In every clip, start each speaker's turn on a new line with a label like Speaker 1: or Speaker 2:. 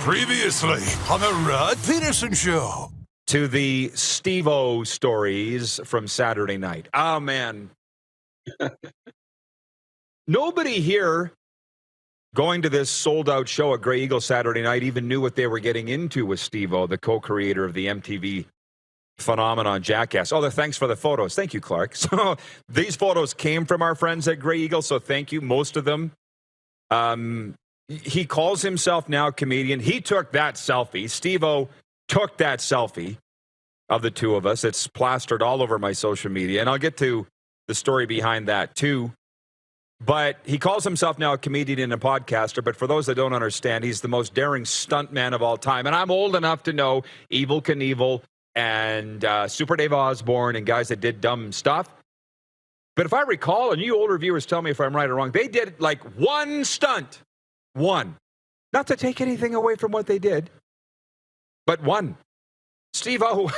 Speaker 1: Previously on the Rod Pedersen Show.
Speaker 2: To the Steve-O stories from Saturday night. Oh, man. Nobody here going to this sold-out show at Grey Eagle Saturday night even knew what they were getting into with Steve-O, the co-creator of the MTV phenomenon Jackass. Oh, thanks for the photos. Thank you, Clark. So these photos came from our friends at Grey Eagle, so thank you. Most of them. He calls himself now a comedian. He took that selfie. Steve-O took that selfie of the two of us. It's plastered all over my social media, and I'll get to the story behind that too. But he calls himself now a comedian and a podcaster, but for those that don't understand, he's the most daring stuntman of all time. And I'm old enough to know Evel Knievel and Super Dave Osborne and guys that did dumb stuff. But if I recall, and you older viewers tell me if I'm right or wrong, they did like one stunt. One. Not to take anything away from what they did, but one. Steve-O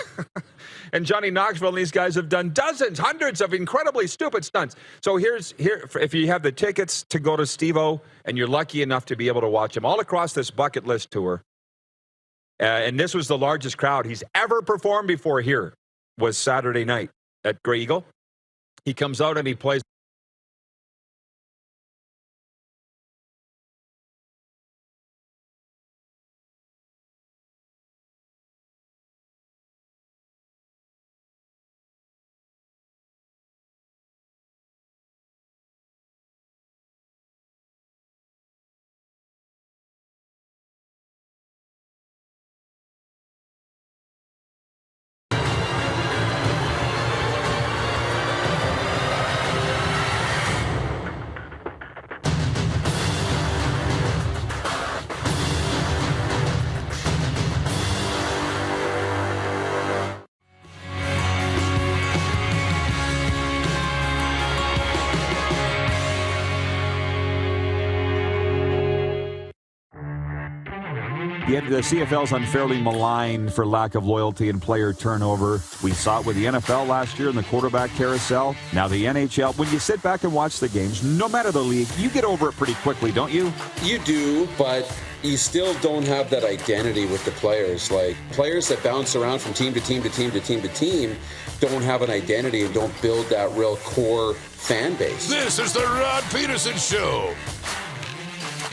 Speaker 2: and Johnny Knoxville and these guys have done dozens, hundreds of incredibly stupid stunts. So here, if you have the tickets to go to Steve-O and you're lucky enough to be able to watch him all across this bucket list tour, and this was the largest crowd he's ever performed before here, was Saturday night at Grey Eagle. He comes out and he plays. Yet the CFL's unfairly maligned for lack of loyalty and player turnover. We saw it with the NFL last year in the quarterback carousel. Now the NHL. When you sit back and watch the games, no matter the league, you get over it pretty quickly, don't you?
Speaker 3: You do, but you still don't have that identity with the players. Like, players that bounce around from team to team to team to team to team don't have an identity and don't build that real core fan base.
Speaker 1: This is the Rod Pedersen Show.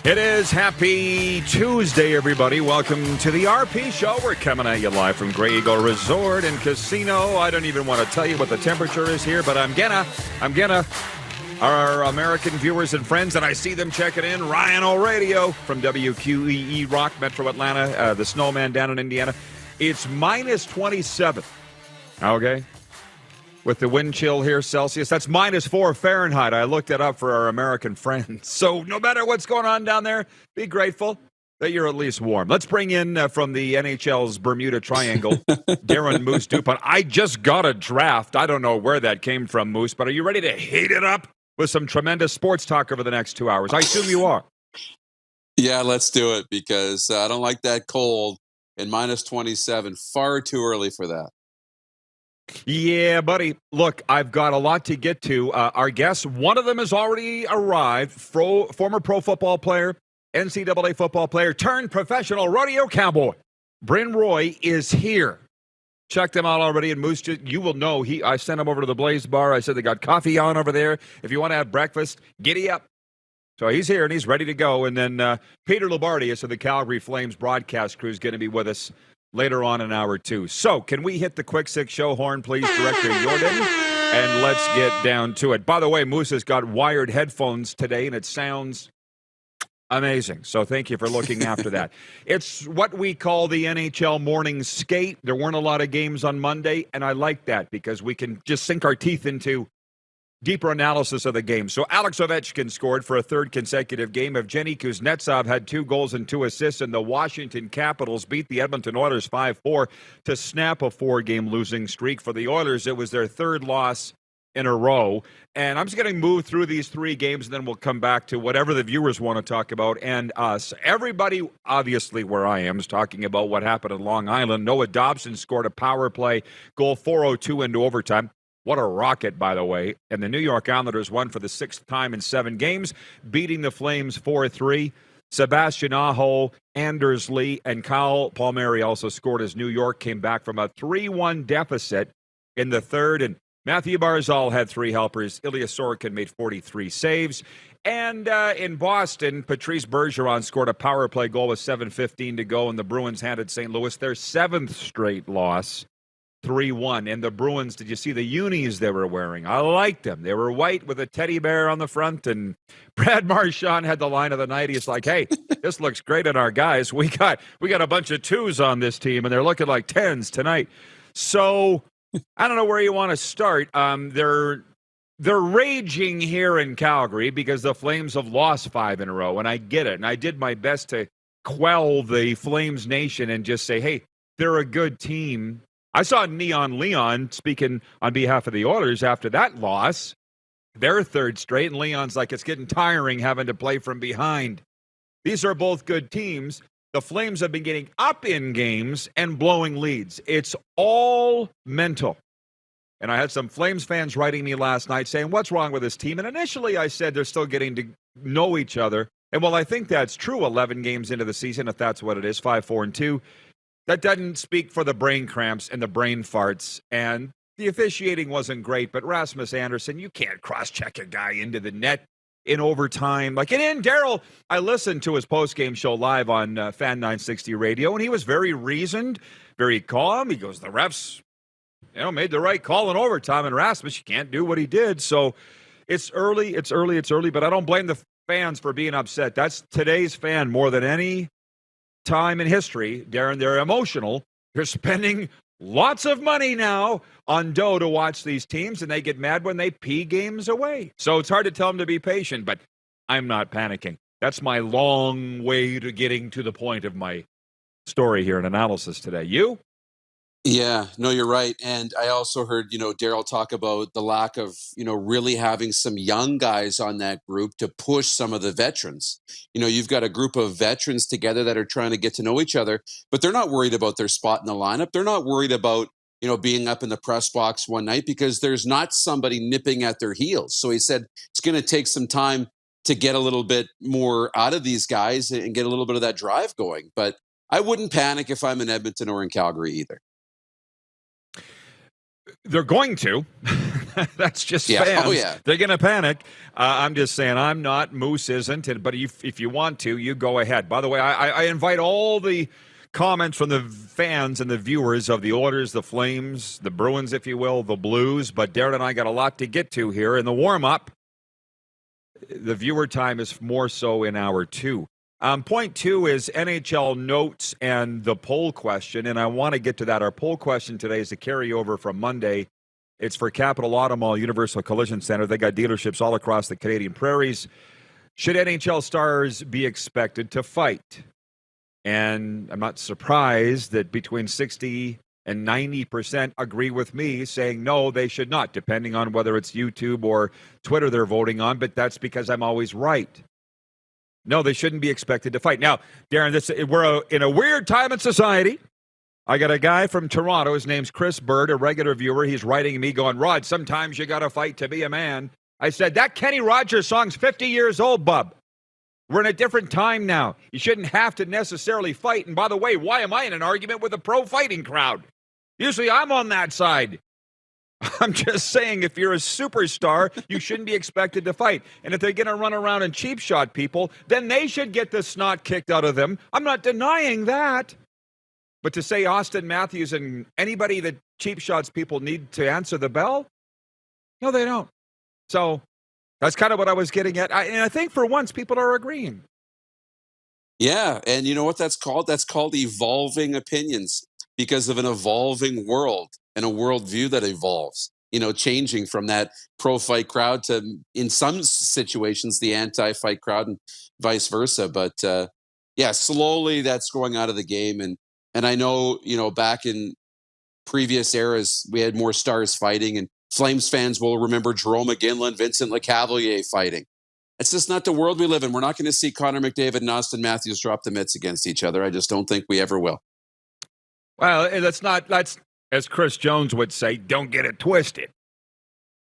Speaker 2: It is Happy Tuesday, everybody. Welcome to the RP Show. We're coming at you live from Grey Eagle Resort and Casino. I don't even want to tell you what the temperature is here, but I'm gonna. Our American viewers and friends, and I see them checking in. Ryan O'Radio from WQEE Rock, Metro Atlanta, the snowman down in Indiana. It's minus 27, okay? With the wind chill here, Celsius. That's minus 4 Fahrenheit. I looked it up for our American friends. So no matter what's going on down there, be grateful that you're at least warm. Let's bring in from the NHL's Bermuda Triangle, Darren Moose Dupont. I just got a draft. I don't know where that came from, Moose, but are you ready to heat it up with some tremendous sports talk over the next 2 hours? I assume you are.
Speaker 3: Yeah, let's do it, because I don't like that cold and minus 27. Far too early for that.
Speaker 2: Yeah, buddy. Look, I've got a lot to get to. Our guests, one of them has already arrived. Former pro football player, NCAA football player, turned professional rodeo cowboy. Bryn Roy is here. Checked them out already, and Moose, you will know. I sent him over to the Blaze Bar. I said they got coffee on over there. If you want to have breakfast, giddy up. So he's here, and he's ready to go. And then Peter Loubardius of the Calgary Flames broadcast crew is going to be with us later on in hour 2. So, can we hit the Quick Six show horn, please, Director Jordan? And let's get down to it. By the way, Moose has got wired headphones today, and it sounds amazing. So thank you for looking after that. It's what we call the NHL morning skate. There weren't a lot of games on Monday, and I like that because we can just sink our teeth into deeper analysis of the game. So Alex Ovechkin scored for a third consecutive game. Evgeny Kuznetsov had 2 goals and 2 assists, and the Washington Capitals beat the Edmonton Oilers 5-4 to snap a 4-game losing streak. For the Oilers, it was their 3rd loss in a row. And I'm just going to move through these 3 games, and then we'll come back to whatever the viewers want to talk about and us. Everybody, obviously, where I am, is talking about what happened in Long Island. Noah Dobson scored a power play goal, 4:02 into overtime. What a rocket, by the way. And the New York Islanders won for the 6th time in 7 games, beating the Flames 4-3. Sebastian Aho, Anders Lee, and Kyle Palmieri also scored as New York came back from a 3-1 deficit in the third. And Matthew Barzal had 3 helpers. Ilya Sorokin made 43 saves. And in Boston, Patrice Bergeron scored a power play goal with 7:15 to go, and the Bruins handed St. Louis their 7th straight loss, 3-1. And the Bruins, did you see the unis they were wearing? I liked them. They were white with a teddy bear on the front, and Brad Marchand had the line of the night. He's like, hey, this looks great on our guys. We got a bunch of 2s on this team, and they're looking like 10s tonight. So I don't know where you want to start. They're raging here in Calgary because the Flames have lost 5 in a row, and I get it. And I did my best to quell the Flames Nation and just say, hey, they're a good team. I saw Neon Leon speaking on behalf of the Oilers after that loss, their 3rd straight, and Leon's like, it's getting tiring having to play from behind. These are both good teams. The Flames have been getting up in games and blowing leads. It's all mental. And I had some Flames fans writing me last night saying, what's wrong with this team? And initially I said they're still getting to know each other. And while I think that's true 11 games into the season, if that's what it is, 5-4-2, that doesn't speak for the brain cramps and the brain farts. And the officiating wasn't great, but Rasmus Andersson, you can't cross-check a guy into the net in overtime. And in Daryl, I listened to his post-game show live on Fan 960 radio, and he was very reasoned, very calm. He goes, the refs made the right call in overtime, and Rasmus, you can't do what he did. So it's early, but I don't blame the fans for being upset. That's today's fan more than any time in history. Darren, they're emotional. They're spending lots of money now on dough to watch these teams, and they get mad when they pee games away. So it's hard to tell them to be patient, but I'm not panicking. That's my long way to getting to the point of my story here in analysis today. You?
Speaker 3: Yeah, no, you're right. And I also heard, Daryl talk about the lack of, really having some young guys on that group to push some of the veterans. You've got a group of veterans together that are trying to get to know each other, but they're not worried about their spot in the lineup. They're not worried about, being up in the press box one night because there's not somebody nipping at their heels. So he said it's going to take some time to get a little bit more out of these guys and get a little bit of that drive going. But I wouldn't panic if I'm in Edmonton or in Calgary either.
Speaker 2: They're going to. That's just fans.
Speaker 3: Oh, yeah.
Speaker 2: They're going to panic. I'm just saying I'm not. Moose isn't. But if you want to, you go ahead. By the way, I invite all the comments from the fans and the viewers of the Oilers, the Flames, the Bruins, if you will, the Blues. But Darren and I got a lot to get to here. In the warm-up, the viewer time is more so in hour 2. Point 2 is NHL notes and the poll question, and I want to get to that. Our poll question today is a carryover from Monday. It's for Capital Auto Mall Universal Collision Center. They got dealerships all across the Canadian prairies. Should NHL stars be expected to fight? And I'm not surprised that between 60 and 90% agree with me saying no, they should not, depending on whether it's YouTube or Twitter they're voting on, but that's because I'm always right. No, they shouldn't be expected to fight. Now, Darren, we're in a weird time in society. I got a guy from Toronto. His name's Chris Bird, a regular viewer. He's writing me going, Rod, sometimes you got to fight to be a man. I said, that Kenny Rogers song's 50 years old, bub. We're in a different time now. You shouldn't have to necessarily fight. And by the way, why am I in an argument with a pro-fighting crowd? Usually I'm on that side. I'm just saying, if you're a superstar, you shouldn't be expected to fight. And if they're going to run around and cheap shot people, then they should get the snot kicked out of them. I'm not denying that. But to say Austin Matthews and anybody that cheap shots people need to answer the bell, no, they don't. So that's kind of what I was getting at. And I think for once, people are agreeing.
Speaker 3: Yeah, and you know what that's called? That's called evolving opinions because of an evolving world and a worldview that evolves, changing from that pro-fight crowd to, in some situations, the anti-fight crowd and vice versa. But, slowly that's going out of the game. And I know, back in previous eras, we had more stars fighting, and Flames fans will remember Jerome McGinley, Vincent Lecavalier fighting. It's just not the world we live in. We're not going to see Connor McDavid and Austin Matthews drop the mitts against each other. I just don't think we ever will.
Speaker 2: Well, that's as Chris Jones would say, don't get it twisted.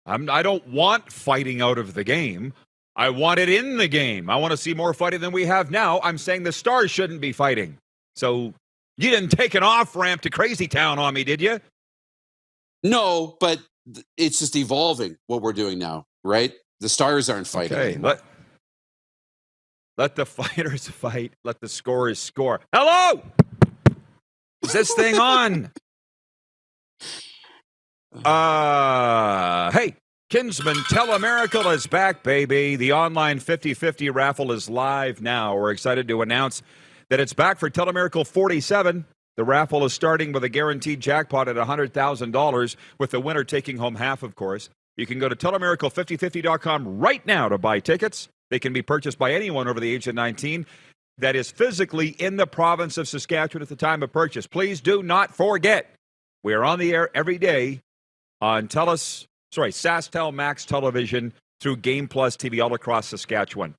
Speaker 2: I don't want fighting out of the game. I want it in the game. I want to see more fighting than we have now. I'm saying the Stars shouldn't be fighting. So you didn't take an off-ramp to Crazy Town on me, did you?
Speaker 3: No, but it's just evolving what we're doing now, right? The Stars aren't fighting anymore.
Speaker 2: Let the fighters fight. Let the scorers score. Hello! Is this thing on? Hey, Kinsman Telemiracle is back, baby. The online 50-50 raffle is live now. We're excited to announce that it's back for Telemiracle 47. The raffle is starting with a guaranteed jackpot at $100,000, with the winner taking home half, of course. You can go to telemiracle5050.com right now to buy tickets. They can be purchased by anyone over the age of 19 that is physically in the province of Saskatchewan at the time of purchase. Please do not forget, we are on the air every day on SaskTel Max Television through Game Plus TV all across Saskatchewan.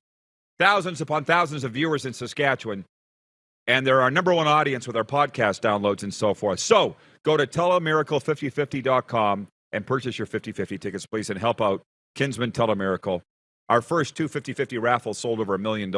Speaker 2: Thousands upon thousands of viewers in Saskatchewan, and they're our number one audience with our podcast downloads and so forth. So go to telemiracle5050.com and purchase your 50-50 tickets, please, and help out Kinsman Telemiracle. Our first two 50-50 raffles sold over $1 million.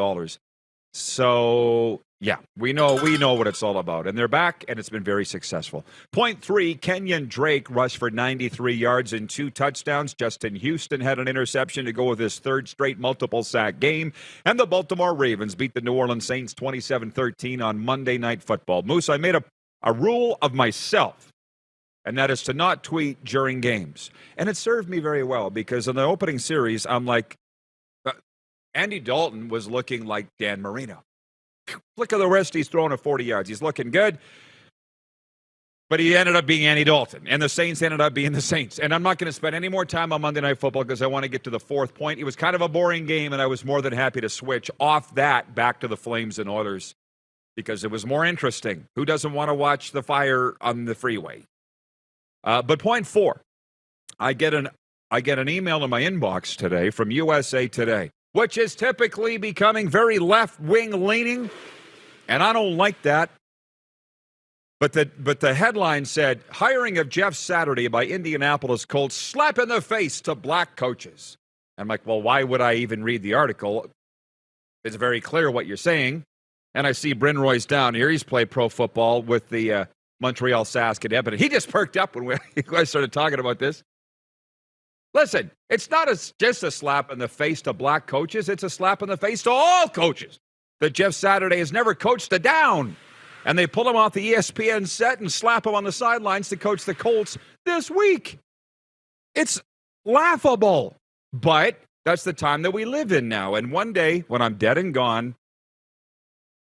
Speaker 2: So, yeah, we know what it's all about. And they're back, and it's been very successful. Point 3, Kenyon Drake rushed for 93 yards and 2 touchdowns. Justin Houston had an interception to go with his third straight multiple-sack game. And the Baltimore Ravens beat the New Orleans Saints 27-13 on Monday Night Football. Moose, I made a rule of myself, and that is to not tweet during games. And it served me very well, because in the opening series, I'm like, Andy Dalton was looking like Dan Marino. Flick of the wrist, he's throwing at 40 yards. He's looking good. But he ended up being Andy Dalton, and the Saints ended up being the Saints. And I'm not going to spend any more time on Monday Night Football because I want to get to the fourth point. It was kind of a boring game, and I was more than happy to switch off that back to the Flames and Oilers because it was more interesting. Who doesn't want to watch the fire on the freeway? But point 4, I get an email in my inbox today from USA Today, which is typically becoming very left-wing leaning, and I don't like that. But the headline said, hiring of Jeff Saturday by Indianapolis Colts, slap in the face to black coaches. I'm like, well, why would I even read the article? It's very clear what you're saying. And I see Bryn Roy's down here. He's played pro football with the Montreal Sask at Edmonton. He just perked up when I started talking about this. Listen, it's not just a slap in the face to black coaches. It's a slap in the face to all coaches that Jeff Saturday has never coached a down. And they pull him off the ESPN set and slap him on the sidelines to coach the Colts this week. It's laughable. But that's the time that we live in now. And one day, when I'm dead and gone,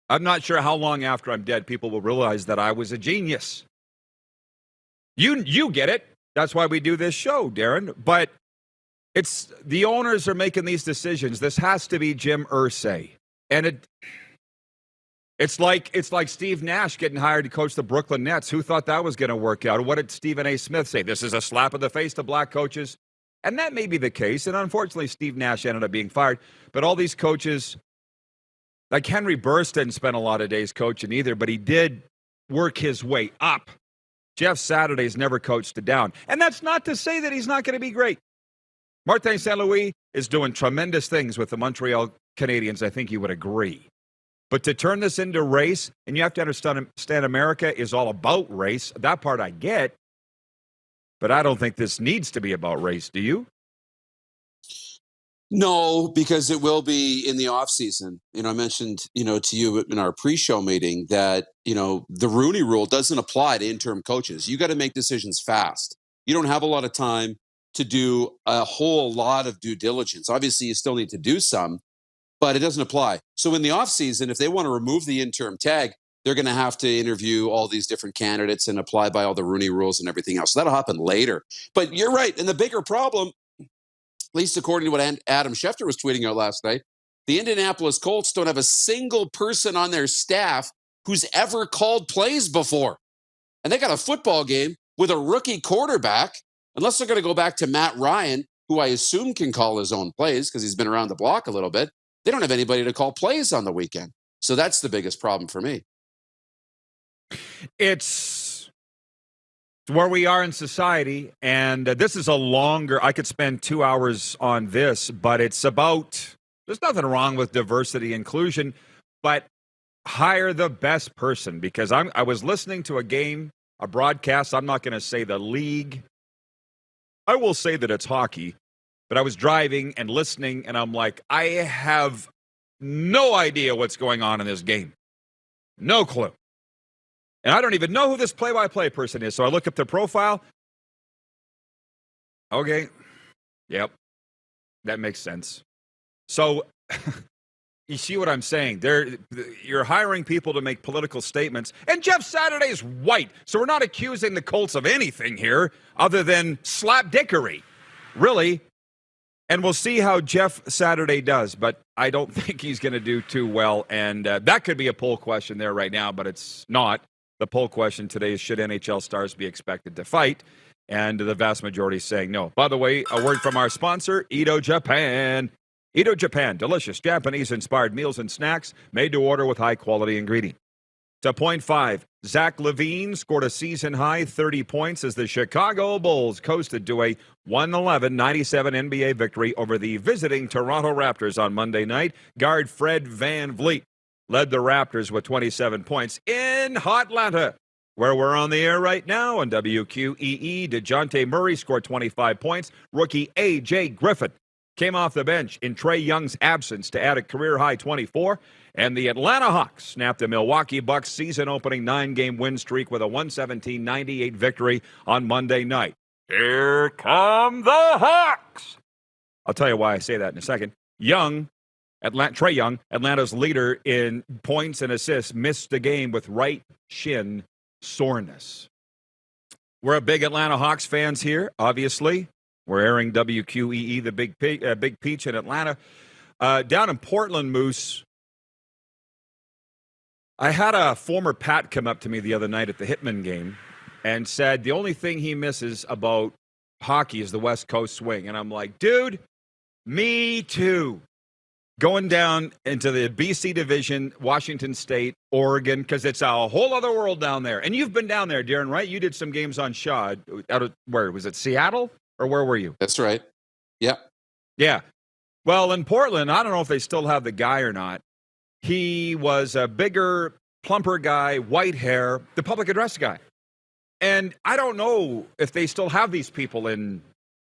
Speaker 2: I'm not sure how long after I'm dead people will realize that I was a genius. You get it. That's why we do this show, Darren. But it's the owners are making these decisions. This has to be Jim Irsay. And it's like Steve Nash getting hired to coach the Brooklyn Nets. Who thought that was going to work out? Or what did Stephen A. Smith say? This is a slap in the face to black coaches. And that may be the case. And unfortunately, Steve Nash ended up being fired. But all these coaches, like Henry Burst didn't spend a lot of days coaching either, but he did work his way up. Jeff Saturday's never coached it down. And that's not to say that he's not going to be great. Martin St. Louis is doing tremendous things with the Montreal Canadiens. I think you would agree. But to turn this into race, and you have to understand America is all about race. That part I get. But I don't think this needs to be about race. Do you?
Speaker 3: No, because it will be in the offseason. I mentioned, to you in our pre-show meeting that, the Rooney Rule doesn't apply to interim coaches. You got to make decisions fast. You don't have a lot of time to do a whole lot of due diligence. Obviously, you still need to do some, but it doesn't apply. So in the offseason, if they want to remove the interim tag, they're going to have to interview all these different candidates and apply by all the Rooney rules and everything else. So that'll happen later. But you're right. And the bigger problem, at least according to what Adam Schefter was tweeting out last night, the Indianapolis Colts don't have a single person on their staff who's ever called plays before. And they got a football game with a rookie quarterback, unless they're going to go back to Matt Ryan, who I assume can call his own plays because he's been around the block a little bit. They don't have anybody to call plays on the weekend. So that's the biggest problem for me.
Speaker 2: It's where we are in society, and this is a longer, I could spend 2 hours on this, but it's about There's nothing wrong with diversity inclusion, but hire the best person, because I was listening to a broadcast. I'm not going to say the league. I will say that it's hockey, but I was driving and listening, and I'm like, I have no idea what's going on in this game. No clue. And I don't even know who this play-by-play person is. So I look up their profile. Okay. Yep. That makes sense. So you see what I'm saying? You're hiring people to make political statements. And Jeff Saturday's white. So we're not accusing the Colts of anything here other than slapdickery. Really. And we'll see how Jeff Saturday does. But I don't think he's going to do too well. And that could be a poll question there right now, but it's not. The poll question today is, should NHL stars be expected to fight? And the vast majority is saying no. By the way, a word from our sponsor, Edo Japan. Edo Japan, delicious Japanese-inspired meals and snacks made to order with high-quality ingredients. To point 5, Zach LaVine scored a season-high 30 points as the Chicago Bulls coasted to a 111-97 NBA victory over the visiting Toronto Raptors on Monday night. Guard Fred VanVleet led the Raptors with 27 points in Hotlanta, where we're on the air right now on WQEE. DeJounte Murray scored 25 points. Rookie A.J. Griffin came off the bench in Trae Young's absence to add a career-high 24. And the Atlanta Hawks snapped the Milwaukee Bucks' season-opening 9-game win streak with a 117-98 victory on Monday night. Here come the Hawks! I'll tell you why I say that in a second. Trae Young, Atlanta's leader in points and assists, missed the game with right shin soreness. We're a big Atlanta Hawks fans here, obviously. We're airing WQEE, the Big Peach in Atlanta. Down in Portland, Moose, I had a former Pat come up to me the other night at the Hitman game and said the only thing he misses about hockey is the West Coast swing. And I'm like, dude, me too. Going down into the BC division, Washington State, Oregon, because it's a whole other world down there. And you've been down there, Darren, right? You did some games on Shaw. Out of where? Was it Seattle? Or where were you?
Speaker 3: That's right. Yeah.
Speaker 2: Yeah. Well, in Portland, I don't know if they still have the guy or not. He was a bigger, plumper guy, white hair, the public address guy. And I don't know if they still have these people in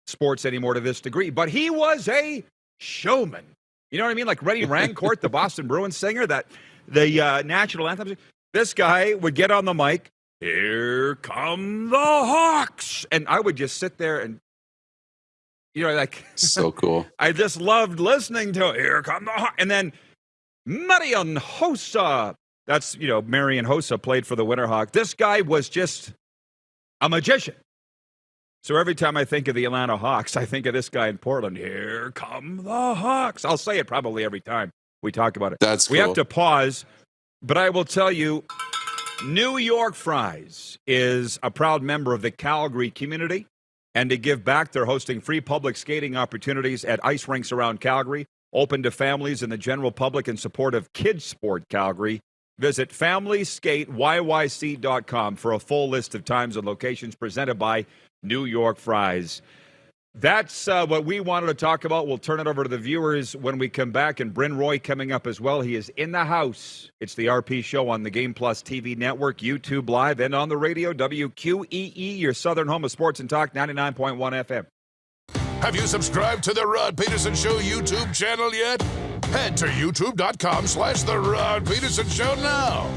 Speaker 2: sports anymore to this degree, but he was a showman. You know what I mean? Like Reddy Rancourt, the Boston Bruins singer, that the national anthem. This guy would get on the mic, "Here come the Hawks," and I would just sit there and, like
Speaker 3: so cool.
Speaker 2: I just loved listening to "Here come the Hawks," and then Marian Hossa. That's Marian Hossa played for the Winterhawks. This guy was just a magician. So every time I think of the Atlanta Hawks, I think of this guy in Portland. Here come the Hawks. I'll say it probably every time we talk about it.
Speaker 3: That's cool.
Speaker 2: We have to pause, but I will tell you, New York Fries is a proud member of the Calgary community, and to give back, they're hosting free public skating opportunities at ice rinks around Calgary, open to families and the general public in support of Kids Sport Calgary. Visit FamilySkateYYC.com for a full list of times and locations presented by New York Fries. That's what we wanted to talk about. We'll turn it over to the viewers when we come back. And Bryn Roy coming up as well. He is in the house. It's the RP Show on the Game Plus TV network, YouTube Live, and on the radio, WQEE, your southern home of sports and talk, 99.1 FM.
Speaker 1: Have you subscribed to the Rod Pedersen Show YouTube channel yet? Head to youtube.com/The Rod Pedersen Show now.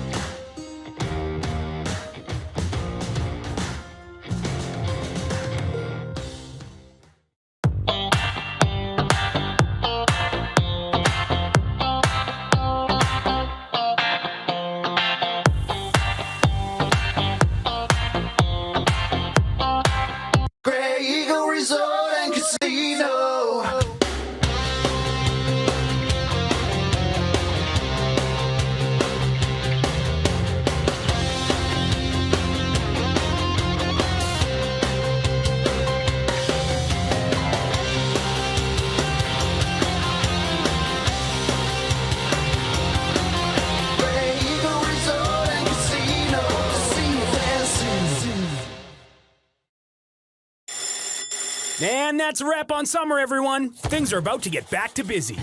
Speaker 4: And that's a wrap on summer, everyone. Things are about to get back to busy.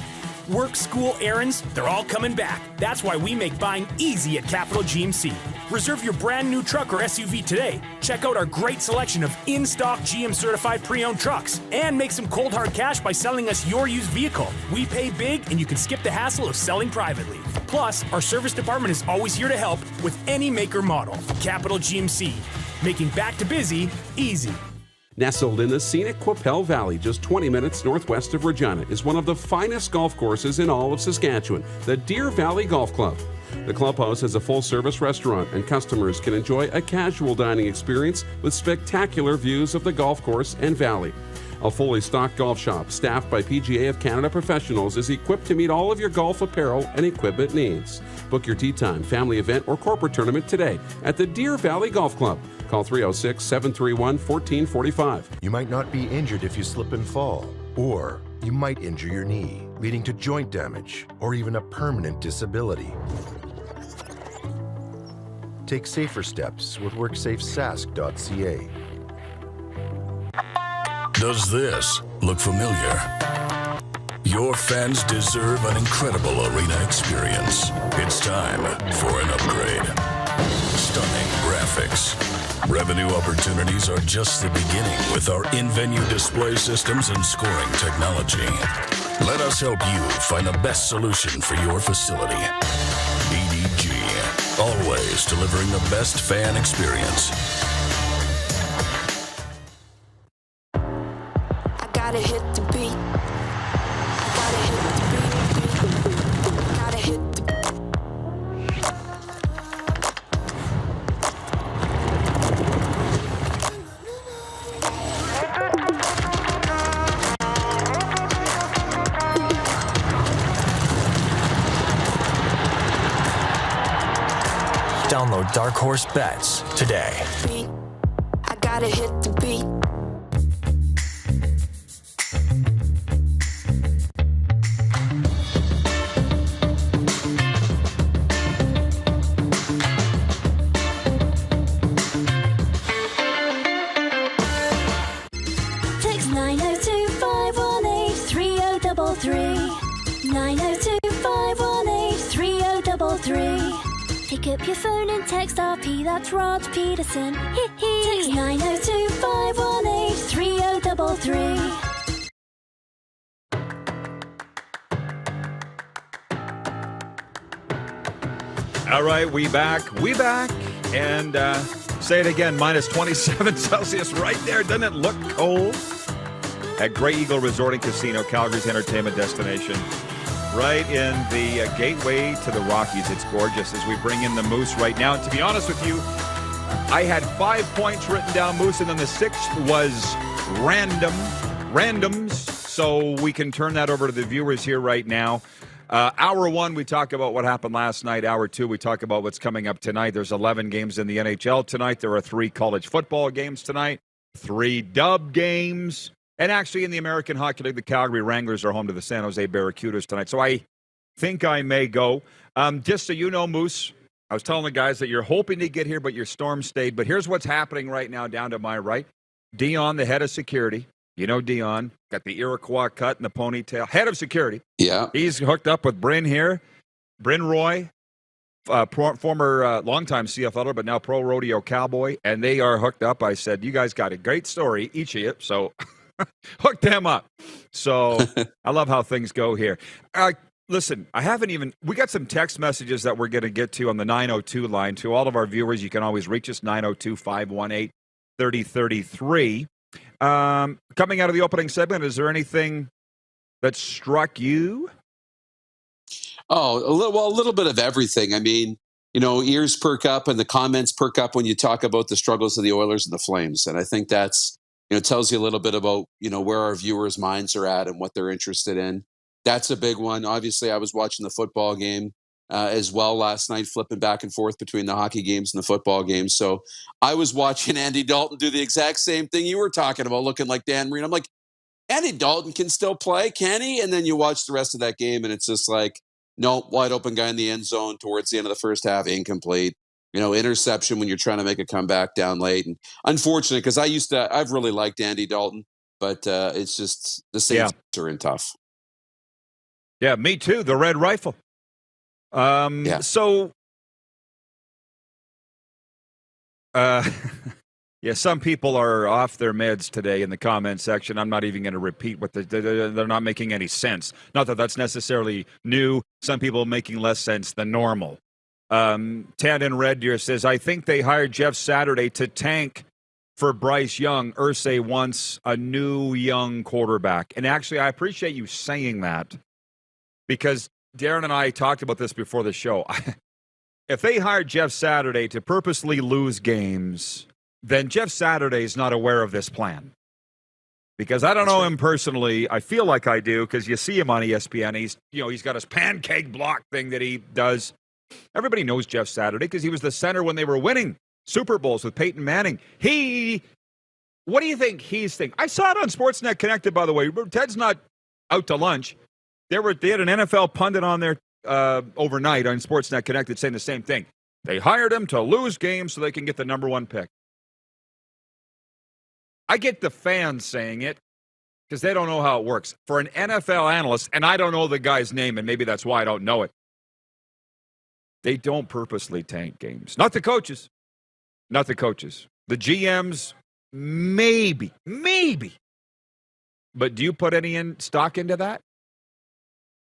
Speaker 4: Work, school, errands, they're all coming back. That's why we make buying easy at Capital GMC. Reserve your brand new truck or SUV today. Check out our great selection of in-stock GM certified pre-owned trucks and make some cold hard cash by selling us your used vehicle. We pay big and you can skip the hassle of selling privately. Plus, our service department is always here to help with any make or model. Capital GMC, making back to busy easy.
Speaker 5: Nestled in the scenic Qu'Appelle Valley, just 20 minutes northwest of Regina, is one of the finest golf courses in all of Saskatchewan, the Deer Valley Golf Club. The clubhouse has a full-service restaurant, and customers can enjoy a casual dining experience with spectacular views of the golf course and valley. A fully stocked golf shop, staffed by PGA of Canada professionals, is equipped to meet all of your golf apparel and equipment needs. Book your tee time, family event, or corporate tournament today at the Deer Valley Golf Club. Call 306-731-1445.
Speaker 6: You might not be injured if you slip and fall, or you might injure your knee, leading to joint damage or even a permanent disability. Take safer steps with WorksafeSask.ca.
Speaker 1: Does this look familiar? Your fans deserve an incredible arena experience. It's time for an upgrade. Stunning graphics. Revenue opportunities are just the beginning with our in-venue display systems and scoring technology. Let us help you find the best solution for your facility. EDG, always delivering the best fan experience.
Speaker 7: I gotta hit the beat. I gotta hit the beat. Gotta hit the
Speaker 8: Download Dark Horse Bets today.
Speaker 7: beat. I gotta hit the beat.
Speaker 9: Text 902-518-3033. 902-518-3033. Pick up your phone and text RP, that's Rod Pedersen. Text 902-518-3033.
Speaker 2: All right, we back, and say it again, minus 27 Celsius right there. Doesn't it look cold? At Grey Eagle Resort and Casino, Calgary's entertainment destination. Right in the gateway to the Rockies. It's gorgeous as we bring in the Moose right now. And to be honest with you, I had 5 points written down, Moose, and then the 6th was randoms. So we can turn that over to the viewers here right now. Hour 1, we talk about what happened last night. Hour 2, we talk about what's coming up tonight. There's 11 games in the NHL tonight. There are 3 college football games tonight, 3 dub games. And actually, in the American Hockey League, the Calgary Wranglers are home to the San Jose Barracudas tonight. So I think I may go. Just so you know, Moose, I was telling the guys that you're hoping to get here, but your storm stayed. But here's what's happening right now down to my right. Dion, the head of security. You know Dion, got the Iroquois cut and the ponytail. Head of security.
Speaker 3: Yeah.
Speaker 2: He's hooked up with Bryn here. Bryn Roy, former longtime CFLer, but now pro rodeo cowboy. And they are hooked up. I said, you guys got a great story, each of you. So hook them up. So I love how things go here. Listen, we got some text messages that we're going to get to on the 902 line. To all of our viewers, you can always reach us, 902-518-3033. Coming out of the opening segment, is there anything that struck you?
Speaker 3: Oh, a little bit of everything. I mean, ears perk up and the comments perk up when you talk about the struggles of the Oilers and the Flames. And I think that's, tells you a little bit about, where our viewers' minds are at and what they're interested in. That's a big one. Obviously, I was watching the football game as well last night, flipping back and forth between the hockey games and the football games. So I was watching Andy Dalton do the exact same thing you were talking about, looking like Dan Marino. I'm like, Andy Dalton can still play, can he? And then you watch the rest of that game, and it's just like, no, wide open guy in the end zone towards the end of the first half, incomplete. Interception when you're trying to make a comeback down late. And unfortunate, because I've really liked Andy Dalton, but it's just the Saints are in tough.
Speaker 2: Yeah, me too. The Red Rifle.
Speaker 3: Yeah.
Speaker 2: So, yeah, some people are off their meds today in the comment section. I'm not even going to repeat what they're not making any sense. Not that that's necessarily new. Some people are making less sense than normal. Tad in Red Deer says, I think they hired Jeff Saturday to tank for Bryce Young. Irsay wants a new young quarterback. And actually, I appreciate you saying that because Darren and I talked about this before the show. If they hired Jeff Saturday to purposely lose games, then Jeff Saturday is not aware of this plan. Because I don't know him personally. I feel like I do because you see him on ESPN. He's got his pancake block thing that he does. Everybody knows Jeff Saturday because he was the center when they were winning Super Bowls with Peyton Manning. What do you think he's thinking? I saw it on Sportsnet Connected, by the way. Ted's not out to lunch. They had an NFL pundit on there overnight on Sportsnet Connected saying the same thing. They hired him to lose games so they can get the number one pick. I get the fans saying it because they don't know how it works. For an NFL analyst, and I don't know the guy's name, and maybe that's why I don't know it, they don't purposely tank games. Not the coaches. Not the coaches. The GMs, maybe. But do you put any stock into that?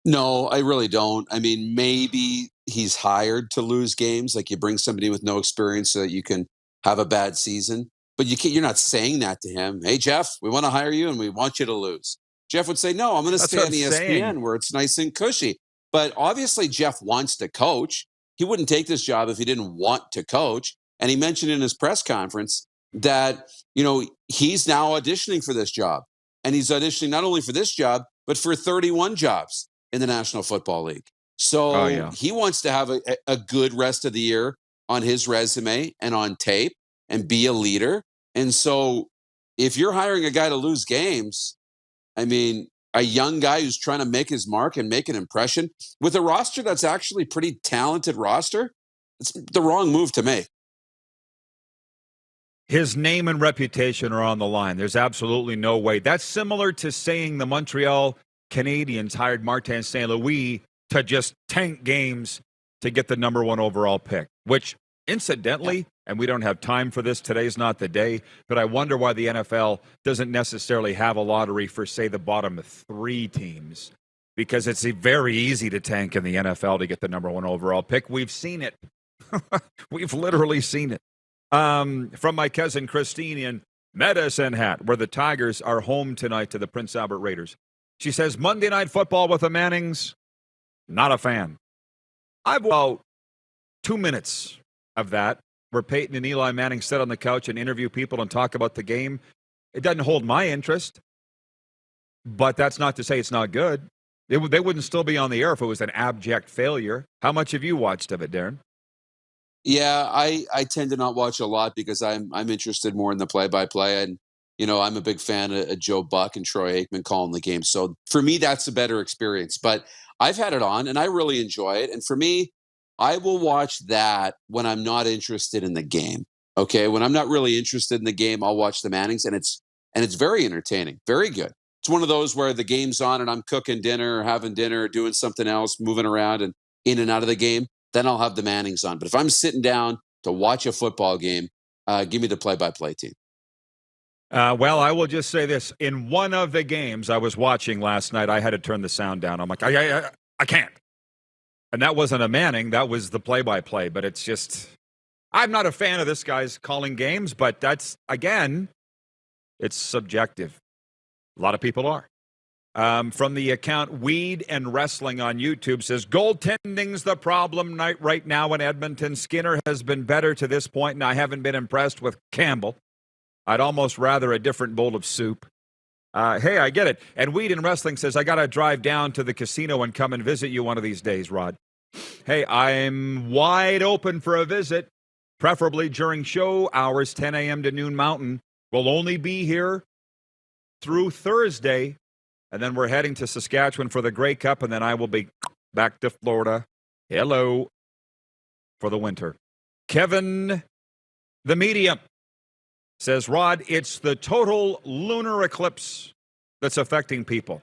Speaker 3: No, I really don't. I mean, maybe he's hired to lose games. Like you bring somebody with no experience so that you can have a bad season. But you're not saying that to him. Hey, Jeff, we want to hire you and we want you to lose. Jeff would say, no, I'm going to stay on ESPN where it's nice and cushy. But obviously, Jeff wants to coach. He wouldn't take this job if he didn't want to coach. And he mentioned in his press conference that, he's now auditioning for this job. And he's auditioning not only for this job, but for 31 jobs in the National Football League. So He wants to have a good rest of the year on his resume and on tape and be a leader. And so if you're hiring a guy to lose games, I mean, a young guy who's trying to make his mark and make an impression with a roster that's actually pretty talented roster, it's the wrong move to make.
Speaker 2: His name and reputation are on the line. There's absolutely no way. That's similar to saying the Montreal Canadiens hired Martin St. Louis to just tank games to get the number one overall pick, which incidentally, and we don't have time for this, today's not the day, but I wonder why the NFL doesn't necessarily have a lottery for, say, the bottom 3 teams, because it's very easy to tank in the NFL to get the number one overall pick. We've seen it. We've literally seen it. From my cousin Christine in Medicine Hat, where the Tigers are home tonight to the Prince Albert Raiders. She says, Monday Night Football with the Mannings, not a fan. I've about 2 minutes of that where Peyton and Eli Manning sit on the couch and interview people and talk about the game. It doesn't hold my interest, but that's not to say it's not good. They wouldn't still be on the air if it was an abject failure. How much have you watched of it, Darren?
Speaker 3: Yeah, I tend to not watch a lot because I'm interested more in the play-by-play, and I'm a big fan of Joe Buck and Troy Aikman calling the game. So for me, that's a better experience. But I've had it on, and I really enjoy it. And for me, I will watch that when I'm not interested in the game. Okay, when I'm not really interested in the game, I'll watch the Mannings, and it's very entertaining, very good. It's one of those where the game's on, and I'm cooking dinner, or having dinner, or doing something else, moving around, and in and out of the game. Then I'll have the Mannings on. But if I'm sitting down to watch a football game, give me the play-by-play team.
Speaker 2: Well, I will just say this. In one of the games I was watching last night, I had to turn the sound down. I'm like, I can't. And that wasn't a Manning. That was the play-by-play. But it's just, I'm not a fan of this guy's calling games. But that's, again, it's subjective. A lot of people are. From the account Weed and Wrestling on YouTube says, goaltending's the problem right now in Edmonton. Skinner has been better to this point, and I haven't been impressed with Campbell. I'd almost rather a different bowl of soup. Hey, I get it. And Weed and Wrestling says, I got to drive down to the casino and come and visit you one of these days, Rod. Hey, I'm wide open for a visit, preferably during show hours, 10 a.m. to noon Mountain. We'll only be here through Thursday. And then we're heading to Saskatchewan for the Grey Cup, and then I will be back to Florida. Hello. For the winter. Kevin, the medium, says, Rod, it's the total lunar eclipse that's affecting people.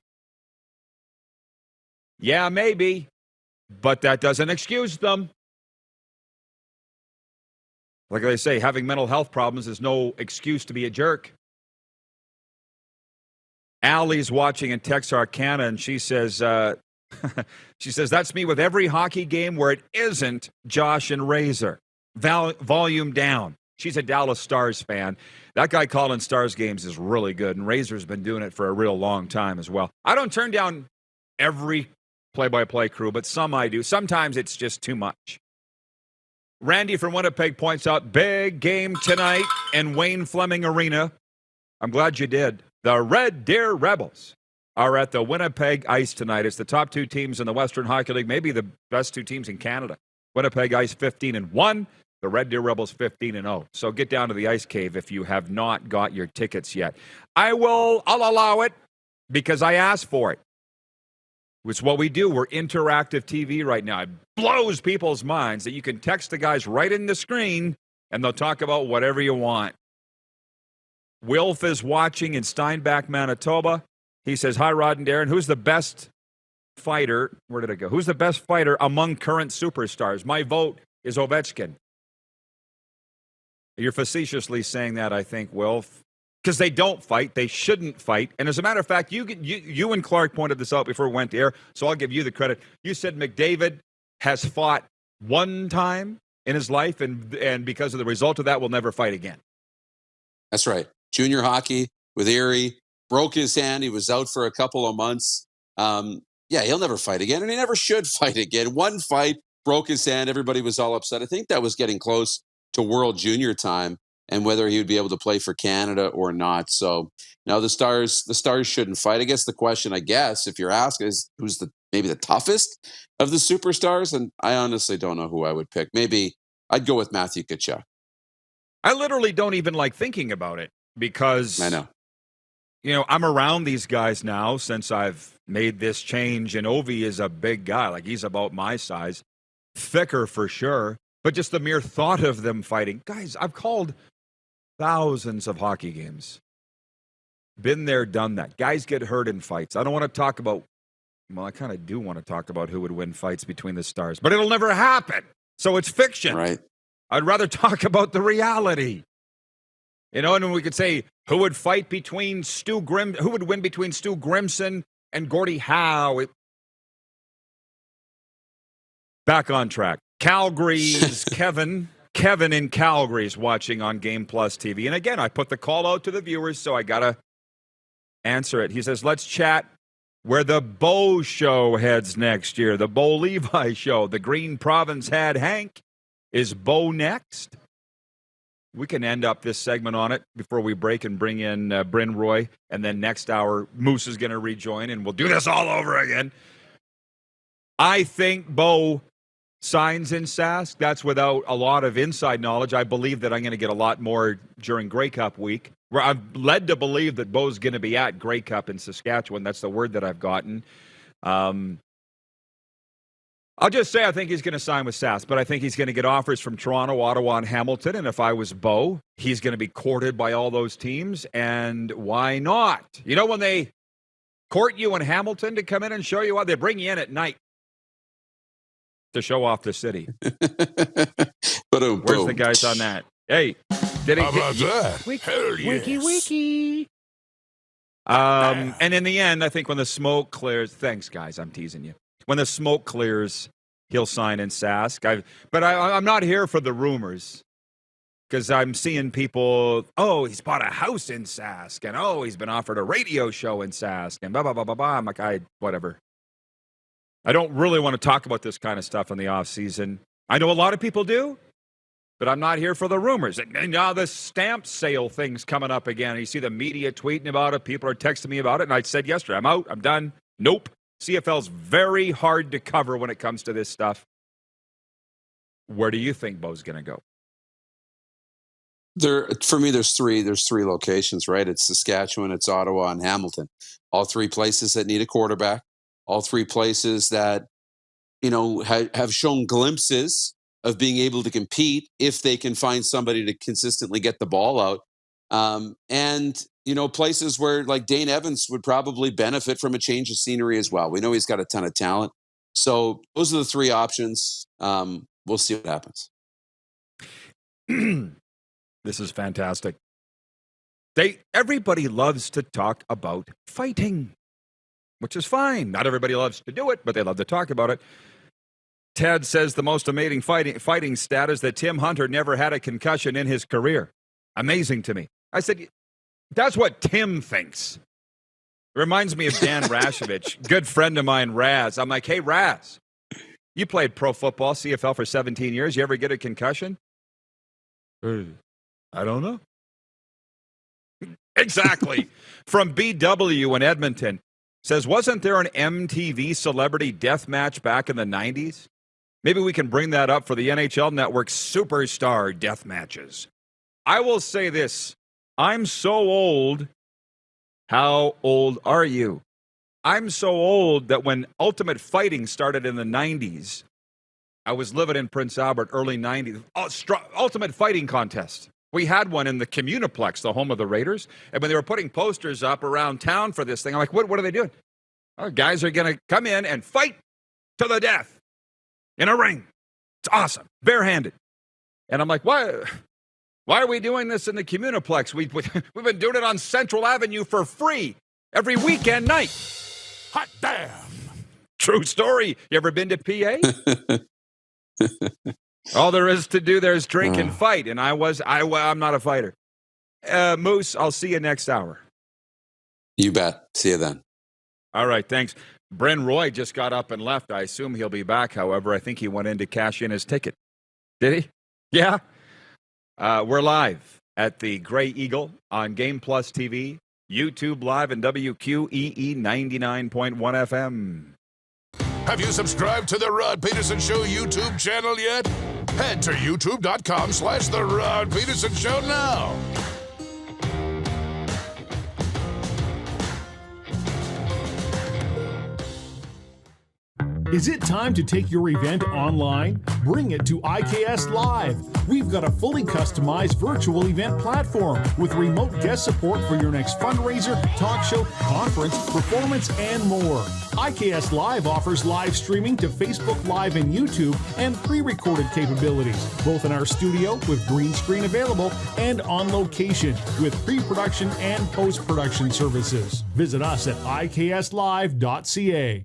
Speaker 2: Yeah, maybe. But that doesn't excuse them. Like I say, having mental health problems is no excuse to be a jerk. Allie's watching in Texarkana, and she says, that's me with every hockey game where it isn't Josh and Razor. Volume down. She's a Dallas Stars fan. That guy calling Stars games is really good, and Razor's been doing it for a real long time as well. I don't turn down every play-by-play crew, but some I do. Sometimes it's just too much. Randy from Winnipeg points out, big game tonight in Wayne Fleming Arena. I'm glad you did. The Red Deer Rebels are at the Winnipeg Ice tonight. It's the top two teams in the Western Hockey League, maybe the best two teams in Canada. Winnipeg Ice 15-1, the Red Deer Rebels 15-0. So get down to the Ice Cave if you have not got your tickets yet. I'll allow it because I asked for it. It's what we do. We're interactive TV right now. It blows people's minds that you can text the guys right in the screen and they'll talk about whatever you want. Wilf is watching in Steinbach, Manitoba. He says, hi, Rod and Darren. Who's the best fighter? Where did it go? Who's the best fighter among current superstars? My vote is Ovechkin. You're facetiously saying that, I think, Wilf, because they don't fight. They shouldn't fight. And as a matter of fact, you and Clark pointed this out before we went to air, so I'll give you the credit. You said McDavid has fought one time in his life, and because of the result of that, will never fight again.
Speaker 3: That's right. Junior hockey with Erie, broke his hand. He was out for a couple of months. He'll never fight again, and he never should fight again. One fight, broke his hand. Everybody was all upset. I think that was getting close to World Junior time and whether he would be able to play for Canada or not. So now the Stars shouldn't fight. I guess the question, if you're asking, is who's maybe the toughest of the superstars? And I honestly don't know who I would pick. Maybe I'd go with Matthew Tkachuk.
Speaker 2: I literally don't even like thinking about it because
Speaker 3: I know.
Speaker 2: I'm around these guys now since I've made this change, and Ovi is a big guy. Like, he's about my size. Thicker for sure. But just the mere thought of them fighting. Guys, I've called thousands of hockey games. Been there, done that. Guys get hurt in fights. I don't want to talk about, I kind of do want to talk about who would win fights between the stars, but it'll never happen. So it's fiction.
Speaker 3: Right.
Speaker 2: I'd rather talk about the reality. And then we could say, who would fight between who would win between Stu Grimson and Gordie Howe? Back on track. Calgary's Kevin in Calgary is watching on Game Plus TV. And again, I put the call out to the viewers, so I got to answer it. He says, let's chat where the Bo show heads next year. The Bo Levi show. The Green Province had Hank. Is Bo next? We can end up this segment on it before we break and bring in Bryn Roy. And then next hour, Moose is going to rejoin, and we'll do this all over again. I think Bo signs in Sask. That's without a lot of inside knowledge. I believe that I'm going to get a lot more during Grey Cup week. Where I'm led to believe that Bo's going to be at Grey Cup in Saskatchewan. That's the word that I've gotten. I'll just say I think he's going to sign with Sask, but I think he's going to get offers from Toronto, Ottawa, and Hamilton. And if I was Bo, he's going to be courted by all those teams. And why not? When they court you in Hamilton to come in and show you how, they bring you in at night to show off the city. Where's the guys on that? Hey, did
Speaker 1: How about that? Hell yes.
Speaker 2: Wiki. And in the end, I think when the smoke clears, thanks guys, I'm teasing you. When the smoke clears, he'll sign in Sask. But I'm not here for the rumors because I'm seeing people, he's bought a house in Sask, and he's been offered a radio show in Sask, and blah, blah, blah, blah, blah. I'm like, whatever. I don't really want to talk about this kind of stuff in the off season. I know a lot of people do, but I'm not here for the rumors. And now the stamp sale thing's coming up again. You see the media tweeting about it. People are texting me about it. And I said yesterday, I'm out. I'm done. Nope. CFL's very hard to cover when it comes to this stuff. Where do you think Bo's going to go?
Speaker 3: For me, there's three locations, right? It's Saskatchewan, it's Ottawa, and Hamilton. All three places that need a quarterback. All three places that, have shown glimpses of being able to compete if they can find somebody to consistently get the ball out. And places where like Dane Evans would probably benefit from a change of scenery as well. We know he's got a ton of talent. So those are the three options. We'll see what happens.
Speaker 2: This is fantastic. Everybody loves to talk about fighting, which is fine. Not everybody loves to do it, but they love to talk about it. Ted says the most amazing fighting stat is that Tim Hunter never had a concussion in his career. Amazing to me. I said, that's what Tim thinks. It reminds me of Dan Rashovich, good friend of mine, Raz. I'm like, hey, Raz, you played pro football, CFL for 17 years. You ever get a concussion? I don't know. Exactly. From BW in Edmonton, says, wasn't there an MTV celebrity death match back in the 90s? Maybe we can bring that up for the NHL Network superstar death matches. I will say this. I'm so old. How old are you? I'm so old that when Ultimate Fighting started in the 90s, I was living in Prince Albert, early 90s. Ultimate Fighting contest. We had one in the Communiplex, the home of the Raiders. And when they were putting posters up around town for this thing, I'm like, what are they doing? Oh, guys are going to come in and fight to the death in a ring. It's awesome. Barehanded. And I'm like, why are we doing this in the Communiplex? We've been doing it on Central Avenue for free every weekend night. Hot damn. True story. You ever been to PA? All there is to do there is drink and fight. And I'm not a fighter. Moose, I'll see you next hour.
Speaker 3: You bet. See you then.
Speaker 2: All right, thanks. Bryn Roy just got up and left. I assume he'll be back, however. I think he went in to cash in his ticket. Did he? Yeah. We're live at the Grey Eagle on Game Plus TV, YouTube Live, and WQEE 99.1 FM.
Speaker 10: Have you subscribed to The Rod Pedersen Show YouTube channel yet? Head to youtube.com/The Rod Pedersen Show now.
Speaker 11: Is it time to take your event online? Bring it to IKS Live. We've got a fully customized virtual event platform with remote guest support for your next fundraiser, talk show, conference, performance, and more. IKS Live offers live streaming to Facebook Live and YouTube and pre-recorded capabilities, both in our studio with green screen available and on location with pre-production and post-production services. Visit us at ikslive.ca.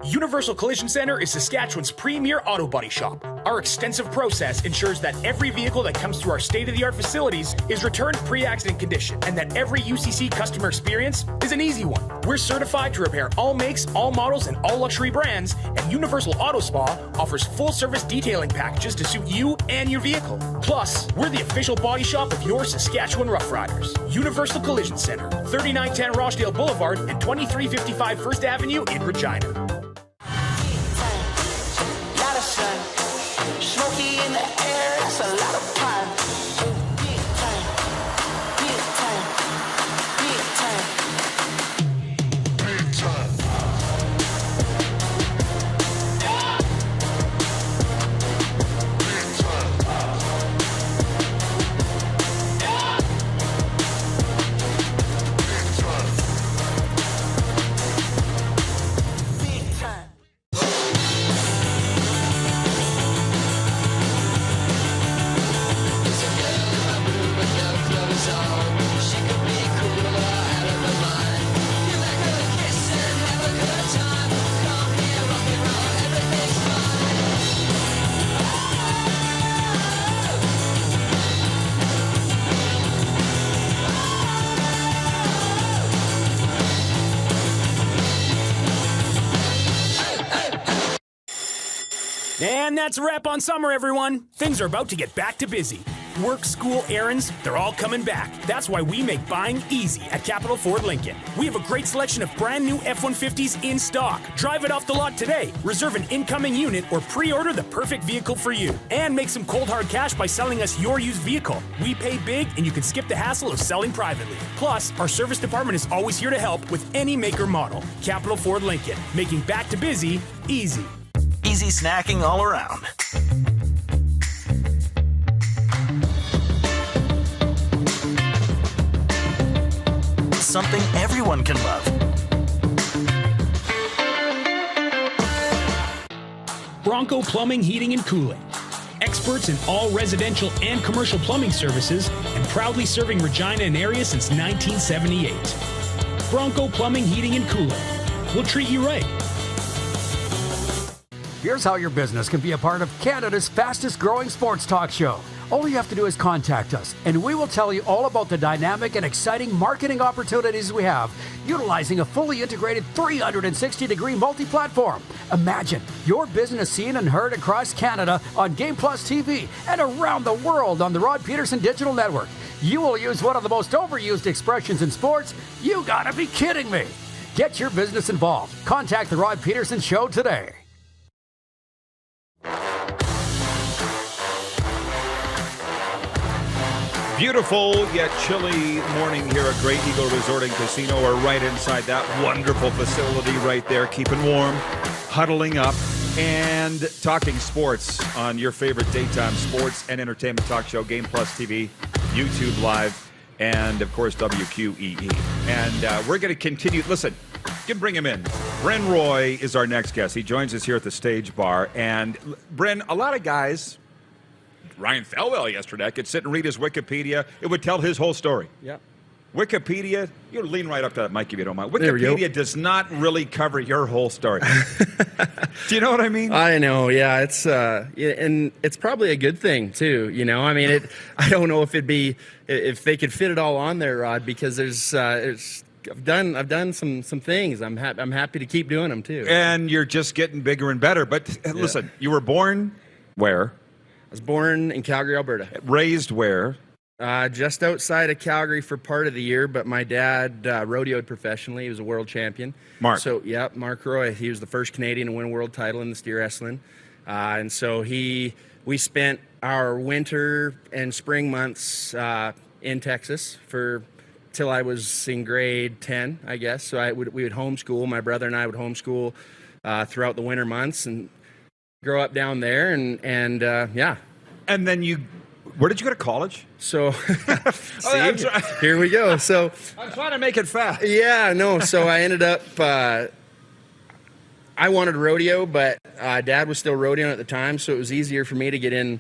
Speaker 4: Universal Collision Center is Saskatchewan's premier auto body shop. Our extensive process ensures that every vehicle that comes through our state-of-the-art facilities is returned pre-accident condition, and that every UCC customer experience is an easy one. We're certified to repair all makes, all models, and all luxury brands, and Universal Auto Spa offers full-service detailing packages to suit you and your vehicle. Plus, we're the official body shop of your Saskatchewan Rough Riders. Universal Collision Center, 3910 Rochdale Boulevard and 2355 First Avenue in Regina.
Speaker 7: Smoky in the air, that's a lot of fun. Big time, big time, big time, big time.
Speaker 4: And that's a wrap on summer, everyone. Things are about to get back to busy. Work, school, errands, they're all coming back. That's why we make buying easy at Capital Ford Lincoln. We have a great selection of brand new F-150s in stock. Drive it off the lot today. Reserve an incoming unit or pre-order the perfect vehicle for you. And make some cold hard cash by selling us your used vehicle. We pay big and you can skip the hassle of selling privately. Plus, our service department is always here to help with any make or model. Capital Ford Lincoln, making back to busy easy.
Speaker 8: Easy snacking all around. something everyone can love.
Speaker 4: Bronco Plumbing, Heating, and Cooling. Experts in all residential and commercial plumbing services and proudly serving Regina and area since 1978. Bronco Plumbing, Heating, and Cooling. We'll treat you right.
Speaker 12: Here's how your business can be a part of Canada's fastest growing sports talk show. All you have to do is contact us, and we will tell you all about the dynamic and exciting marketing opportunities we have, utilizing a fully integrated 360-degree multi-platform. Imagine your business seen and heard across Canada on Game Plus TV and around the world on the Rod Pedersen Digital Network. You will use one of the most overused expressions in sports. You gotta be kidding me. Get your business involved. Contact the Rod Pedersen Show today.
Speaker 2: Beautiful yet chilly morning here at Great Eagle Resort and Casino. We're right inside that wonderful facility right there, keeping warm, huddling up, and talking sports on your favorite daytime sports and entertainment talk show, Game Plus TV, YouTube Live, and, of course, WQEE. And we're going to continue. Listen, you can bring him in. Bryn Roy is our next guest. He joins us here at the Stage Bar. And, Bryn, a lot of guys... Ryan Felwell yesterday, I could sit and read his Wikipedia. It would tell his whole story.
Speaker 13: Yep.
Speaker 2: Wikipedia, you lean right up to that mic if you don't mind. Wikipedia does not really cover your whole story. Do you know what I mean?
Speaker 13: I know, yeah. It's and it's probably a good thing too. You know, I mean, I don't know if if they could fit it all on there, Rod, because I've done some things. I'm happy to keep doing them too.
Speaker 2: And you're just getting bigger and better. But listen, you were born where?
Speaker 13: I was born in Calgary, Alberta.
Speaker 2: Raised where?
Speaker 13: Just outside of Calgary for part of the year, but my dad rodeoed professionally. He was a world champion.
Speaker 2: Mark.
Speaker 13: So, yeah, Mark Roy. He was the first Canadian to win a world title in the steer wrestling. And so we spent our winter and spring months in Texas till I was in grade 10, I guess. So we would homeschool. My brother and I would homeschool throughout the winter months and grow up down there, and yeah.
Speaker 2: And then where did you go to college?
Speaker 13: So, here we go. So
Speaker 2: I'm trying to make it fast.
Speaker 13: Yeah, no. So I ended up. I wanted rodeo, but Dad was still rodeoing at the time, so it was easier for me to get in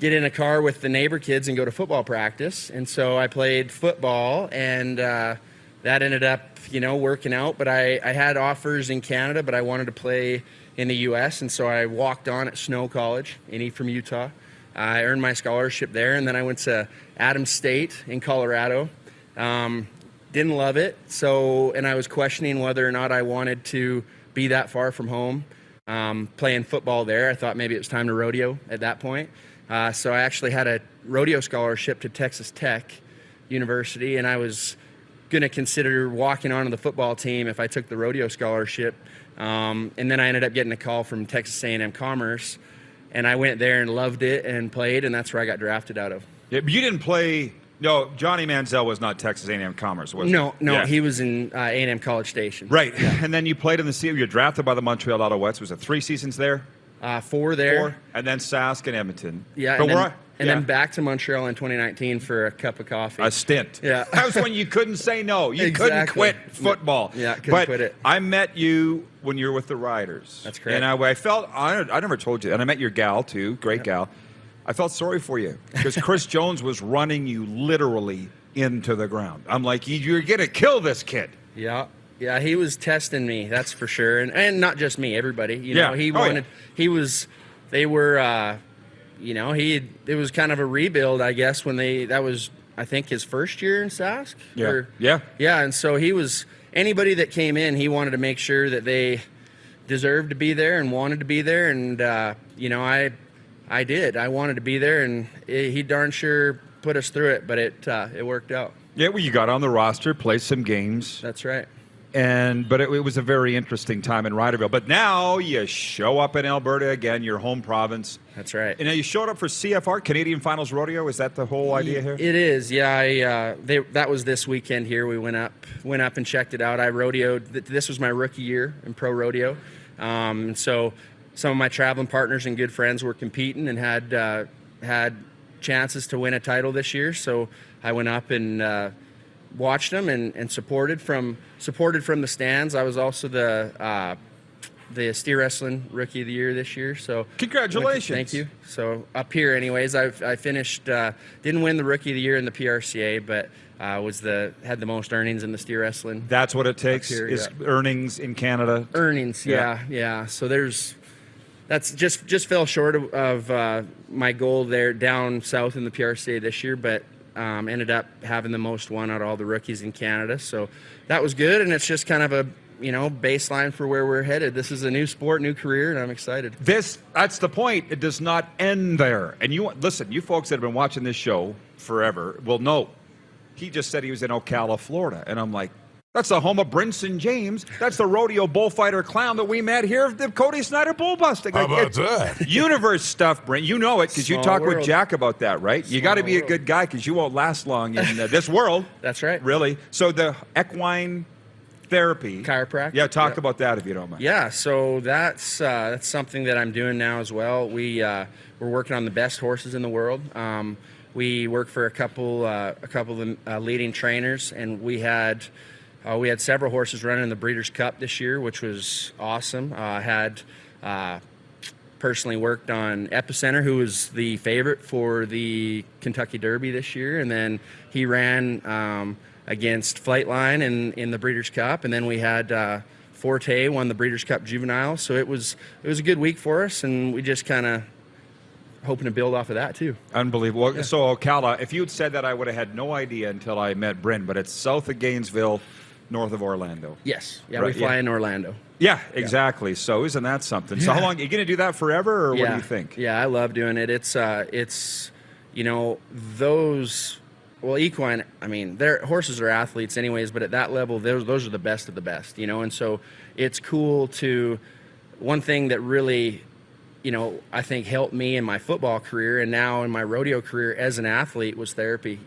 Speaker 13: a car with the neighbor kids and go to football practice. And so I played football, and that ended up, working out. But I had offers in Canada, but I wanted to play in the U.S., and so I walked on at Snow College in Ephraim, Utah. I earned my scholarship there, and then I went to Adams State in Colorado. Didn't love it, and I was questioning whether or not I wanted to be that far from home playing football there. I thought maybe it was time to rodeo at that point. So I actually had a rodeo scholarship to Texas Tech University, and I was going to consider walking onto the football team if I took the rodeo scholarship. And then I ended up getting a call from Texas A&M Commerce, and I went there and loved it and played, and that's where I got drafted out of.
Speaker 2: Yeah, but you didn't play. No, Johnny Manziel was not Texas A&M Commerce, was he?
Speaker 13: No, yeah. He was in A&M College Station.
Speaker 2: Right, yeah. And then you played in the CFL. You were drafted by the Montreal Alouettes. Was it 3 seasons there?
Speaker 13: 4 there.
Speaker 2: 4, and then Sask and Edmonton.
Speaker 13: Yeah, and then back to Montreal in 2019 for a cup of coffee.
Speaker 2: A stint.
Speaker 13: Yeah.
Speaker 2: That was when you couldn't say no. You couldn't quit football.
Speaker 13: Yeah, couldn't quit it.
Speaker 2: I met you when you were with the Riders.
Speaker 13: That's correct.
Speaker 2: And I felt, I never told you, and I met your gal too, great gal. I felt sorry for you because Chris Jones was running you literally into the ground. I'm like, you're going to kill this kid.
Speaker 13: Yeah. Yeah, he was testing me, that's for sure. And not just me, everybody. It was kind of a rebuild, I guess, that was, I think, his first year in Sask.
Speaker 2: Yeah.
Speaker 13: Yeah, and so anybody that came in, he wanted to make sure that they deserved to be there and wanted to be there. And, I did. I wanted to be there, and he darn sure put us through it, but it worked out.
Speaker 2: Yeah, well, you got on the roster, played some games.
Speaker 13: That's right.
Speaker 2: But it was a very interesting time in Riderville. But now you show up in Alberta again, your home province.
Speaker 13: That's right.
Speaker 2: And now you showed up for CFR, Canadian Finals Rodeo. Is that the whole idea here?
Speaker 13: It is, yeah. That was this weekend here. We went up and checked it out. I rodeoed. This was my rookie year in pro rodeo. So some of my traveling partners and good friends were competing and had chances to win a title this year. So I went up and watched them and supported from the stands. I was also the steer wrestling rookie of the year this year. So
Speaker 2: congratulations!
Speaker 13: Thank you. So up here, anyways, I finished. Didn't win the rookie of the year in the PRCA, but had the most earnings in the steer wrestling.
Speaker 2: That's what it takes
Speaker 13: here,
Speaker 2: is earnings in Canada.
Speaker 13: Earnings, yeah. So that's just fell short of my goal there down south in the PRCA this year, but ended up having the most won out of all the rookies in Canada. So that was good, and it's just kind of a baseline for where we're headed. This is a new sport, new career, and I'm excited.
Speaker 2: That's the point. It does not end there. And you folks that have been watching this show forever will know. He just said he was in Ocala, Florida, and I'm like, that's the home of Brinson James. That's the rodeo bullfighter clown that we met here, the Cody Snyder bull busting.
Speaker 10: How about that?
Speaker 2: Universe stuff, Bryn. You know it because you talk with Jack about that, right? You got to be a good guy because you won't last long in this world.
Speaker 13: That's right.
Speaker 2: Really. So the equine therapy,
Speaker 13: chiropractic.
Speaker 2: Yeah, talk about that if you don't mind.
Speaker 13: Yeah, so that's something that I'm doing now as well. We're working on the best horses in the world. We work for a couple of leading trainers, and we had several horses running in the Breeders' Cup this year, which was awesome. Had personally worked on Epicenter, who was the favorite for the Kentucky Derby this year, and then he ran against Flightline in the Breeders' Cup, and then we had Forte won the Breeders' Cup Juvenile. So it was a good week for us, and we just kind of hoping to build off of that too.
Speaker 2: Unbelievable. Yeah. So Ocala, if you had said that, I would have had no idea until I met Bryn, but it's south of Gainesville, north of Orlando.
Speaker 13: Yes. Yeah, right, we fly in Orlando.
Speaker 2: Yeah, exactly. So isn't that something? So how long are you going to do that forever, or what do you think?
Speaker 13: Yeah, I love doing it. It's those. Well, equine, I mean, horses are athletes anyways, but at that level, those are the best of the best, and so it's cool to, one thing that really, I think helped me in my football career and now in my rodeo career as an athlete was therapy.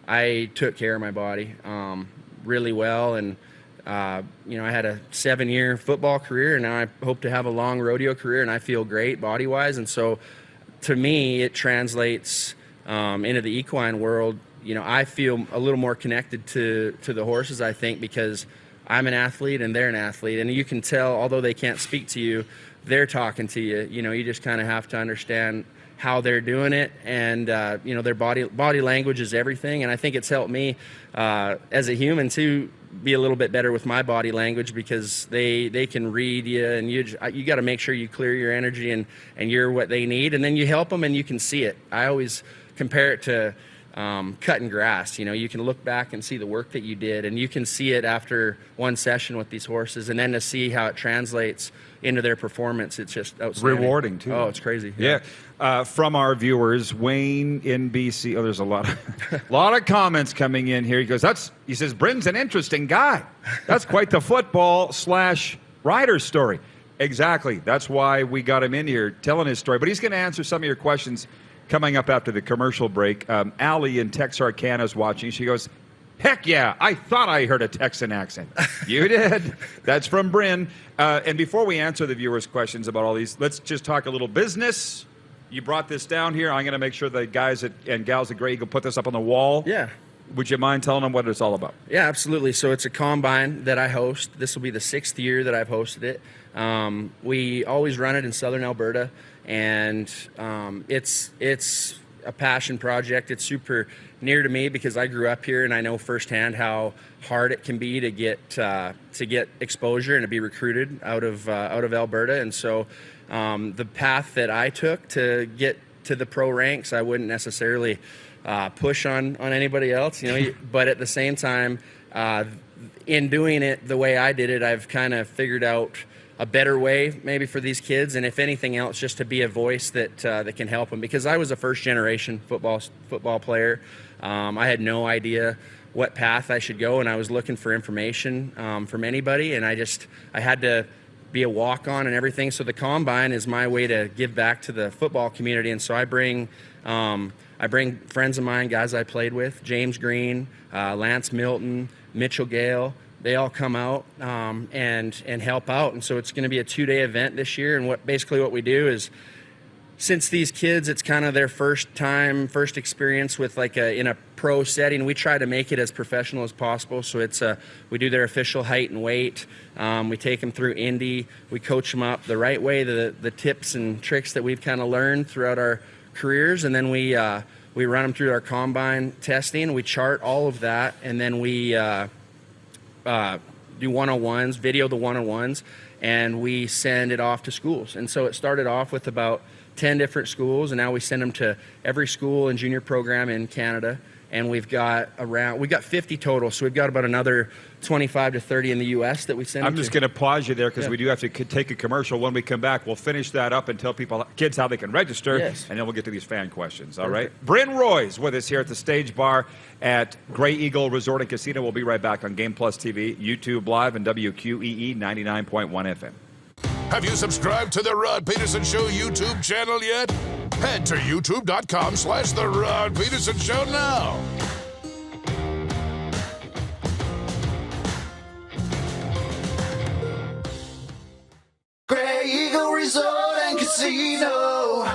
Speaker 13: I took care of my body really well, and I had a 7-year football career, and now I hope to have a long rodeo career, and I feel great body-wise, and so to me, it translates into the equine world. I feel a little more connected to the horses, I think, because I'm an athlete and they're an athlete, and you can tell, although they can't speak to you, they're talking to you. You just kind of have to understand how they're doing it, and their body language is everything. And I think it's helped me as a human to be a little bit better with my body language, because they can read you, and you got to make sure you clear your energy and you're what they need, and then you help them and you can see it. I always compare it to cutting grass. You can look back and see the work that you did, and you can see it after one session with these horses, and then to see how it translates into their performance, it's just outstanding.
Speaker 2: Rewarding too.
Speaker 13: Oh, it's crazy.
Speaker 2: Yeah. From our viewers, Wayne in BC. Oh, there's a lot of comments coming in here. He says Bryn's an interesting guy. That's quite the football/rider story. Exactly. That's why we got him in here telling his story. But he's going to answer some of your questions coming up after the commercial break. Allie in Texarkana is watching. She goes, heck yeah, I thought I heard a Texan accent. You did. That's from Bryn. And before we answer the viewers' questions about all these, let's just talk a little business. You brought this down here. I'm going to make sure the guys and gals at Grey Eagle put this up on the wall.
Speaker 13: Yeah.
Speaker 2: Would you mind telling them what it's all about?
Speaker 13: Yeah, absolutely. So it's a combine that I host. This will be the 6th year that I've hosted it. We always run it in southern Alberta, and it's a passion project. It's super near to me because I grew up here, and I know firsthand how hard it can be to get exposure and to be recruited out of Alberta. And so the path that I took to get to the pro ranks, I wouldn't necessarily push on anybody else, but at the same time, in doing it the way I did it, I've kind of figured out a better way maybe for these kids, and if anything else, just to be a voice that can help them, because I was a first generation football player. I had no idea what path I should go, and I was looking for information from anybody, and I had to be a walk-on and everything. So the combine is my way to give back to the football community, and so I bring friends of mine, guys I played with, James Green, Lance Milton, Mitchell Gale. They all come out and help out. And so it's going to be a 2-day event this year. And what we do is since these kids, it's kind of their first experience with in a pro setting, we try to make it as professional as possible. So we do their official height and weight. We take them through Indy. We coach them up the right way, the tips and tricks that we've kind of learned throughout our careers. And then we run them through our combine testing. We chart all of that. And then we do one-on-ones, video the one-on-ones, and we send it off to schools. And so it started off with about 10 different schools, and now we send them to every school and junior program in Canada. And we got 50 total, so we've got about another 25 to 30 in the U.S. that we send.
Speaker 2: I'm just going to pause you there because we do have to take a commercial. When we come back, we'll finish that up and tell kids how they can register, and then we'll get to these fan questions. All right. Bryn Roy's with us here at the Stage Bar at Grey Eagle Resort and Casino. We'll be right back on Game Plus TV, YouTube Live, and WQEE 99.1 FM.
Speaker 10: Have you subscribed to the Rod Pedersen Show YouTube channel yet? Head to youtube.com/The Rod Pedersen Show now.
Speaker 7: Grey Eagle Resort and Casino.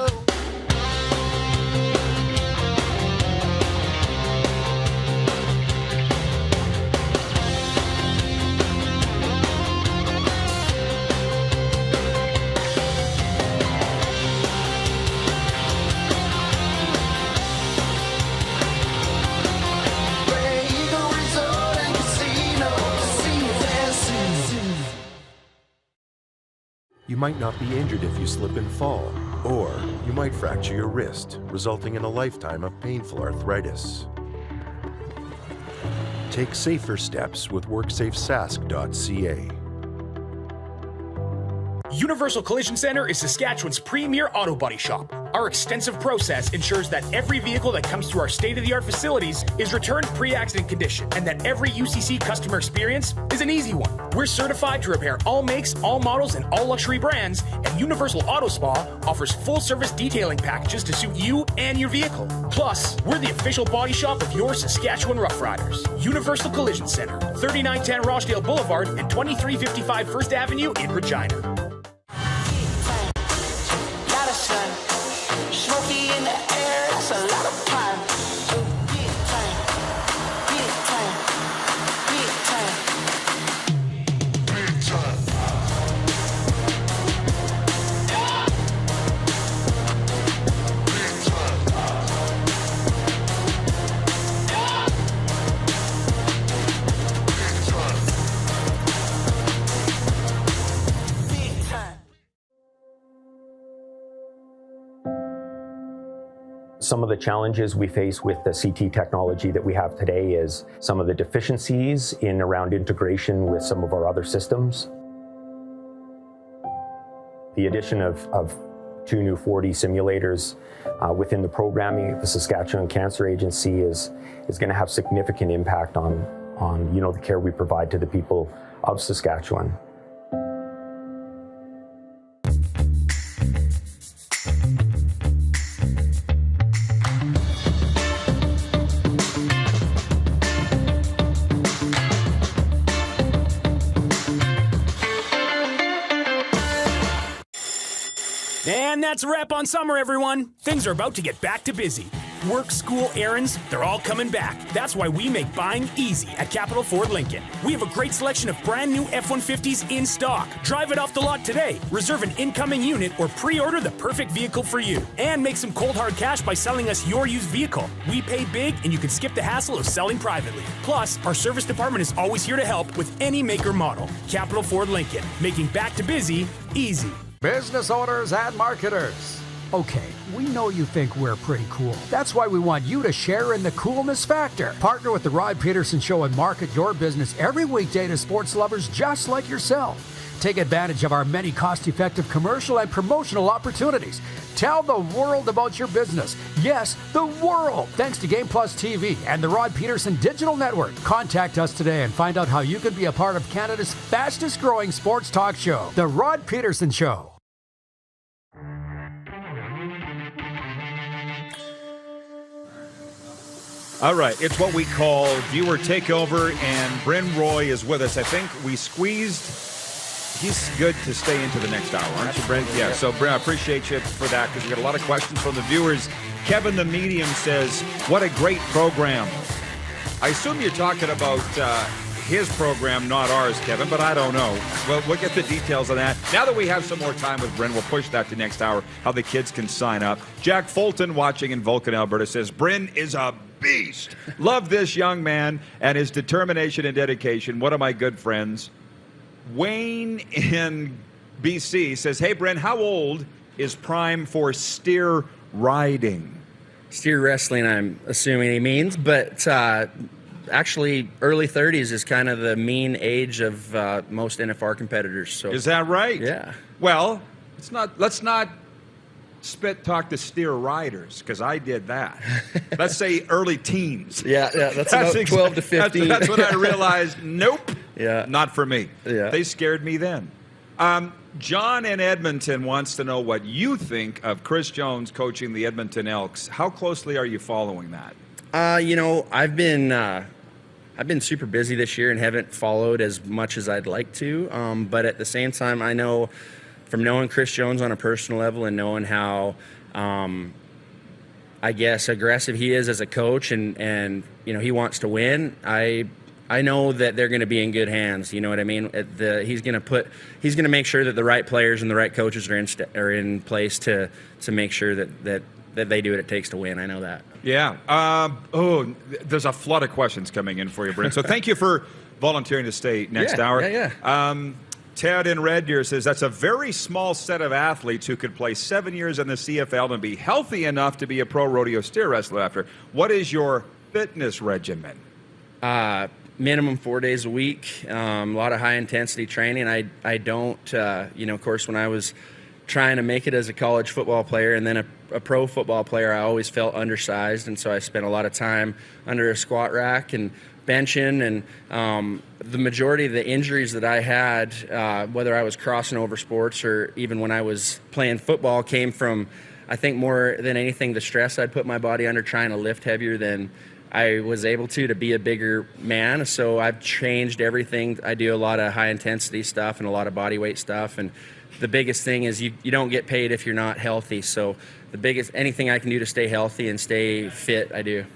Speaker 6: You might not be injured if you slip and fall, or you might fracture your wrist, resulting in a lifetime of painful arthritis. Take safer steps with WorksafeSask.ca.
Speaker 4: Universal Collision Center is Saskatchewan's premier auto body shop. Our extensive process ensures that every vehicle that comes through our state-of-the-art facilities is returned pre-accident condition, and that every UCC customer experience is an easy one. We're certified to repair all makes, all models, and all luxury brands, and Universal Auto Spa offers full-service detailing packages to suit you and your vehicle. Plus, we're the official body shop of your Saskatchewan Rough Riders. Universal Collision Center, 3910 Rochdale Boulevard and 2355 First Avenue in Regina.
Speaker 7: Smoky in the air, that's a lot of fun. Big time, big time, big time, big time.
Speaker 14: Some of the challenges we face with the CT technology that we have today is some of the deficiencies in around integration with some of our other systems. The addition of 2 new 4D simulators within the programming of the Saskatchewan Cancer Agency is going to have significant impact on the care we provide to the people of Saskatchewan.
Speaker 4: And that's a wrap on summer, everyone. Things are about to get back to busy. Work, school, errands, they're all coming back. That's why we make buying easy at Capital Ford Lincoln. We have a great selection of brand new F-150s in stock. Drive it off the lot today. Reserve an incoming unit or pre-order the perfect vehicle for you. And make some cold hard cash by selling us your used vehicle. We pay big and you can skip the hassle of selling privately. Plus, our service department is always here to help with any make or model. Capital Ford Lincoln, making back to busy easy.
Speaker 12: Business owners and marketers. Okay, we know you think we're pretty cool. That's why we want you to share in the coolness factor. Partner with the Rod Pedersen Show and market your business every weekday to sports lovers just like yourself. Take advantage of our many cost-effective commercial and promotional opportunities. Tell the world about your business. Yes, the world. Thanks to Game Plus TV and the Rod Pedersen Digital Network. Contact us today and find out how you can be a part of Canada's fastest-growing sports talk show, The Rod Pedersen Show.
Speaker 2: All right, it's what we call viewer takeover, and Bryn Roy is with us. I think we squeezed he's good to stay into the next hour, aren't you, Brent? Yeah, so Brent, I appreciate you for that because we got a lot of questions from the viewers. Kevin the Medium says, what a great program. I assume you're talking about his program, not ours, Kevin, but I don't know. We'll get the details on that. Now that we have some more time with Bryn, we'll push that to next hour, how the kids can sign up. Jack Fulton, watching in Vulcan, Alberta, says, Bryn is a beast. Love this young man and his determination and dedication. One of my good friends. Wayne in BC says, hey, Bryn, how old is prime for steer riding?
Speaker 13: Steer wrestling, I'm assuming he means, but actually early 30s is kind of the mean age of most NFR competitors. So
Speaker 2: is that right?
Speaker 13: Yeah.
Speaker 2: Well, let's not spit talk to steer riders, because I did that. Let's say early teens.
Speaker 13: Yeah, that's about 12 to 15.
Speaker 2: That's when I realized, nope,
Speaker 13: yeah,
Speaker 2: not for me.
Speaker 13: Yeah.
Speaker 2: They scared me then. John in Edmonton wants to know what you think of Chris Jones coaching the Edmonton Elks. How closely are you following that?
Speaker 13: I've been super busy this year and haven't followed as much as I'd like to. But at the same time, I know from knowing Chris Jones on a personal level and knowing how, I guess, aggressive he is as a coach and he wants to win, I know that they're going to be in good hands. You know what I mean? He's going to make sure that the right players and the right coaches are in place to make sure that they do what it takes to win. I know that.
Speaker 2: Yeah. There's a flood of questions coming in for you, Bryn. So thank you for volunteering to stay next hour.
Speaker 13: Yeah.
Speaker 2: Ted in Red Deer says that's a very small set of athletes who could play 7 years in the CFL and be healthy enough to be a pro rodeo steer wrestler after. What is your fitness regimen?
Speaker 13: Minimum 4 days a week, a lot of high intensity training. I don't, of course, when I was trying to make it as a college football player and then a pro football player, I always felt undersized. And so I spent a lot of time under a squat rack and benching. And the majority of the injuries that I had, whether I was crossing over sports or even when I was playing football, came from, I think more than anything, the stress I'd put my body under trying to lift heavier than I was able to be a bigger man. So I've changed everything. I do a lot of high intensity stuff and a lot of body weight stuff. And the biggest thing is you don't get paid if you're not healthy. So anything I can do to stay healthy and stay fit, I do.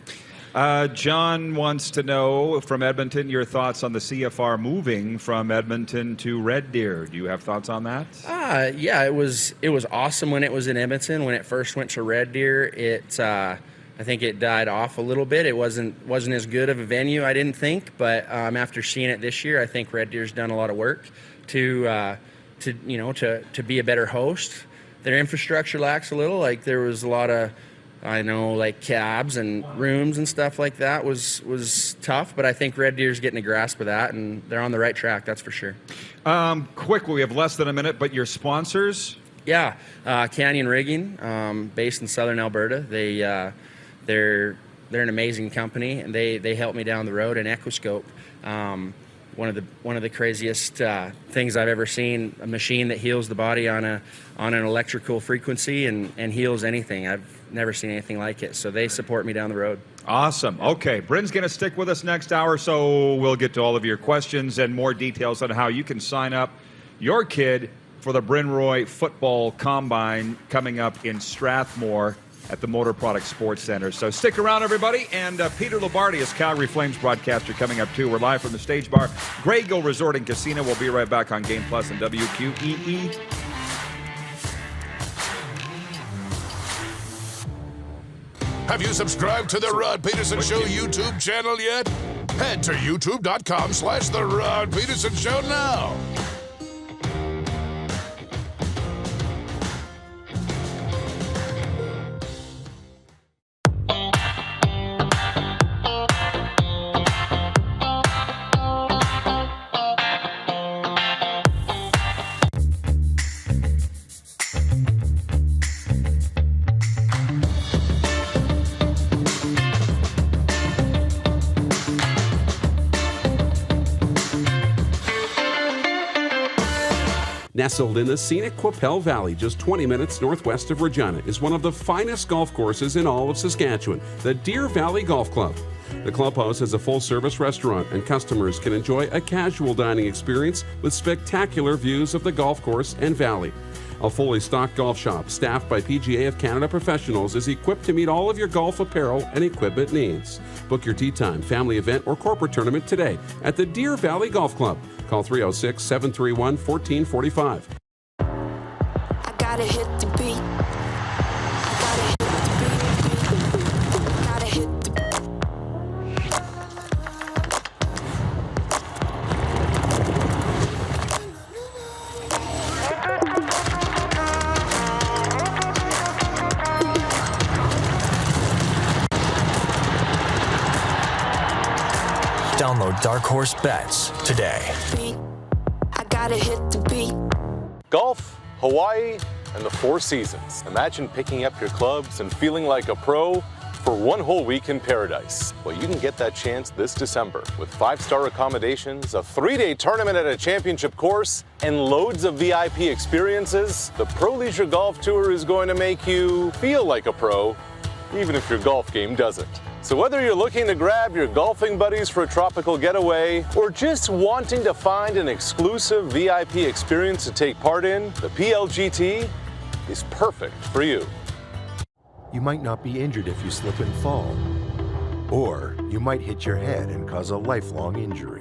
Speaker 2: John wants to know from Edmonton your thoughts on the CFR moving from Edmonton to Red Deer. Do you have thoughts on that?
Speaker 13: Yeah, it was awesome when it was in Edmonton. When it first went to Red Deer, I think it died off a little bit. It wasn't as good of a venue, I didn't think. But after seeing it this year, I think Red Deer's done a lot of work to be a better host. Their infrastructure lacks a little. Like there was a lot of, like cabs and rooms and stuff like that was tough. But I think Red Deer's getting a grasp of that, and they're on the right track. That's for sure.
Speaker 2: Quick, we have less than a minute, but your sponsors?
Speaker 13: Yeah, Canyon Rigging, based in Southern Alberta. They're an amazing company, and they helped me down the road. And Equiscope, one of the craziest things I've ever seen, a machine that heals the body on an electrical frequency and heals anything. I've never seen anything like it. So they support me down the road.
Speaker 2: Awesome. Okay, Bryn's going to stick with us next hour, so we'll get to all of your questions and more details on how you can sign up your kid for the Bryn Roy Football Combine coming up in Strathmore at the Motor Product Sports Center. So stick around, everybody. And Peter Loubardius, Calgary Flames broadcaster, coming up, too. We're live from the Stage Bar, Greygo Resort and Casino. We'll be right back on Game Plus and WQEE.
Speaker 10: Have you subscribed to the Rod Pedersen Show YouTube channel yet? Head to youtube.com/The Rod Pedersen Show now.
Speaker 5: Nestled in the scenic Qu'Appelle Valley, just 20 minutes northwest of Regina, is one of the finest golf courses in all of Saskatchewan, the Deer Valley Golf Club. The clubhouse has a full-service restaurant, and customers can enjoy a casual dining experience with spectacular views of the golf course and valley. A fully stocked golf shop, staffed by PGA of Canada professionals, is equipped to meet all of your golf apparel and equipment needs. Book your tee time, family event, or corporate tournament today at the Deer Valley Golf Club. Call 306-731-1445.
Speaker 7: I gotta hit the beat.
Speaker 8: Download Dark Horse Bets today.
Speaker 7: I gotta hit the beat.
Speaker 15: Golf, Hawaii, and the Four Seasons. Imagine picking up your clubs and feeling like a pro for one whole week in paradise. Well, you can get that chance this December with 5-star accommodations, a 3-day tournament at a championship course, and loads of VIP experiences. The Pro Leisure Golf Tour is going to make you feel like a pro, even if your golf game doesn't. So whether you're looking to grab your golfing buddies for a tropical getaway or just wanting to find an exclusive VIP experience to take part in, the PLGT is perfect for you.
Speaker 6: You might not be injured if you slip and fall, or you might hit your head and cause a lifelong injury.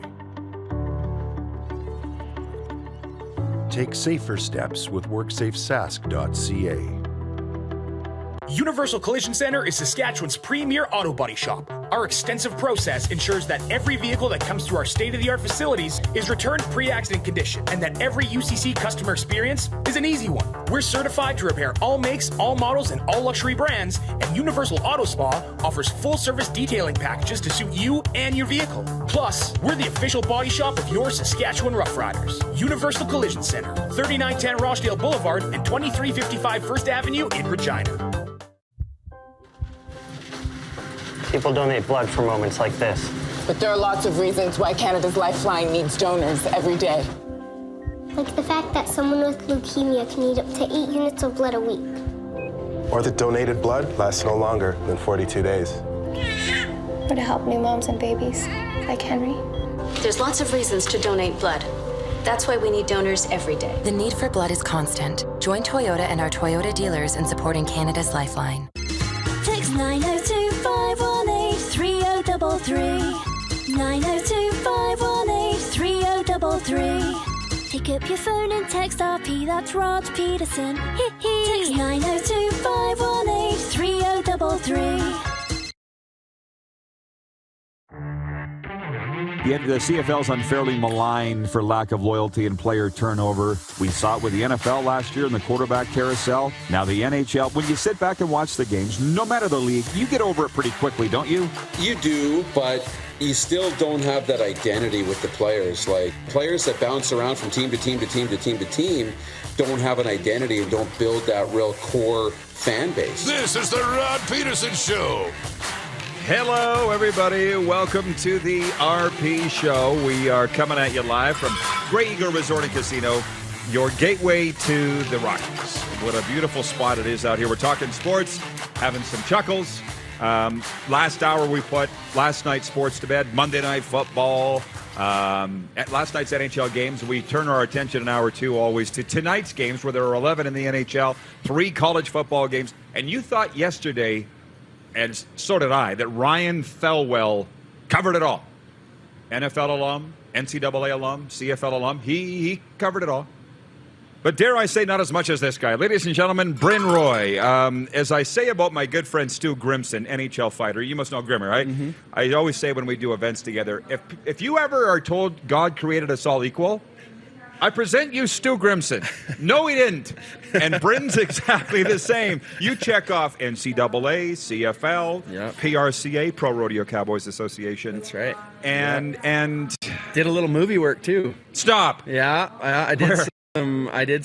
Speaker 6: Take safer steps with WorksafeSask.ca.
Speaker 4: Universal Collision Center is Saskatchewan's premier auto body shop. Our extensive process ensures that every vehicle that comes through our state-of-the-art facilities is returned pre-accident condition, and that every UCC customer experience is an easy one. We're certified to repair all makes, all models, and all luxury brands, and Universal Auto Spa offers full-service detailing packages to suit you and your vehicle. Plus, we're the official body shop of your Saskatchewan Rough Riders. Universal Collision Center, 3910 Rochdale Boulevard and 2355 First Avenue in Regina.
Speaker 16: People donate blood for moments like this.
Speaker 17: But there are lots of reasons why Canada's Lifeline needs donors every day.
Speaker 18: Like the fact that someone with leukemia can need up to 8 units of blood a week.
Speaker 19: Or that donated blood lasts no longer than 42 days.
Speaker 18: Or to help new moms and babies, like Henry.
Speaker 20: There's lots of reasons to donate blood. That's why we need donors every day.
Speaker 21: The need for blood is constant. Join Toyota and our Toyota dealers in supporting Canada's Lifeline.
Speaker 9: Text 902-518-3033. 902-518-3033. Pick up your phone and text RP, that's Rod Pedersen. Text 902-518-3033.
Speaker 2: The CFL's unfairly maligned for lack of loyalty and player turnover. We saw it with the NFL last year in the quarterback carousel. Now the NHL. When you sit back and watch the games, no matter the league, you get over it pretty quickly, don't you?
Speaker 3: You do, but you still don't have that identity with the players. Like, players that bounce around from team to team to team to team to team don't have an identity and don't build that real core fan base.
Speaker 10: This is the Rod Pedersen Show.
Speaker 2: Hello, everybody. Welcome to the RP Show. We are coming at you live from Grey Eagle Resort and Casino, your gateway to the Rockies. What a beautiful spot it is out here. We're talking sports, having some chuckles. Last hour, we put last night's sports to bed, Monday Night Football, last night's NHL games. We turn our attention an hour or two always to tonight's games, where there are 11 in the NHL, 3 college football games. And you thought yesterday, and so did I, that Ryan Thelwell covered it all. NFL alum, NCAA alum, CFL alum. He covered it all. But dare I say, not as much as this guy. Ladies and gentlemen, Bryn Roy. As I say about my good friend Stu Grimson, NHL fighter. You must know Grimmer, right? Mm-hmm. I always say when we do events together, if you ever are told God created us all equal, I present you Stu Grimson. No, he didn't. And Bryn's exactly the same. You check off NCAA, CFL, yep. PRCA, Pro Rodeo Cowboys Association.
Speaker 13: That's right.
Speaker 2: And
Speaker 13: did a little movie work too.
Speaker 2: Stop.
Speaker 13: Yeah, I did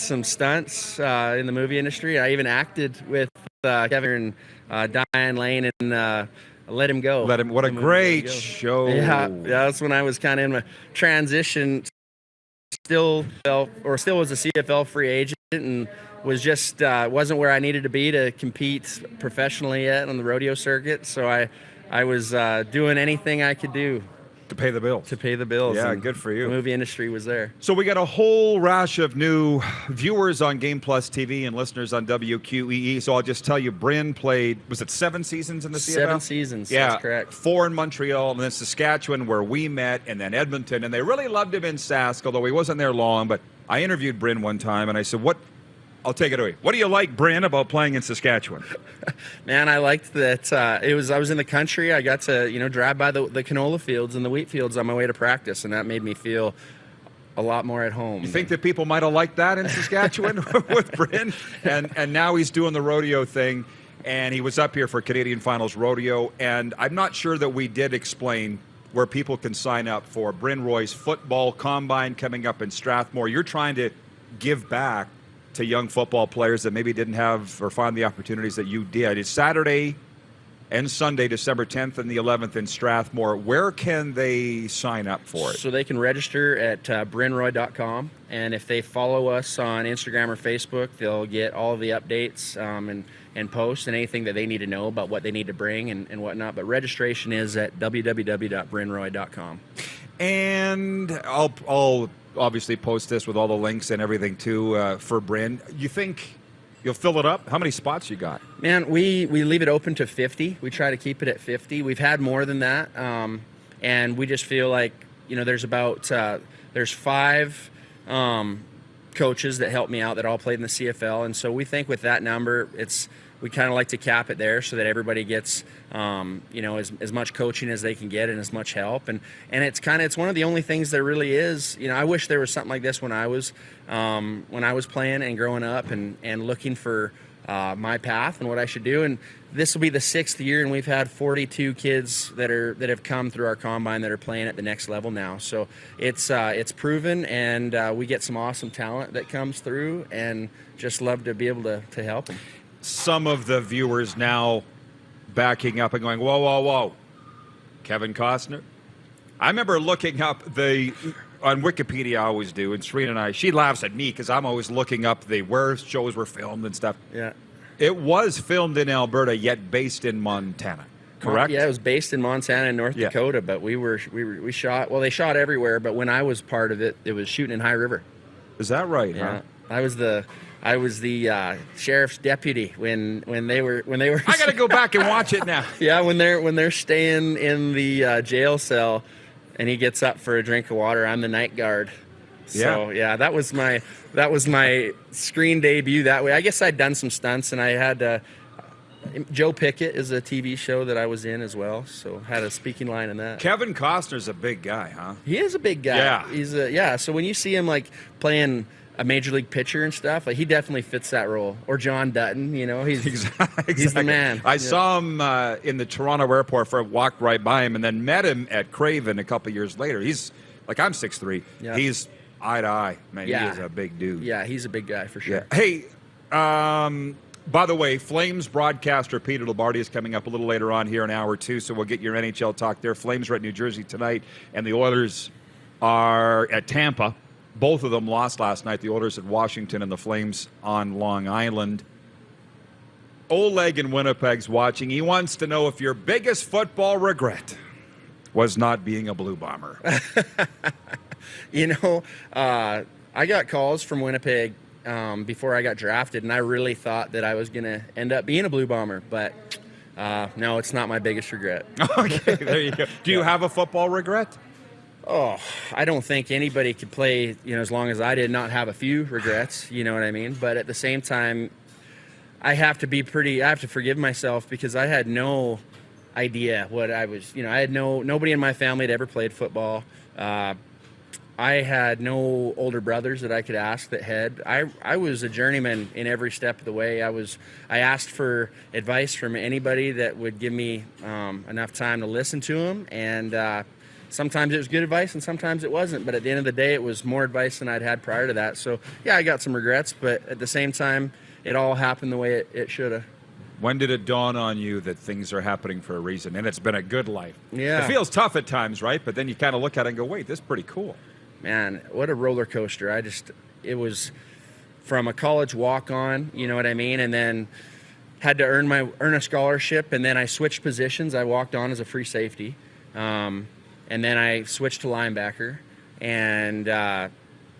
Speaker 13: some stunts in the movie industry. I even acted with Kevin and Diane Lane and Let Him Go.
Speaker 2: What a great show.
Speaker 13: Yeah, that's when I was kind of in my transition still was a CFL free agent and was just wasn't where I needed to be to compete professionally yet on the rodeo circuit. So I was doing anything I could do
Speaker 2: to pay the bills. Yeah, good for you.
Speaker 13: The movie industry was there.
Speaker 2: So we got a whole rash of new viewers on Game Plus TV and listeners on WQEE. So I'll just tell you, Bryn played, was it 7 seasons in the CFL?
Speaker 13: 7 seasons,
Speaker 2: yeah,
Speaker 13: that's correct.
Speaker 2: 4 in Montreal, and then Saskatchewan, where we met, and then Edmonton. And they really loved him in Sask, although he wasn't there long. But I interviewed Bryn one time, and I said, I'll take it away. What do you like, Bryn, about playing in Saskatchewan?
Speaker 13: Man, I liked that I was in the country. I got to drive by the canola fields and the wheat fields on my way to practice, and that made me feel a lot more at home.
Speaker 2: You think that people might have liked that in Saskatchewan with Bryn? And now he's doing the rodeo thing, and he was up here for Canadian Finals Rodeo, and I'm not sure that we did explain where people can sign up for Bryn Roy's football combine coming up in Strathmore. You're trying to give back to young football players that maybe didn't have or find the opportunities that you did. It's Saturday and Sunday, December 10th and the 11th in Strathmore. Where can they sign up for it?
Speaker 13: So they can register at brynroy.com, and if they follow us on Instagram or Facebook, they'll get all of the updates and posts and anything that they need to know about what they need to bring and whatnot. But registration is at www.brynroy.com.
Speaker 2: And I'll obviously post this with all the links and everything too for Bryn. You think you'll fill it up? How many spots you got?
Speaker 13: Man, we leave it open to 50. We try to keep it at 50. We've had more than that, and we just feel like there's 5 coaches that help me out that all played in the CFL, and so we think with that number, we kind of like to cap it there so that everybody gets as much coaching as they can get and as much help, and it's one of the only things there really is. I wish there was something like this when I was playing and growing up and looking for my path and what I should do. And this will be the 6th year, and we've had 42 kids that have come through our combine that are playing at the next level now. So it's proven, and we get some awesome talent that comes through, and just love to be able to help them.
Speaker 2: Some of the viewers now backing up and going, whoa, Kevin Costner? I remember looking up on Wikipedia, I always do, and Serena and she laughs at me because I'm always looking up where shows were filmed and stuff.
Speaker 13: Yeah.
Speaker 2: It was filmed in Alberta, yet based in Montana, correct?
Speaker 13: Yeah, it was based in Montana and North Dakota, but we shot, they shot everywhere, but when I was part of it, it was shooting in High River.
Speaker 2: Is that right?
Speaker 13: Yeah.
Speaker 2: Huh?
Speaker 13: I was the sheriff's deputy when they were.
Speaker 2: I got to go back and watch it now.
Speaker 13: Yeah, when they're staying in the jail cell, and he gets up for a drink of water, I'm the night guard. So yeah, that was my screen debut that way. I guess I'd done some stunts, and I had Joe Pickett is a TV show that I was in as well, so had a speaking line in that.
Speaker 2: Kevin Costner's a big guy, huh?
Speaker 13: He is a big guy.
Speaker 2: Yeah,
Speaker 13: So when you see him playing a major league pitcher and stuff, he definitely fits that role. Or John Dutton, he's
Speaker 2: exactly.
Speaker 13: He's the man.
Speaker 2: I saw him in the Toronto airport. Walked right by him, and then met him at Craven a couple years later. He's I'm 6'3".
Speaker 13: Yeah.
Speaker 2: He's eye to eye, man.
Speaker 13: Yeah.
Speaker 2: He is a big dude.
Speaker 13: Yeah, he's a big guy for sure.
Speaker 2: Yeah. Hey, by the way, Flames broadcaster Peter Loubardius is coming up a little later on here in hour 2, so we'll get your NHL talk there. Flames are at New Jersey tonight, and the Oilers are at Tampa. Both of them lost last night. The Oilers at Washington and the Flames on Long Island. Oleg in Winnipeg's watching. He wants to know if your biggest football regret was not being a Blue Bomber.
Speaker 13: I got calls from Winnipeg before I got drafted, and I really thought that I was going to end up being a Blue Bomber, but no, it's not my biggest regret.
Speaker 2: Okay, there you go. Do you have a football regret?
Speaker 13: Oh, I don't think anybody could play, as long as I did not have a few regrets, you know what I mean? But at the same time, I have to forgive myself because I had no idea what I was, I had nobody in my family had ever played football. I had no older brothers that I could ask that had. I was a journeyman in every step of the way. I asked for advice from anybody that would give me enough time to listen to them, and sometimes it was good advice and sometimes it wasn't, but at the end of the day, it was more advice than I'd had prior to that. So, yeah, I got some regrets, but at the same time, it all happened the way it should have.
Speaker 2: When did it dawn on you that things are happening for a reason, and it's been a good life?
Speaker 13: Yeah.
Speaker 2: It feels tough at times, right? But then you kind of look at it and go, wait, this is pretty cool.
Speaker 13: man, what a roller coaster. It was from a college walk-on, you know what I mean? And then had to earn a scholarship, and then I switched positions. I walked on as a free safety, and then I switched to linebacker, and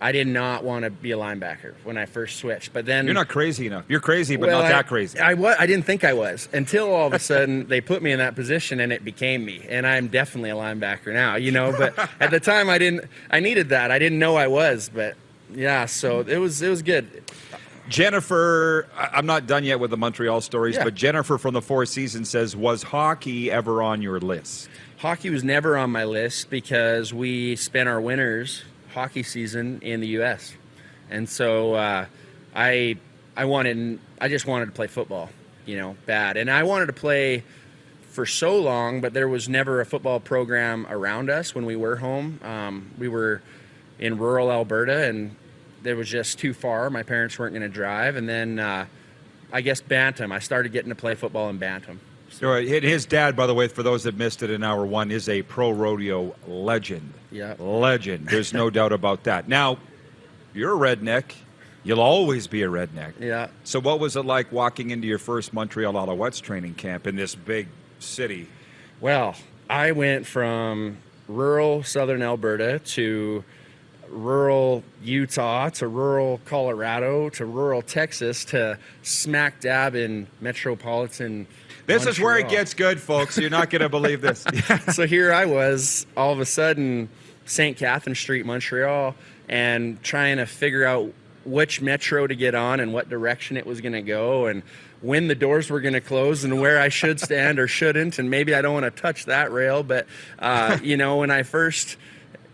Speaker 13: I did not want to be a linebacker when I first switched. But then
Speaker 2: you're not crazy enough. You're crazy, but not that crazy.
Speaker 13: I didn't think I was until all of a sudden they put me in that position and it became me. And I'm definitely a linebacker now, you know. But at the time I needed that. I didn't know I was, but yeah. So it was good.
Speaker 2: Jennifer, I'm not done yet with the Montreal stories, but Jennifer from the Four Seasons says, was hockey ever on your list?
Speaker 13: Hockey was never on my list because we spent our winters hockey season in the U.S. And so I just wanted to play football, you know, bad. And I wanted to play for so long, but there was never a football program around us when we were home. We were in rural Alberta, and there was just too far. My parents weren't going to drive. And then I guess Bantam. I started getting to play football in Bantam.
Speaker 2: So his dad, by the way, for those that missed it in hour one, is a pro rodeo legend.
Speaker 13: Yeah.
Speaker 2: Legend. There's no doubt about that. Now, you're a redneck. You'll always be a redneck.
Speaker 13: Yeah.
Speaker 2: So what was it like walking into your first Montreal Alouettes training camp in this big city?
Speaker 13: Well, I went from rural southern Alberta to rural Utah to rural Colorado to rural Texas to smack dab in metropolitan
Speaker 2: This
Speaker 13: Montreal.
Speaker 2: is where it gets good, folks. You're not going to believe this.
Speaker 13: So here I was, all of a sudden, St. Catherine Street, Montreal, and trying to figure out which metro to get on and what direction it was going to go and when the doors were going to close and where I should stand or shouldn't. And maybe I don't want to touch that rail. But, you know, when I first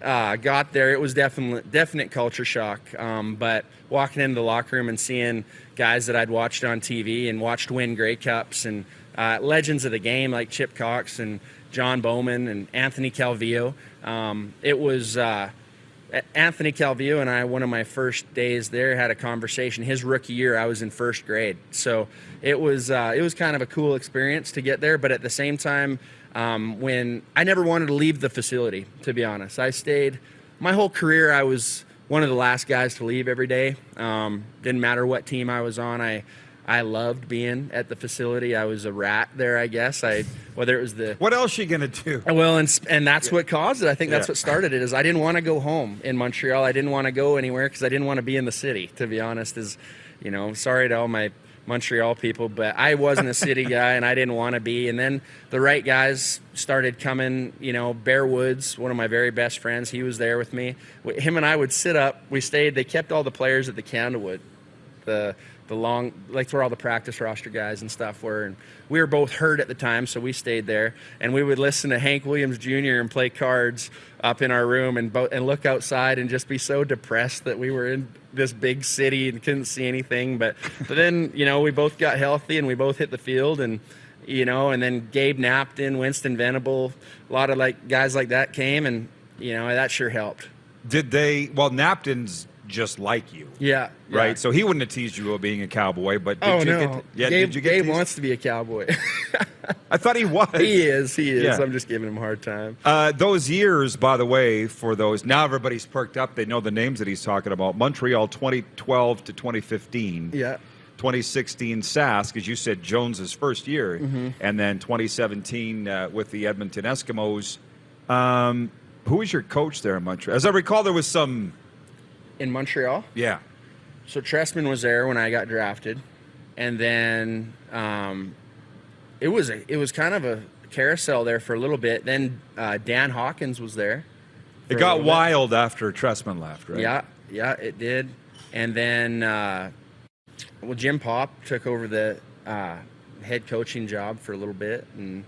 Speaker 13: got there, it was definite culture shock. But walking into the locker room and seeing guys that I'd watched on TV and watched win Grey Cups and legends of the game like Chip Cox and John Bowman and Anthony Calvillo. It was Anthony Calvillo and I, one of my first days there, had a conversation. His rookie year, I was in first grade. So it was kind of a cool experience to get there. But at the same time, when I never wanted to leave the facility, to be honest. I stayed my whole career. I was one of the last guys to leave every day. Didn't matter what team I was on. I loved being at the facility. I was a rat there, I guess. Whether it was the
Speaker 2: what else are you gonna do?
Speaker 13: Well, and that's what caused it. I think that's what started it. Is I didn't want to go home in Montreal. I didn't want to go anywhere because I didn't want to be in the city. To be honest, sorry to all my Montreal people, but I wasn't a city guy and I didn't want to be. And then the right guys started coming. You know, Bear Woods, one of my very best friends, he was there with me. Him and I would sit up. We stayed. They kept all the players at the Candlewood, the long, like where all the practice roster guys and stuff were. And we were both hurt at the time, so we stayed there. And we would listen to Hank Williams Jr. and play cards up in our room and look outside and just be so depressed that we were in this big city and couldn't see anything. But then, you know, we both got healthy and we both hit the field. And, you know, and then Gabe Napton, Winston Venable, a lot of guys like that came, and, you know, that sure helped.
Speaker 2: Napton's just like you.
Speaker 13: Yeah.
Speaker 2: Right?
Speaker 13: Yeah.
Speaker 2: So he wouldn't have teased you about being a Cowboy, but
Speaker 13: Gabe wants to be a Cowboy.
Speaker 2: I thought he was.
Speaker 13: He is.
Speaker 2: Yeah.
Speaker 13: I'm just giving him a hard time.
Speaker 2: Those years, by the way, for those, now everybody's perked up. They know the names that he's talking about. Montreal 2012 to 2015.
Speaker 13: Yeah.
Speaker 2: 2016 Sask, as you said, Jones's first year.
Speaker 13: Mm-hmm.
Speaker 2: And then 2017 with the Edmonton Eskimos. Who was your coach there in Montreal? As I recall, there was some...
Speaker 13: In Montreal?
Speaker 2: Yeah.
Speaker 13: So Tressman was there when I got drafted. And then it was kind of a carousel there for a little bit. Then Dan Hawkins was there.
Speaker 2: It got wild after Tressman left, right?
Speaker 13: Yeah, it did. And then Jim Popp took over the head coaching job for a little bit. And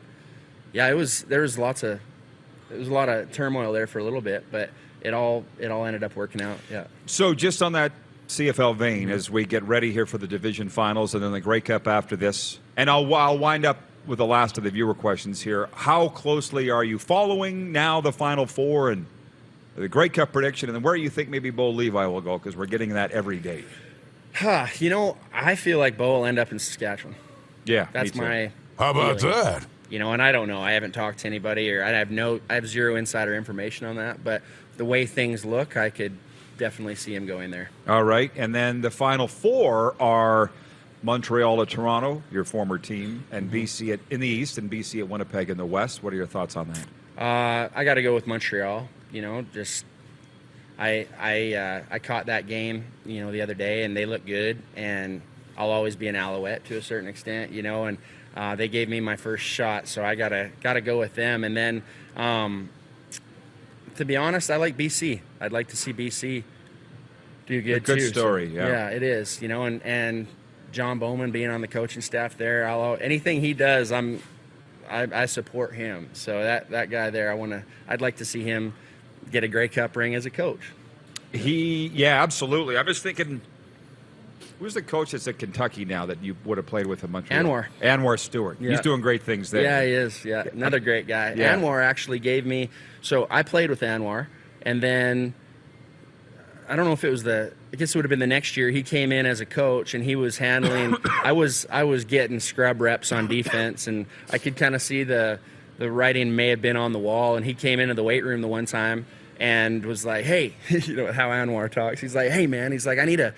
Speaker 13: yeah, there was a lot of turmoil there for a little bit, but it all ended up working out. Yeah.
Speaker 2: So just on that CFL vein, as we get ready here for the division finals and then the Grey Cup after this, and I'll wind up with the last of the viewer questions here. How closely are you following now the Final Four and the Grey Cup prediction, and then where you think maybe Bo Levi will go? Because we're getting that every day.
Speaker 13: You know, I feel like Bo will end up in Saskatchewan.
Speaker 2: Yeah,
Speaker 13: that's my.
Speaker 10: How about that?
Speaker 13: You know, and I don't know. I haven't talked to anybody, or I have zero insider information on that. But the way things look, I could definitely see him going there.
Speaker 2: All right. And then the final 4 are Montreal at Toronto, your former team, and BC in the East, and BC at Winnipeg in the West. What are your thoughts on that?
Speaker 13: I got to go with Montreal. You know, just I caught that game, you know, the other day, and they look good. And I'll always be an Alouette to a certain extent, you know. And they gave me my first shot, so I gotta go with them. And then, to be honest, I like BC. I'd like to see BC do good too.
Speaker 2: Good story, yeah.
Speaker 13: Yeah, it is. You know, and John Bowman being on the coaching staff there, anything he does, I support him. So that guy there, I'd like to see him get a Grey Cup ring as a coach.
Speaker 2: Yeah, absolutely. I was thinking, who's the coach that's at Kentucky now that you would have played with in Montreal? Anwar Stewart.
Speaker 13: Yeah.
Speaker 2: He's doing great things there.
Speaker 13: Yeah, he is. Yeah, another great guy.
Speaker 2: Yeah.
Speaker 13: Anwar actually gave me. So I played with Anwar, and then I don't know if it was I guess it would have been the next year. He came in as a coach, and he was handling. I was getting scrub reps on defense, and I could kind of see the writing may have been on the wall. And he came into the weight room the one time and was like, "Hey," you know how Anwar talks. He's like, "Hey, man," he's like, "I need a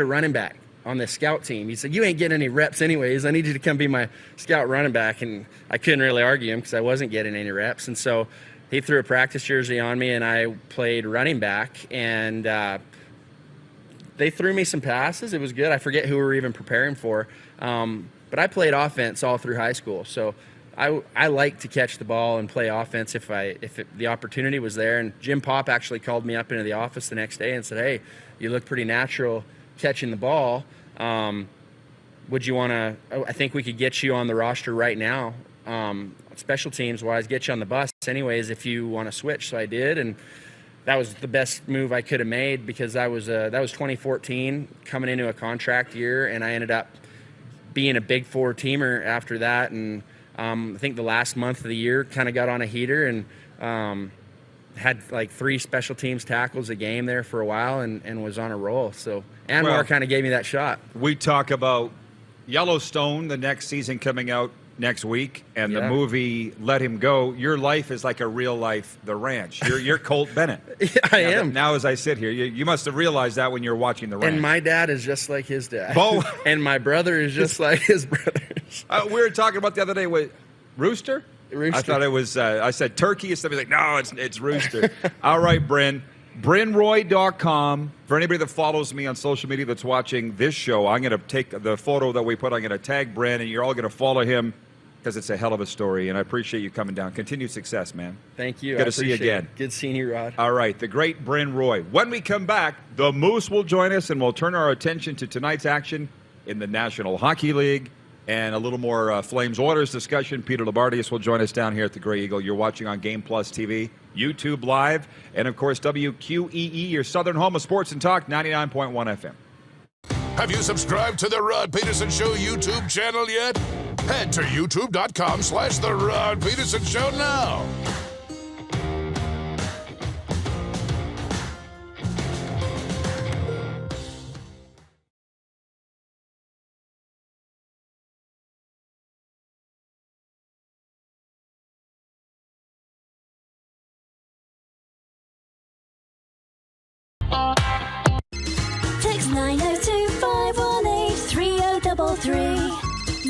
Speaker 13: running back on the scout team." He said, "You ain't getting any reps anyways. I need you to come be my scout running back." And I couldn't really argue him because I wasn't getting any reps. And so he threw a practice jersey on me, and I played running back. And they threw me some passes. It was good. I forget who we were even preparing for. But I played offense all through high school. So I like to catch the ball and play offense if the opportunity was there. And Jim Popp actually called me up into the office the next day and said, "Hey, you look pretty natural catching the ball. Would you want to, I think we could get you on the roster right now, special teams wise, get you on the bus anyways if you want to switch." So I did, and that was the best move I could have made because that was 2014 coming into a contract year, and I ended up being a big 4 teamer after that. And I think the last month of the year kind of got on a heater and had like 3 special teams tackles a game there for a while and was on a roll. So Anwar kind of gave me that shot.
Speaker 2: We talk about Yellowstone, the next season coming out next week, and the movie Let Him Go. Your life is like a real life The Ranch. You're Colt Bennett.
Speaker 13: Yeah, I am.
Speaker 2: Now as I sit here, you must have realized that when you're watching The Ranch.
Speaker 13: And my dad is just like his dad.
Speaker 2: Bo.
Speaker 13: And my brother is just like his brothers.
Speaker 2: We were talking about the other day with Rooster?
Speaker 13: Rooster.
Speaker 2: I thought it was, I said turkey, and somebody's like, no, it's Rooster. All right, Bryn. BrynRoy.com. For anybody that follows me on social media that's watching this show, I'm going to take the photo that we put. I'm going to tag Bryn, and you're all going to follow him because it's a hell of a story, and I appreciate you coming down. Continued success, man.
Speaker 13: Thank you.
Speaker 2: Good to see you again.
Speaker 13: Good seeing you, Rod.
Speaker 2: All right, the great Bryn Roy. When we come back, the Moose will join us, and we'll turn our attention to tonight's action in the National Hockey League and a little more Flames Oilers discussion. Peter Loubardius will join us down here at the Grey Eagle. You're watching on Game Plus TV, YouTube Live, and, of course, WQEE, your southern home of sports and talk, 99.1 FM.
Speaker 10: Have you subscribed to the Rod Pedersen Show YouTube channel yet? Head to youtube.com/The Rod Pedersen Show now.
Speaker 9: Text 902-518-3033.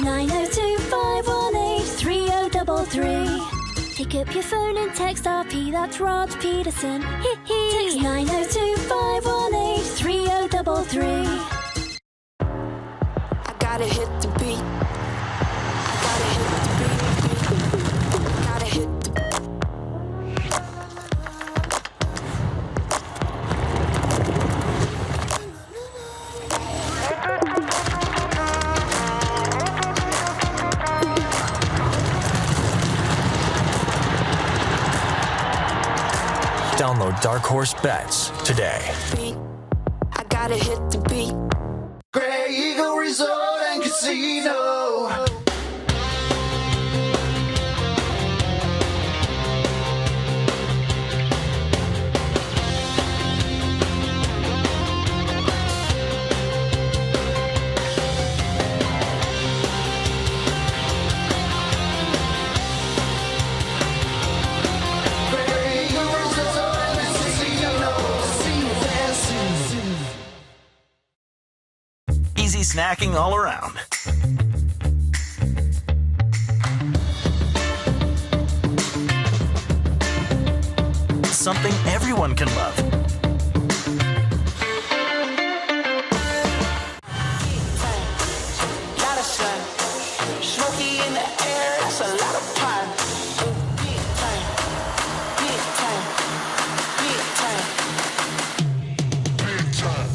Speaker 9: 902-518-3033. Pick up your phone and text RP, that's Rod Pedersen. Text 902-518-3033.
Speaker 7: I gotta hit the beat. I gotta hit the beat. I gotta hit the
Speaker 8: Download Dark Horse Bets today.
Speaker 7: beat. I gotta hit the beat.
Speaker 1: Grey Eagle Resort and Casino.
Speaker 8: snacking all around. Something everyone can love.
Speaker 7: Lot of sun, smoky in the air, that's a lot of pine. Big time, big time, big time, big time.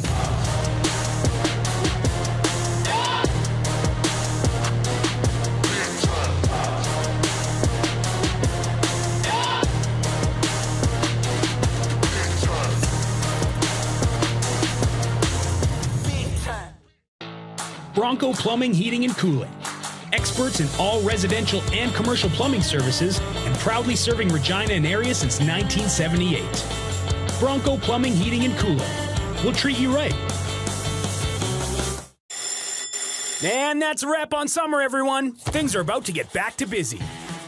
Speaker 4: Bronco Plumbing, Heating, and Cooling. Experts in all residential and commercial plumbing services and proudly serving Regina and area since 1978. Bronco Plumbing, Heating, and Cooling. We'll treat you right. And that's a wrap on summer, everyone. Things are about to get back to busy.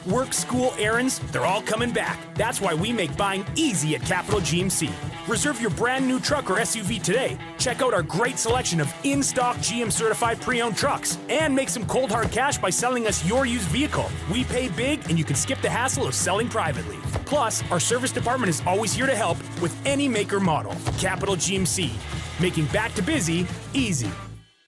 Speaker 4: Work, school, errands, they're all coming back. That's why we make buying easy at Capital GMC. Reserve your brand new truck or SUV today. Check out our great selection of in-stock GM certified pre-owned trucks and make some cold hard cash by selling us your used vehicle. We pay big and you can skip the hassle of selling privately. Plus, our service department is always here to help with any make or model. Capital GMC, making back to busy easy.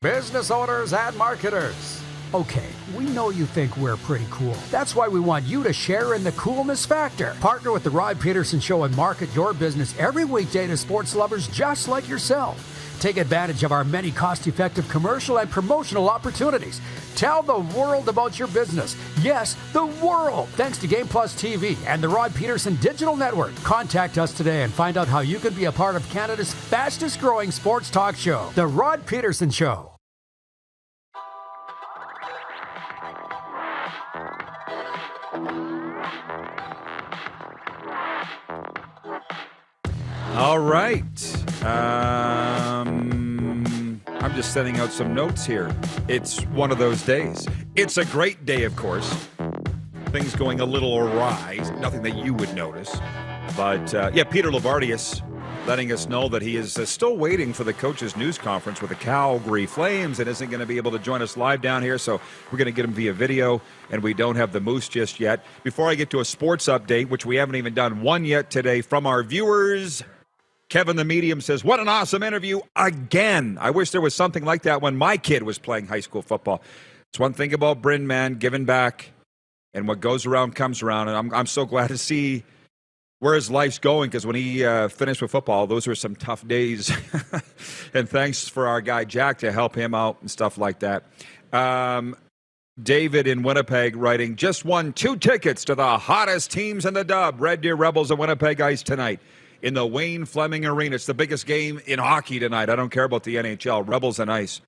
Speaker 12: Business owners and marketers. Okay, we know you think we're pretty cool. That's why we want you to share in the coolness factor. Partner with The Rod Pedersen Show and market your business every weekday to sports lovers just like yourself. Take advantage of our many cost-effective commercial and promotional opportunities. Tell the world about your business. Yes, the world. Thanks to Game Plus TV and the Rod Pedersen Digital Network. Contact us today and find out how you can be a part of Canada's fastest-growing sports talk show, The Rod Pedersen Show.
Speaker 2: All right. I'm just sending out some notes here. It's one of those days. It's a great day, of course. Things going a little awry. Nothing that you would notice. But, Peter Loubardius letting us know that he is still waiting for the coaches' news conference with the Calgary Flames and isn't going to be able to join us live down here, so we're going to get him via video, and we don't have the Moose just yet. Before I get to a sports update, which we haven't even done one yet today, from our viewers, Kevin the Medium says, what an awesome interview again. I wish there was something like that when my kid was playing high school football. It's one thing about Bryn, man, giving back, and what goes around comes around, and I'm so glad to see where his life's going, because when he finished with football, those were some tough days. And thanks for our guy Jack to help him out and stuff like that. David in Winnipeg writing, just won 2 tickets to the hottest teams in the dub. Red Deer Rebels and Winnipeg Ice tonight in the Wayne Fleming Arena. It's the biggest game in hockey tonight. I don't care about the NHL. Rebels and Ice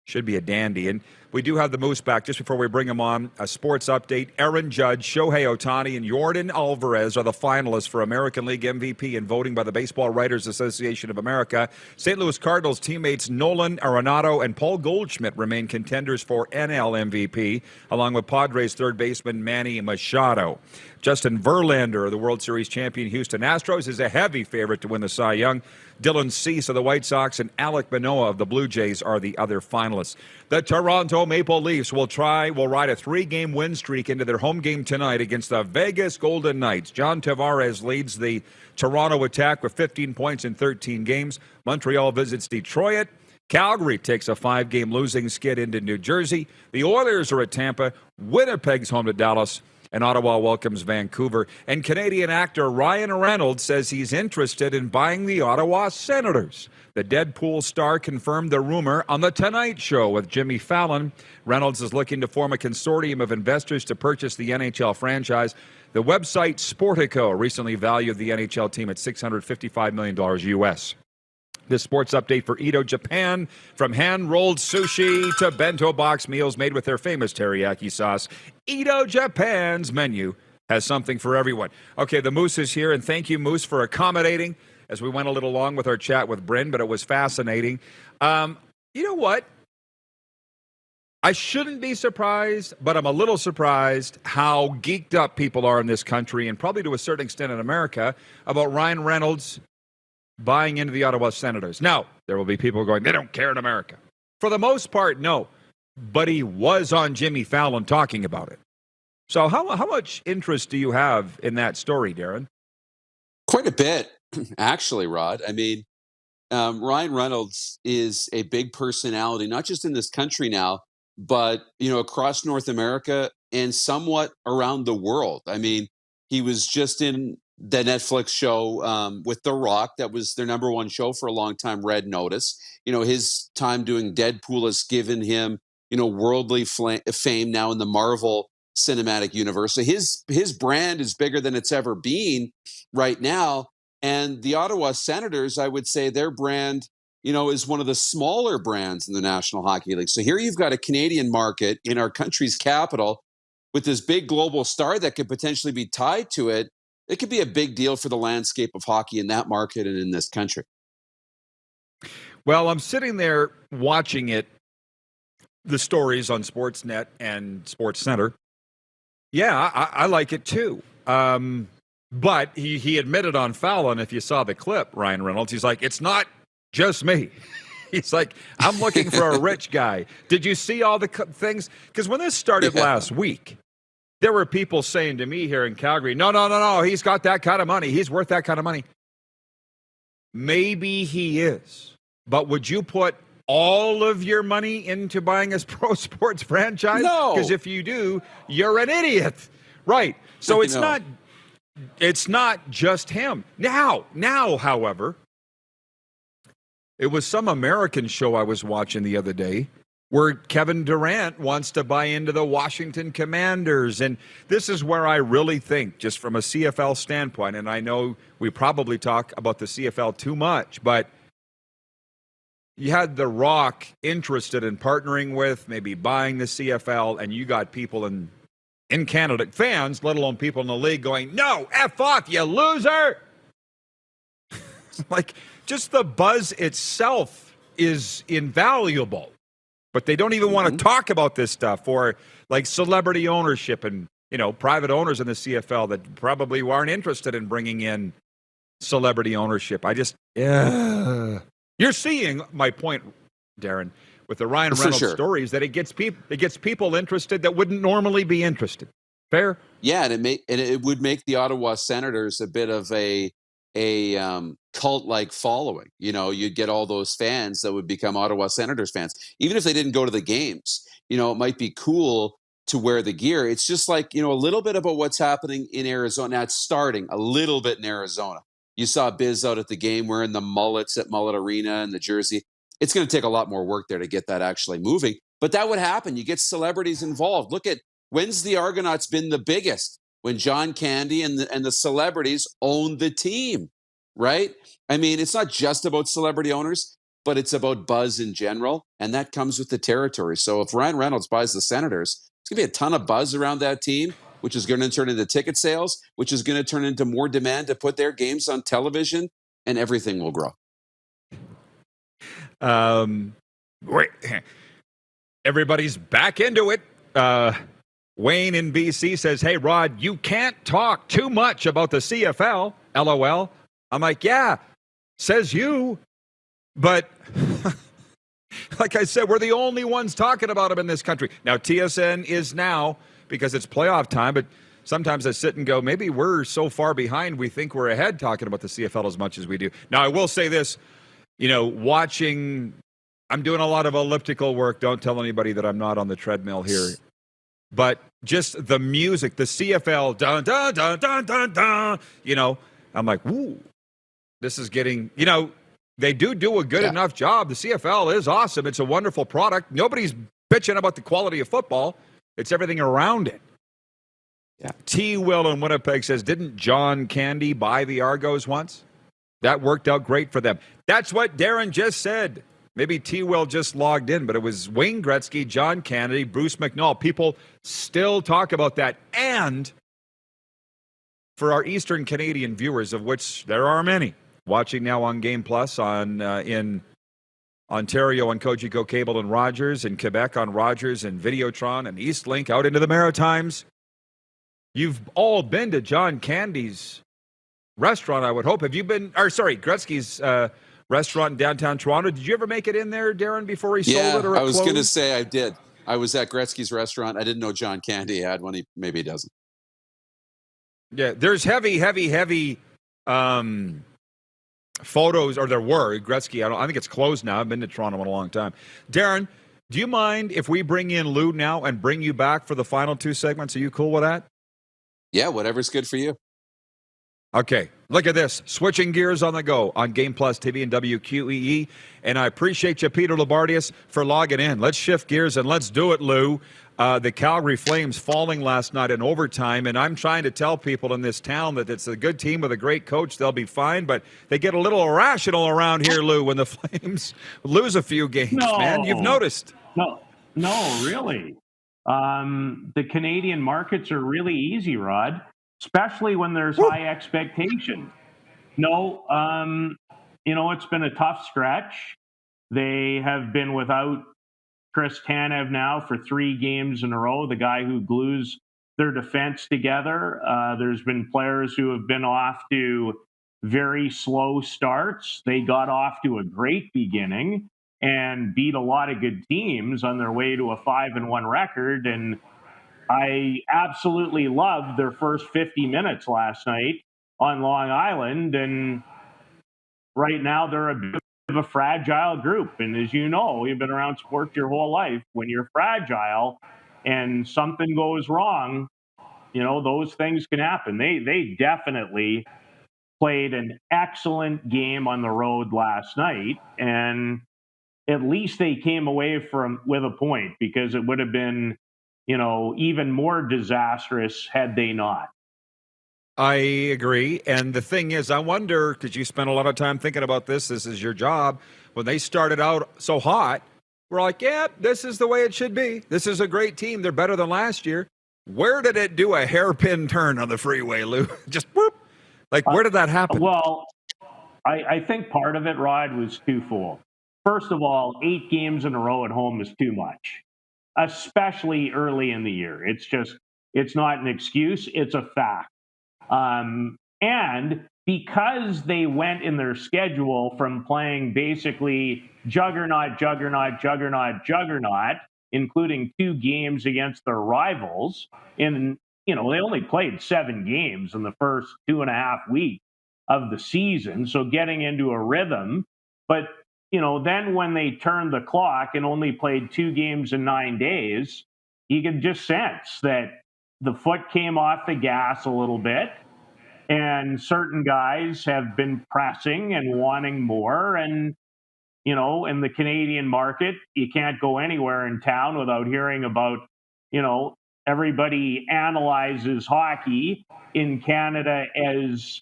Speaker 2: should be a dandy. And we do have the Moose back. Just before we bring him on, a sports update. Aaron Judge, Shohei Ohtani, and Yordan Alvarez are the finalists for American League MVP in voting by the Baseball Writers Association of America. St. Louis Cardinals teammates Nolan Arenado and Paul Goldschmidt remain contenders for NL MVP, along with Padres third baseman Manny Machado. Justin Verlander, the World Series champion Houston Astros, is a heavy favorite to win the Cy Young. Dylan Cease of the White Sox and Alek Manoah of the Blue Jays are the other finalists. The Toronto Maple Leafs will ride a 3-game win streak into their home game tonight against the Vegas Golden Knights. John Tavares leads the Toronto attack with 15 points in 13 games. Montreal visits Detroit. Calgary takes a 5-game losing skid into New Jersey. The Oilers are at Tampa. Winnipeg's home to Dallas. And Ottawa welcomes Vancouver. And Canadian actor Ryan Reynolds says he's interested in buying the Ottawa Senators. The Deadpool star confirmed the rumor on The Tonight Show with Jimmy Fallon. Reynolds is looking to form a consortium of investors to purchase the NHL franchise. The website Sportico recently valued the NHL team at $655 million U.S. This sports update for Edo Japan. From hand-rolled sushi to bento box meals made with their famous teriyaki sauce, Edo Japan's menu has something for everyone. Okay, the Moose is here, and thank you, Moose, for accommodating as we went a little long with our chat with Bryn, but it was fascinating. You know what? I shouldn't be surprised, but I'm a little surprised how geeked up people are in this country, and probably to a certain extent in America, about Ryan Reynolds buying into the Ottawa Senators. Now, there will be people going, they don't care in America. For the most part, no. But he was on Jimmy Fallon talking about it. So how much interest do you have in that story, Darren?
Speaker 3: Quite a bit, actually, Rod. I mean, Ryan Reynolds is a big personality, not just in this country now, but, across North America and somewhat around the world. I mean, he was just in the Netflix show with The Rock. That was their number one show for a long time, Red Notice. His time doing Deadpool has given him, worldly fame now in the Marvel Cinematic Universe. So his brand is bigger than it's ever been right now. And the Ottawa Senators, I would say their brand, is one of the smaller brands in the National Hockey League. So here you've got a Canadian market in our country's capital with this big global star that could potentially be tied to it. It could be a big deal for the landscape of hockey in that market and in this country.
Speaker 2: Well, I'm sitting there watching it, the stories on Sportsnet and SportsCenter. Yeah, I like it too. But he admitted on Fallon, if you saw the clip, Ryan Reynolds, he's like, it's not just me. He's like, I'm looking for a rich guy. Did you see all the things? Because when this started last week, there were people saying to me here in Calgary, no, he's got that kind of money. He's worth that kind of money. Maybe he is. But would you put all of your money into buying a pro sports franchise?
Speaker 3: No.
Speaker 2: Because if you do, you're an idiot. Right. So it's not just him. Now, however, it was some American show I was watching the other day where Kevin Durant wants to buy into the Washington Commanders. And this is where I really think, just from a CFL standpoint, and I know we probably talk about the CFL too much, but you had The Rock interested in partnering with, maybe buying the CFL, and you got people in Canada, fans, let alone people in the league, going, no, F off, you loser! Like, just the buzz itself is invaluable. But they don't even want to talk about this stuff, or like celebrity ownership and, private owners in the CFL that probably aren't interested in bringing in celebrity ownership. You're seeing my point, Darren, with the Ryan Reynolds stories, that it gets people interested that wouldn't normally be interested. Fair?
Speaker 3: Yeah, and it would make the Ottawa Senators a bit of a cult-like following. You'd get all those fans that would become Ottawa Senators fans, even if they didn't go to the games. It might be cool to wear the gear. It's just like, a little bit about what's happening in Arizona. Now, it's starting a little bit in Arizona. You saw Biz out at the game wearing the mullets at Mullet Arena and the jersey. It's going to take a lot more work there to get that actually moving. But that would happen. You get celebrities involved. Look at, when's the Argonauts been the biggest? When John Candy and the celebrities own the team, right? I mean, it's not just about celebrity owners, but it's about buzz in general, and that comes with the territory. So if Ryan Reynolds buys the Senators, it's going to be a ton of buzz around that team, which is going to turn into ticket sales, which is going to turn into more demand to put their games on television, and everything will grow.
Speaker 2: Everybody's back into it. Wayne in BC says, hey, Rod, you can't talk too much about the CFL, LOL. I'm like, yeah, says you. But like I said, we're the only ones talking about them in this country. Now, TSN is now, because it's playoff time, but sometimes I sit and go, maybe we're so far behind, we think we're ahead talking about the CFL as much as we do. Now, I will say this, watching, I'm doing a lot of elliptical work. Don't tell anybody that I'm not on the treadmill here. But just the music, the CFL, dun, dun, dun, dun, dun, dun, I'm like, ooh, this is getting, they do a good enough job. The CFL is awesome. It's a wonderful product. Nobody's bitching about the quality of football. It's everything around it. Yeah. T. Will in Winnipeg says, didn't John Candy buy the Argos once? That worked out great for them. That's what Darren just said. Maybe T. Will just logged in, but it was Wayne Gretzky, John Kennedy, Bruce McNall. People still talk about that. And for our Eastern Canadian viewers, of which there are many, watching now on Game Plus in Ontario on Cogeco Cable and Rogers, in Quebec on Rogers and Videotron and Eastlink out into the Maritimes. You've all been to John Candy's restaurant, I would hope. Have you been, Gretzky's restaurant in downtown Toronto. Did you ever make it in there, Darren, before he sold it or it
Speaker 3: I was going to
Speaker 2: closed?
Speaker 3: say I did. I was at Gretzky's restaurant. I didn't know John Candy had one. Maybe he doesn't.
Speaker 2: Yeah, there's heavy photos, or there were. Gretzky, I think it's closed now. I've been to Toronto in a long time. Darren, do you mind if we bring in Lou now and bring you back for the final 2 segments? Are you cool with that?
Speaker 3: Yeah, whatever's good for you.
Speaker 2: Okay, look at this. Switching gears on the go on Game Plus TV and WQEE. And I appreciate you, Peter Loubardius, for logging in. Let's shift gears and let's do it, Lou. The Calgary Flames falling last night in overtime, and I'm trying to tell people in this town that it's a good team with a great coach. They'll be fine, but they get a little irrational around here, Lou, when the Flames lose a few games, man. You've noticed.
Speaker 11: No, really. The Canadian markets are really easy, Rod, especially when there's high expectations. It's been a tough stretch. They have been without Chris Tanev now for 3 games in a row, the guy who glues their defense together. There's been players who have been off to very slow starts. They got off to a great beginning and beat a lot of good teams on their way to a 5-1 record. And I absolutely loved their first 50 minutes last night on Long Island. And right now they're a bit of a fragile group. And as you know, you've been around sports your whole life. When you're fragile and something goes wrong, those things can happen. They definitely played an excellent game on the road last night. And at least they came away with a point, because it would have been, even more disastrous had they not.
Speaker 2: I agree. And the thing is, I wonder, because you spent a lot of time thinking about this is your job. When they started out so hot, we're like, yeah, this is the way it should be. This is a great team. They're better than last year. Where did it do a hairpin turn on the freeway, Lou? Just whoop. Where did that happen?
Speaker 11: Well, I think part of it, Rod, was twofold. First of all, 8 games in a row at home is too much, especially early in the year. It's not an excuse. It's a fact. And because they went in their schedule from playing basically juggernaut, including 2 games against their rivals, and they only played 7 games in the first 2.5 weeks of the season, so getting into a rhythm. But then when they turned the clock and only played 2 games in 9 days, you could just sense that the foot came off the gas a little bit, and certain guys have been pressing and wanting more. And, in the Canadian market, you can't go anywhere in town without hearing about, everybody analyzes hockey in Canada as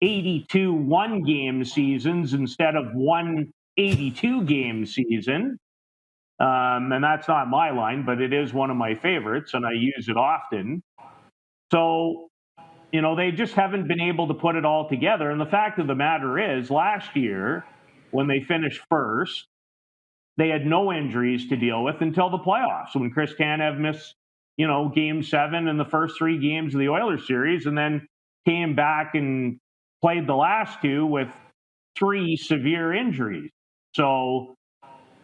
Speaker 11: 82 one-game seasons instead of one 82-game season. And that's not my line, but it is one of my favorites, and I use it often. So, they just haven't been able to put it all together. And the fact of the matter is, last year, when they finished first, they had no injuries to deal with until the playoffs, when Chris Tanev missed, Game 7 in the first 3 games of the Oilers series, and then came back and played the last 2 with 3 severe injuries. So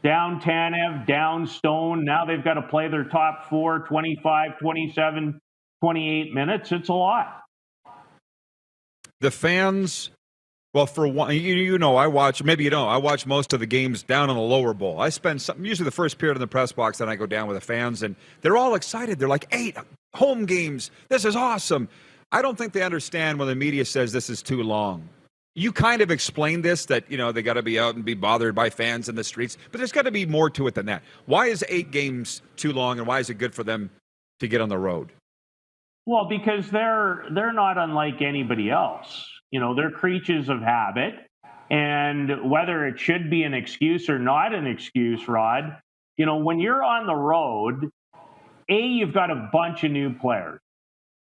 Speaker 11: down Tanev, down Stone. Now they've got to play their top 4, 25, 27, 28 minutes. It's a lot.
Speaker 2: The fans, well, for one, I watch, maybe you don't, I watch most of the games down in the lower bowl. I spend usually the first period in the press box, then I go down with the fans, and they're all excited. They're like, 8 home games. This is awesome. I don't think they understand when the media says this is too long. You kind of explained this, that, they got to be out and be bothered by fans in the streets, but there's got to be more to it than that. Why is 8 games too long, and why is it good for them to get on the road?
Speaker 11: Well, because they're not unlike anybody else. They're creatures of habit, and whether it should be an excuse or not an excuse, Rod, when you're on the road, you've got a bunch of new players.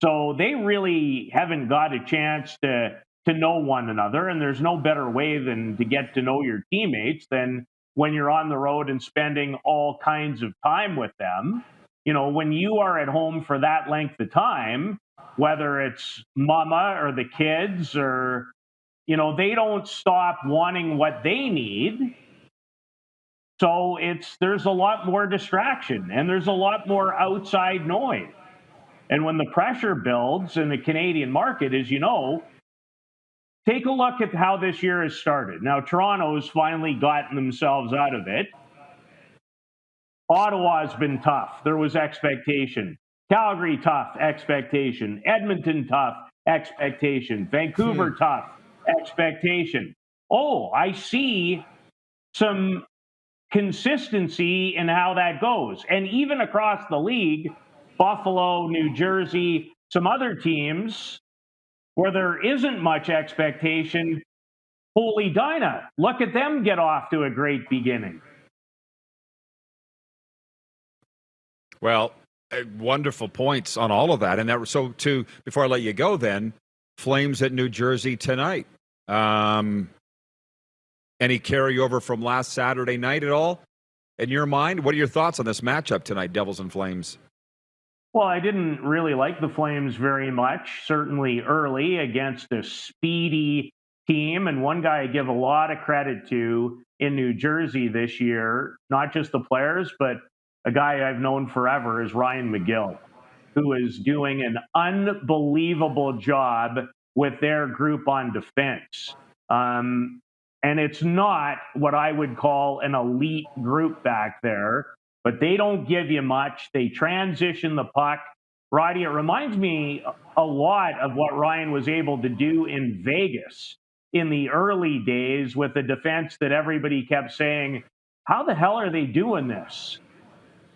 Speaker 11: So they really haven't got a chance to know one another, and there's no better way than to get to know your teammates than when you're on the road and spending all kinds of time with them. When you are at home for that length of time, whether it's mama or the kids or, they don't stop wanting what they need. So there's a lot more distraction and there's a lot more outside noise. And when the pressure builds in the Canadian market, as you know, take a look at how this year has started. Now, Toronto's finally gotten themselves out of it. Ottawa's been tough. There was expectation. Calgary, tough expectation. Edmonton, tough expectation. Vancouver, tough expectation. Oh, I see some consistency in how that goes. And even across the league, Buffalo, New Jersey, some other teams where there isn't much expectation, holy Dinah, look at them get off to a great beginning.
Speaker 2: Well, wonderful points on all of that. And before I let you go then, Flames at New Jersey tonight. Any carryover from last Saturday night at all? In your mind, what are your thoughts on this matchup tonight, Devils and Flames?
Speaker 11: Well, I didn't really like the Flames very much, certainly early against a speedy team. And one guy I give a lot of credit to in New Jersey this year, not just the players, but a guy I've known forever is Ryan McGill, who is doing an unbelievable job with their group on defense. And it's not what I would call an elite group back there, but they don't give you much. They transition the puck. Roddy, it reminds me a lot of what Ryan was able to do in Vegas in the early days with a defense that everybody kept saying, how the hell are they doing this?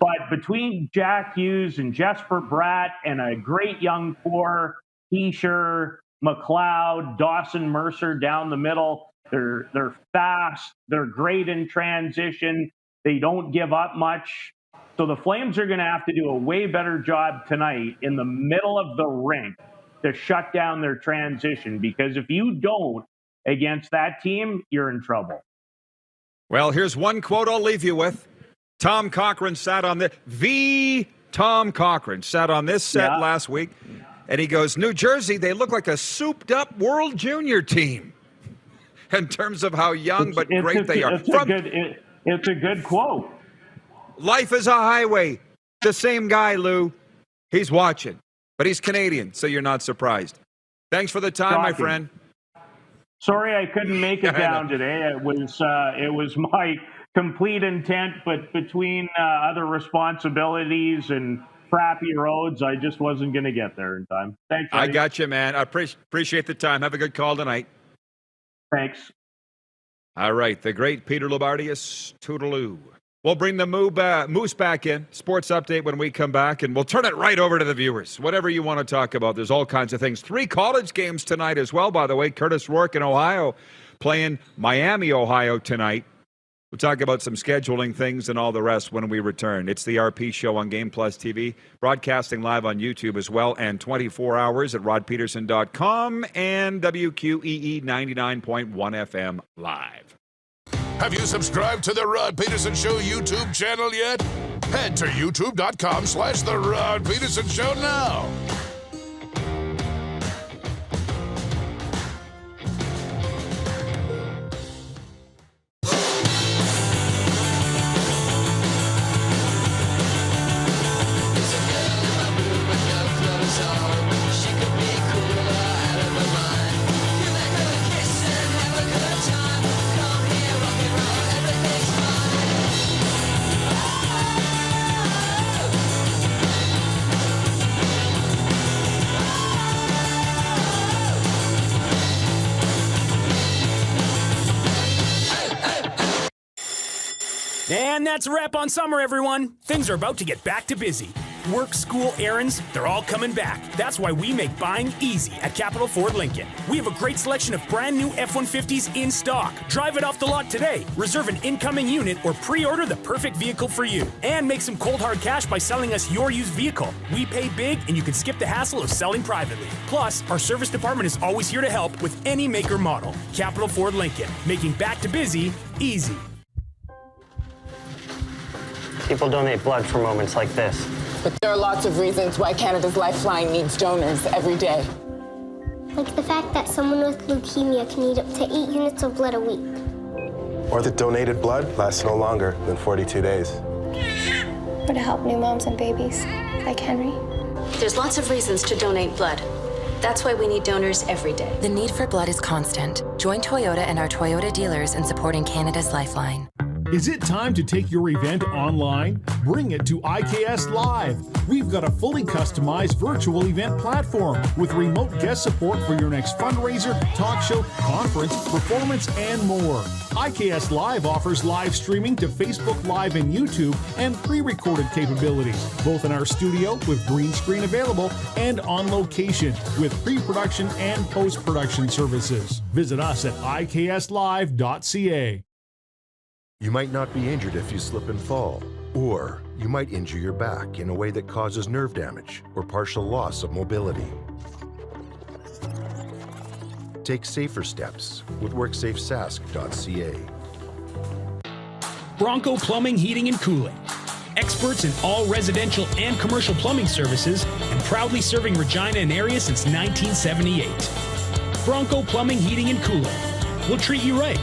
Speaker 11: But between Jack Hughes and Jesper Bratt and a great young core, Heischer, McLeod, Dawson Mercer down the middle, they're fast, they're great in transition, they don't give up much. So the Flames are going to have to do a way better job tonight in the middle of the rink to shut down their transition, because if you don't against that team, you're in trouble.
Speaker 2: Well, here's one quote I'll leave you with. Tom Cochran sat on Tom Cochran sat on this set last week, and he goes, New Jersey, they look like a souped-up World Junior team in terms of how young but great they are.
Speaker 11: It's a good quote.
Speaker 2: Life is a highway. The same guy, Lou. He's watching, but he's Canadian, so you're not surprised. Thanks for the time, my friend.
Speaker 11: Sorry I couldn't make it down today. It was my complete intent, but between other responsibilities and crappy roads, I just wasn't going to get there in time. Thanks.
Speaker 2: I got you, man. I appreciate the time. Have a good call tonight.
Speaker 11: Thanks.
Speaker 2: All right, the great Peter Loubardius, toodaloo. We'll bring the Moose back in, sports update when we come back, and we'll turn it right over to the viewers. Whatever you want to talk about, there's all kinds of things. 3 college games tonight as well, by the way. Curtis Rourke in Ohio playing Miami, Ohio tonight. We'll talk about some scheduling things and all the rest when we return. It's the RP Show on Game Plus TV, broadcasting live on YouTube as well, and 24 hours at rodpeterson.com and WQEE 99.1 FM live.
Speaker 10: Have you subscribed to the Rod Peterson Show YouTube channel yet? Head to youtube.com/The Rod Peterson Show now.
Speaker 4: And that's a wrap on summer, everyone. Things are about to get back to busy. Work, school, errands, they're all coming back. That's why we make buying easy at Capital Ford Lincoln. We have a great selection of brand new F-150s in stock. Drive it off the lot today. Reserve an incoming unit or pre-order the perfect vehicle for you. And make some cold hard cash by selling us your used vehicle. We pay big and you can skip the hassle of selling privately. Plus, our service department is always here to help with any make or model. Capital Ford Lincoln, making back to busy easy.
Speaker 16: People donate blood for moments like this.
Speaker 17: But there are lots of reasons why Canada's Lifeline needs donors every day.
Speaker 18: Like the fact that someone with leukemia can need up to 8 units of blood a week.
Speaker 19: Or that donated blood lasts no longer than 42 days.
Speaker 14: Or to help new moms and babies, like Henry.
Speaker 20: There's lots of reasons to donate blood. That's why we need donors every day.
Speaker 21: The need for blood is constant. Join Toyota and our Toyota dealers in supporting Canada's Lifeline.
Speaker 4: Is it time to take your event online? Bring it to IKS Live. We've got a fully customized virtual event platform with remote guest support for your next fundraiser, talk show, conference, performance, and more. IKS Live offers live streaming to Facebook Live and YouTube and pre-recorded capabilities, both in our studio with green screen available and on location with pre-production and post-production services. Visit us at ikslive.ca.
Speaker 6: You might not be injured if you slip and fall, or you might injure your back in a way that causes nerve damage or partial loss of mobility. Take safer steps with WorksafeSask.ca.
Speaker 4: Bronco Plumbing, Heating, and Cooling. Experts in all residential and commercial plumbing services and proudly serving Regina and area since 1978. Bronco Plumbing, Heating, and Cooling. We'll treat you right.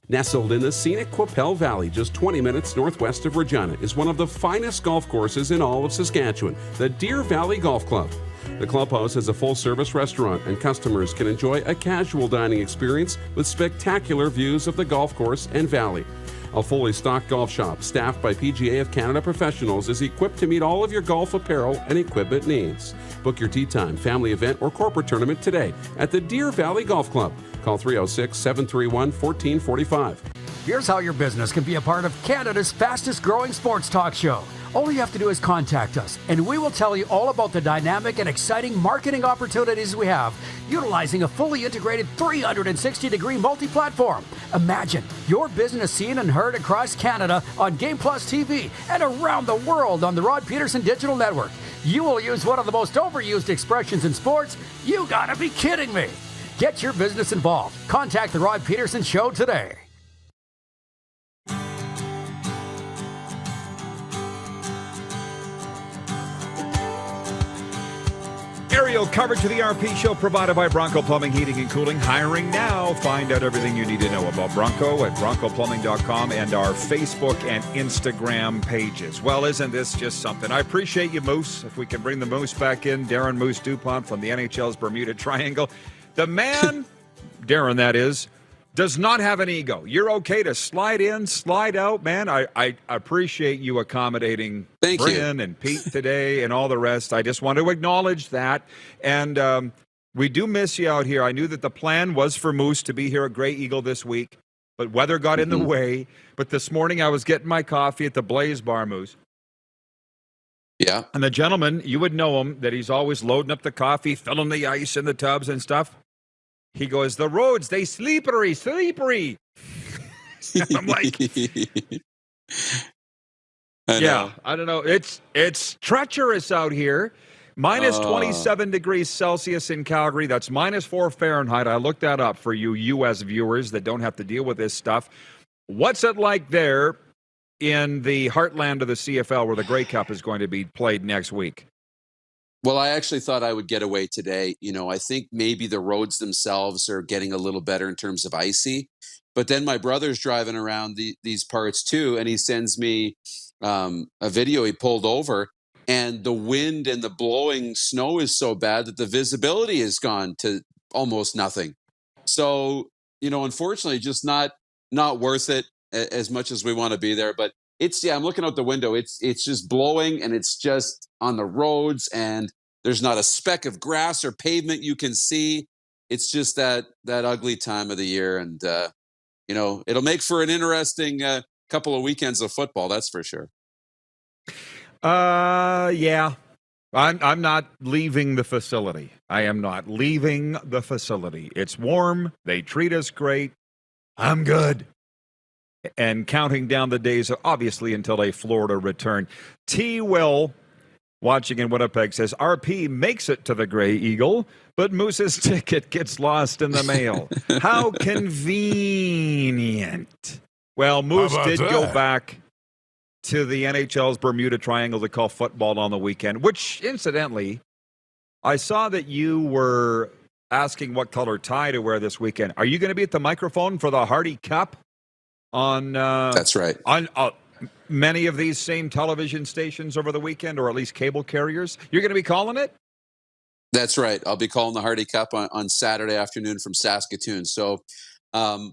Speaker 5: Nestled in the scenic Qu'Appelle Valley, just 20 minutes northwest of Regina, is one of the finest golf courses in all of Saskatchewan, the Deer Valley Golf Club. The clubhouse has a full-service restaurant, and customers can enjoy a casual dining experience with spectacular views of the golf course and valley. A fully stocked golf shop, staffed by PGA of Canada professionals, is equipped to meet all of your golf apparel and equipment needs. Book your tee time, family event, or corporate tournament today at the Deer Valley Golf Club. Call 306-731-1445.
Speaker 12: Here's how your business can be a part of Canada's fastest growing sports talk show. All you have to do is contact us, and we will tell you all about the dynamic and exciting marketing opportunities we have, utilizing a fully integrated 360-degree multi-platform. Imagine your business seen and heard across Canada on Game Plus TV and around the world on the Rod Pedersen Digital Network. You will use one of the most overused expressions in sports. You gotta be kidding me. Get your business involved. Contact the Rod Pedersen Show today.
Speaker 2: Aerial coverage of the RP Show provided by Bronco Plumbing, Heating, and Cooling. Hiring now. Find out everything you need to know about Bronco at broncoplumbing.com and our Facebook and Instagram pages. Well, isn't this just something? I appreciate you, Moose. If we can bring the Moose back in, Darren Moose DuPont from the NHL's Bermuda Triangle. The man, Darren that is, does not have an ego. You're okay to slide in, slide out, man. I appreciate you accommodating Bryn and Pete today and all the rest. I just want to acknowledge that. And we do miss you out here. I knew that the plan was for Moose to be here at Grey Eagle this week, but weather got in the way. But this morning I was getting my coffee at the Blaze Bar, Moose.
Speaker 3: Yeah.
Speaker 2: And the gentleman, you would know him, that he's always loading up the coffee, filling the ice in the tubs and stuff. He goes, the roads, they slippery. I'm like, I don't know. It's treacherous out here. Minus 27 degrees Celsius in Calgary. That's minus 4 Fahrenheit. I looked that up for you U.S. viewers that don't have to deal with this stuff. What's it like there in the heartland of the CFL where the Grey Cup is going to be played next week?
Speaker 3: Well, I actually thought I would get away today. You know, I think maybe the roads themselves are getting a little better in terms of icy. But then my brother's driving around these parts too, and he sends me a video he pulled over, and the wind and the blowing snow is so bad that the visibility has gone to almost nothing. So, you know, unfortunately, just not worth it as much as we want to be there. But I'm looking out the window. It's just blowing, and it's just on the roads, and there's not a speck of grass or pavement you can see. It's just that ugly time of the year, and you know, it'll make for an interesting couple of weekends of football. That's for sure.
Speaker 2: Yeah. I'm not leaving the facility. I am not leaving the facility. It's warm. They treat us great. I'm good. And counting down the days, obviously, until a Florida return. T. Will, watching in Winnipeg, says, RP makes it to the Grey Eagle, but Moose's ticket gets lost in the mail. How convenient. Well, Moose did go back to the NHL's Bermuda Triangle to call football on the weekend, which, incidentally, I saw that you were asking what color tie to wear this weekend. Are you going to be at the microphone for the Hardy Cup on?
Speaker 3: That's right.
Speaker 2: On many of these same television stations over the weekend, or at least cable carriers. You're going to be calling it?
Speaker 3: That's right. I'll be calling the Hardy Cup on Saturday afternoon from Saskatoon. So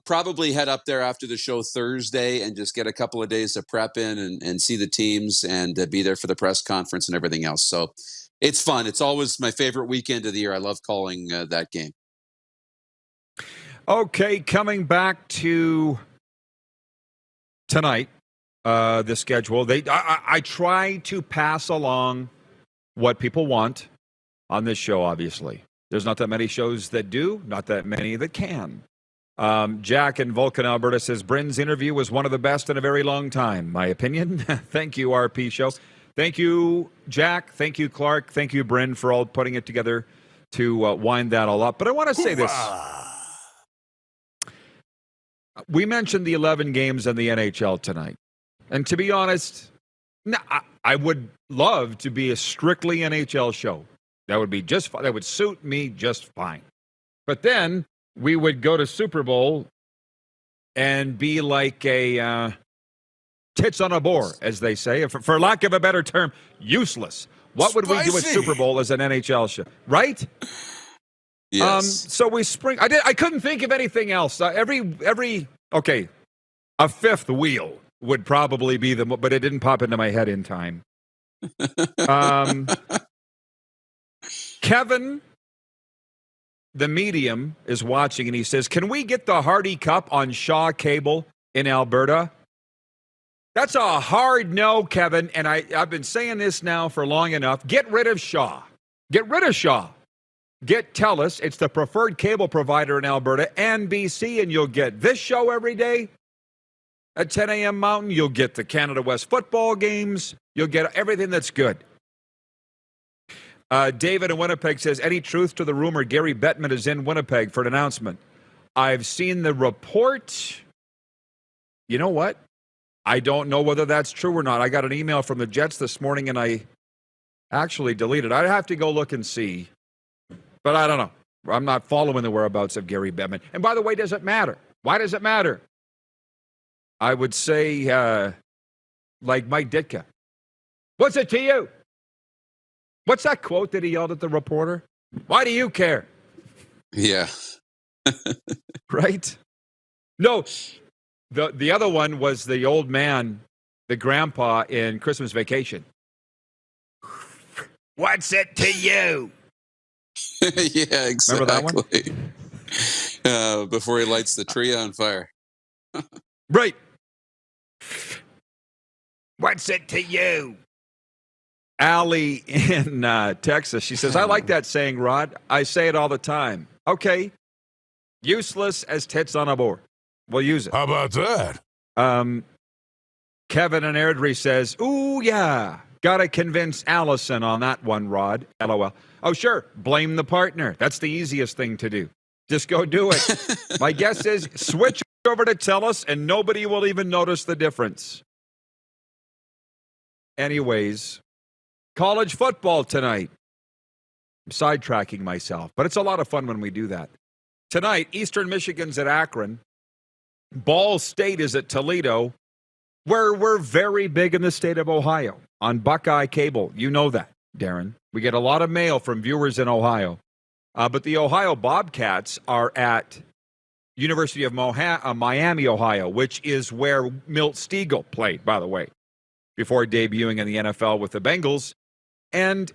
Speaker 3: probably head up there after the show Thursday and just get a couple of days to prep in and see the teams and be there for the press conference and everything else. So it's fun. It's always my favorite weekend of the year. I love calling that game.
Speaker 2: Okay, coming back to tonight, the schedule. I try to pass along what people want on this show, obviously. There's not that many shows that do, not that many that can. Jack in Vulcan, Alberta says, Bryn's interview was one of the best in a very long time. My opinion. Thank you, RP Show. Thank you, Jack. Thank you, Clark. Thank you, Bryn, for all putting it together to wind that all up. But I want to say this. We mentioned the 11 games in the NHL tonight. And to be honest, I would love to be a strictly NHL show. That would be just fine. That would suit me just fine. But then we would go to Super Bowl and be like a tits on a boar, as they say, for lack of a better term, useless. What would we do at Super Bowl as an NHL show? Right?
Speaker 3: Yes.
Speaker 2: So we I couldn't think of anything else. Okay, a fifth wheel would probably be but it didn't pop into my head in time. Kevin, the medium, is watching, and he says, can we get the Hardy Cup on Shaw Cable in Alberta? That's a hard no, Kevin, and I've been saying this now for long enough. Get rid of Shaw. Get rid of Shaw. Get TELUS. It's the preferred cable provider in Alberta, NBC, and you'll get this show every day at 10 a.m. Mountain. You'll get the Canada West football games. You'll get everything that's good. David in Winnipeg says, any truth to the rumor Gary Bettman is in Winnipeg for an announcement? I've seen the report. You know what? I don't know whether that's true or not. I got an email from the Jets this morning, and I actually deleted it. I'd have to go look and see. But I don't know. I'm not following the whereabouts of Gary Bettman. And by the way, does it matter? Why does it matter? I would say, like Mike Ditka, what's it to you? What's that quote that he yelled at the reporter? Why do you care?
Speaker 3: Yeah.
Speaker 2: Right? No, the other one was the old man, the grandpa in Christmas Vacation. What's it to you?
Speaker 3: Yeah, exactly.
Speaker 2: Remember that one?
Speaker 3: Before he lights the tree on fire.
Speaker 2: Right. What's it to you? Allie in Texas, she says, I like that saying, Rod. I say it all the time. Okay. Useless as tits on a board. We'll use it.
Speaker 10: How about that?
Speaker 2: Kevin in Airdrie says, ooh, yeah. Got to convince Allison on that one, Rod. LOL. Oh, sure. Blame the partner. That's the easiest thing to do. Just go do it. My guess is switch over to TELUS and nobody will even notice the difference. Anyways, college football tonight. I'm sidetracking myself, but it's a lot of fun when we do that. Tonight, Eastern Michigan's at Akron. Ball State is at Toledo, where we're very big in the state of Ohio on Buckeye Cable. You know that, Darren. We get a lot of mail from viewers in Ohio. But the Ohio Bobcats are at University of Miami, Ohio, which is where Milt Stegall played, by the way, before debuting in the NFL with the Bengals. And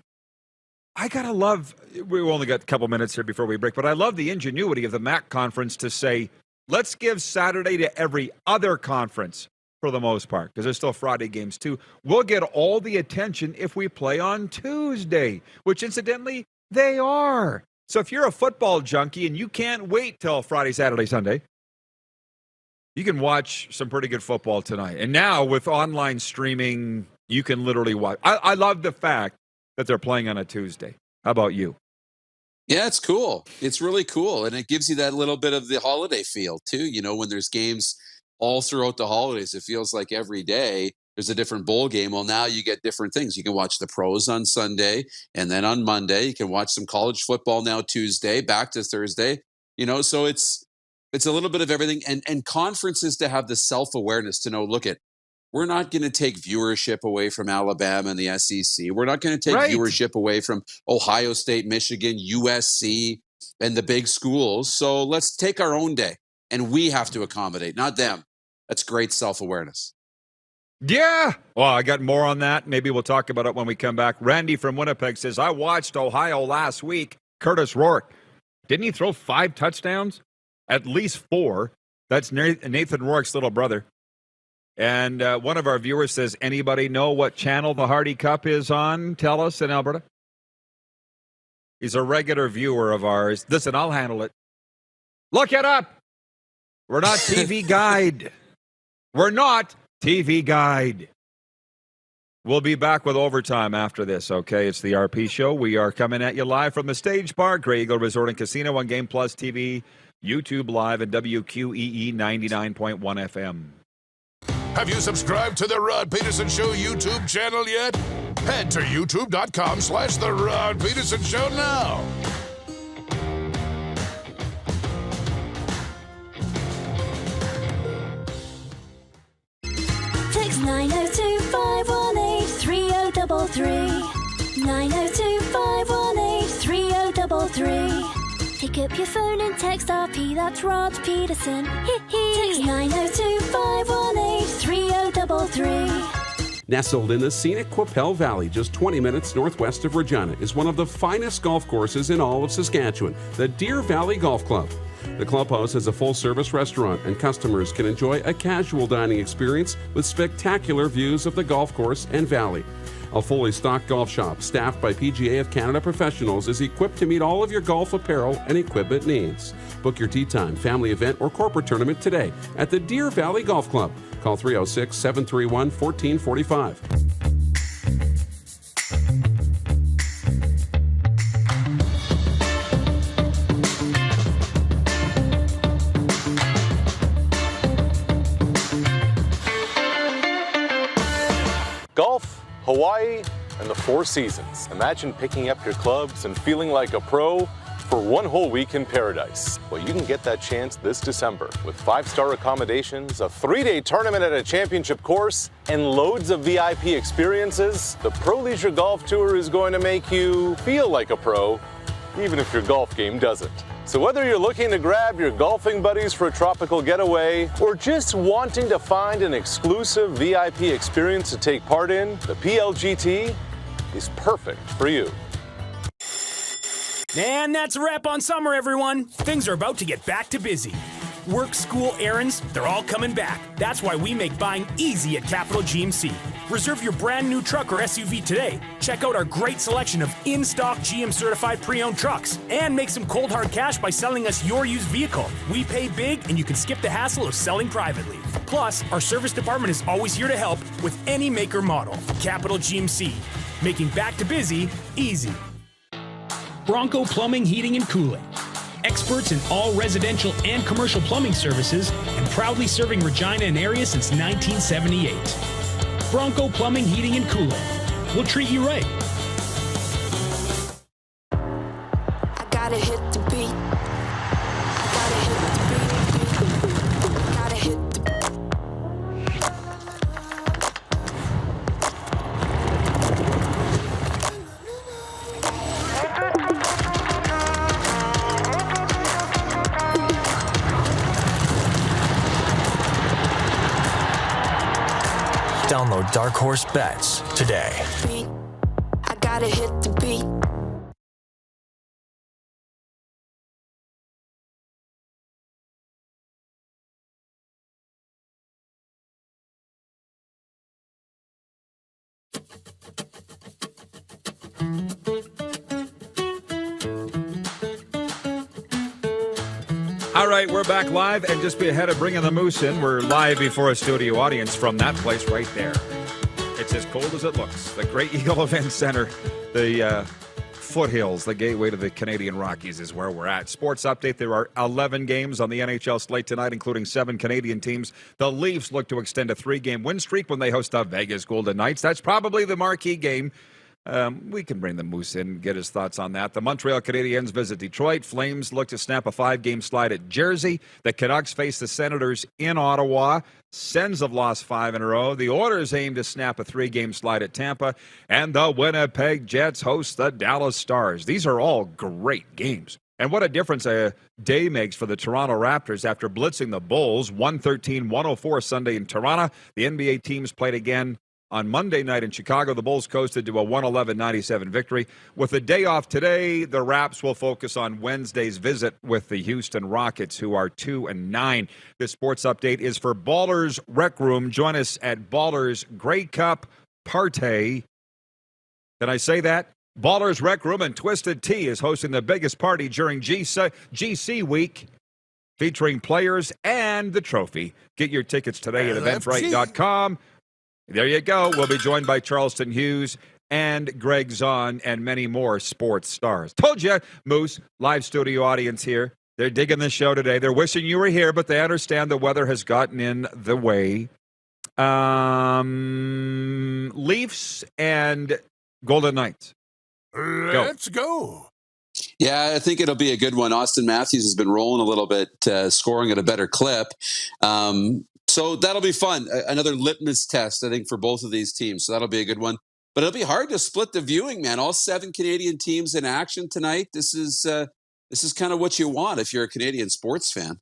Speaker 2: I got to love, we only got a couple minutes here before we break, but I love the ingenuity of the MAC conference to say, let's give Saturday to every other conference for the most part, because there's still Friday games too. We'll get all the attention if we play on Tuesday, which incidentally, they are. So if you're a football junkie and you can't wait till Friday, Saturday, Sunday, you can watch some pretty good football tonight. And now with online streaming, you can literally watch. I love the fact that they're playing on a Tuesday. How about you?
Speaker 3: Yeah, it's cool. It's really cool. And it gives you that little bit of the holiday feel too. You know, when there's games all throughout the holidays, it feels like every day. there's a different bowl game. Well, now you get different things. You can watch the pros on Sunday, and then on Monday you can watch some college football now Tuesday, back to Thursday. So it's a little bit of everything. And conferences to have the self-awareness to know, look at, we're not going to take viewership away from Alabama and the SEC. We're not going to take viewership away from Ohio State, Michigan, USC, and the big schools. So let's take our own day, and we have to accommodate, not them. That's great self-awareness.
Speaker 2: Yeah. Well, I got more on that. Maybe we'll talk about it when we come back. Randy from Winnipeg says, I watched Ohio last week. Curtis Rourke. Didn't he throw 5 touchdowns? At least 4. That's Nathan Rourke's little brother. And one of our viewers says, anybody know what channel the Hardy Cup is on? Tell us in Alberta. He's a regular viewer of ours. Listen, I'll handle it. Look it up. We're not TV Guide. We're not TV Guide. We'll be back with overtime after this, okay? It's the RP Show. We are coming at you live from the Stage Bar, Grey Eagle Resort and Casino on Game Plus TV, YouTube Live, and WQEE 99.1 FM.
Speaker 10: Have you subscribed to the Rod Pedersen Show YouTube channel yet? Head to youtube.com/The Rod Pedersen Show now.
Speaker 9: Text 902-518-3033. 902-518-3033. Pick up your phone and text RP, that's Rod Pedersen. Text 902-518-3033.
Speaker 5: Nestled in the scenic Qu'Appelle Valley, just 20 minutes northwest of Regina, is one of the finest golf courses in all of Saskatchewan, the Deer Valley Golf Club. The clubhouse has a full-service restaurant, and customers can enjoy a casual dining experience with spectacular views of the golf course and valley. A fully stocked golf shop, staffed by PGA of Canada professionals, is equipped to meet all of your golf apparel and equipment needs. Book your tee time, family event, or corporate tournament today at the Deer Valley Golf Club. Call 306-731-1445.
Speaker 15: Golf, Hawaii, and the Four Seasons. Imagine picking up your clubs and feeling like a pro for one whole week in paradise. Well, you can get that chance this December with 5-star accommodations, a 3-day tournament at a championship course, and loads of VIP experiences. The Pro Leisure Golf Tour is going to make you feel like a pro, even if your golf game doesn't. So whether you're looking to grab your golfing buddies for a tropical getaway or just wanting to find an exclusive VIP experience to take part in, the PLGT is perfect for you.
Speaker 4: And that's a wrap on summer, everyone. Things are about to get back to busy. Work, school, errands, they're all coming back. That's why we make buying easy at Capital GMC. Reserve your brand new truck or SUV today. Check out our great selection of in-stock GM certified pre-owned trucks and make some cold hard cash by selling us your used vehicle. We pay big and you can skip the hassle of selling privately. Plus, our service department is always here to help with any make or model. Capital GMC, making back to busy easy. Bronco Plumbing, Heating, and Cooling. Experts in all residential and commercial plumbing services and proudly serving Regina and area since 1978. Bronco Plumbing, Heating, and Cooling. We'll treat you right.
Speaker 7: I gotta hit the beat. I gotta hit the beat. Gotta hit the
Speaker 8: Download Dark Horse Bets today.
Speaker 7: I gotta hit the beat.
Speaker 2: All right, we're back live, and just be ahead of bringing the moose in. We're live before a studio audience from that place right there. It's as cold as it looks. The Great Eagle Event Center, the foothills, the gateway to the Canadian Rockies is where we're at. Sports update, there are 11 games on the NHL slate tonight, including 7 Canadian teams. The Leafs look to extend a 3-game win streak when they host the Vegas Golden Knights. That's probably the marquee game. We can bring the Moose in and get his thoughts on that. The Montreal Canadiens visit Detroit. Flames look to snap a 5-game slide at Jersey. The Canucks face the Senators in Ottawa. Sens have lost 5 in a row. The Oilers aim to snap a 3-game slide at Tampa. And the Winnipeg Jets host the Dallas Stars. These are all great games. And what a difference a day makes for the Toronto Raptors after blitzing the Bulls 113-104 Sunday in Toronto. The NBA teams played again on Monday night in Chicago. The Bulls coasted to a 111-97 victory. With the day off today, the Raps will focus on Wednesday's visit with the Houston Rockets, who are 2-9. This sports update is for Ballers Rec Room. Join us at Ballers Grey Cup Party. Did I say that? Ballers Rec Room and Twisted Tea is hosting the biggest party during GC Week, featuring players and the trophy. Get your tickets today at eventbrite.com. There you go. We'll be joined by Charleston Hughes and Greg Zahn and many more sports stars. Told you, Moose, live studio audience here. They're digging the show today. They're wishing you were here, but they understand the weather has gotten in the way. Leafs and Golden Knights.
Speaker 10: Let's go.
Speaker 3: Yeah, I think it'll be a good one. Austin Matthews has been rolling a little bit, scoring at a better clip. So that'll be fun. Another litmus test, I think, for both of these teams. So that'll be a good one. But it'll be hard to split the viewing, man. All 7 Canadian teams in action tonight. This is kind of what you want if you're a Canadian sports fan.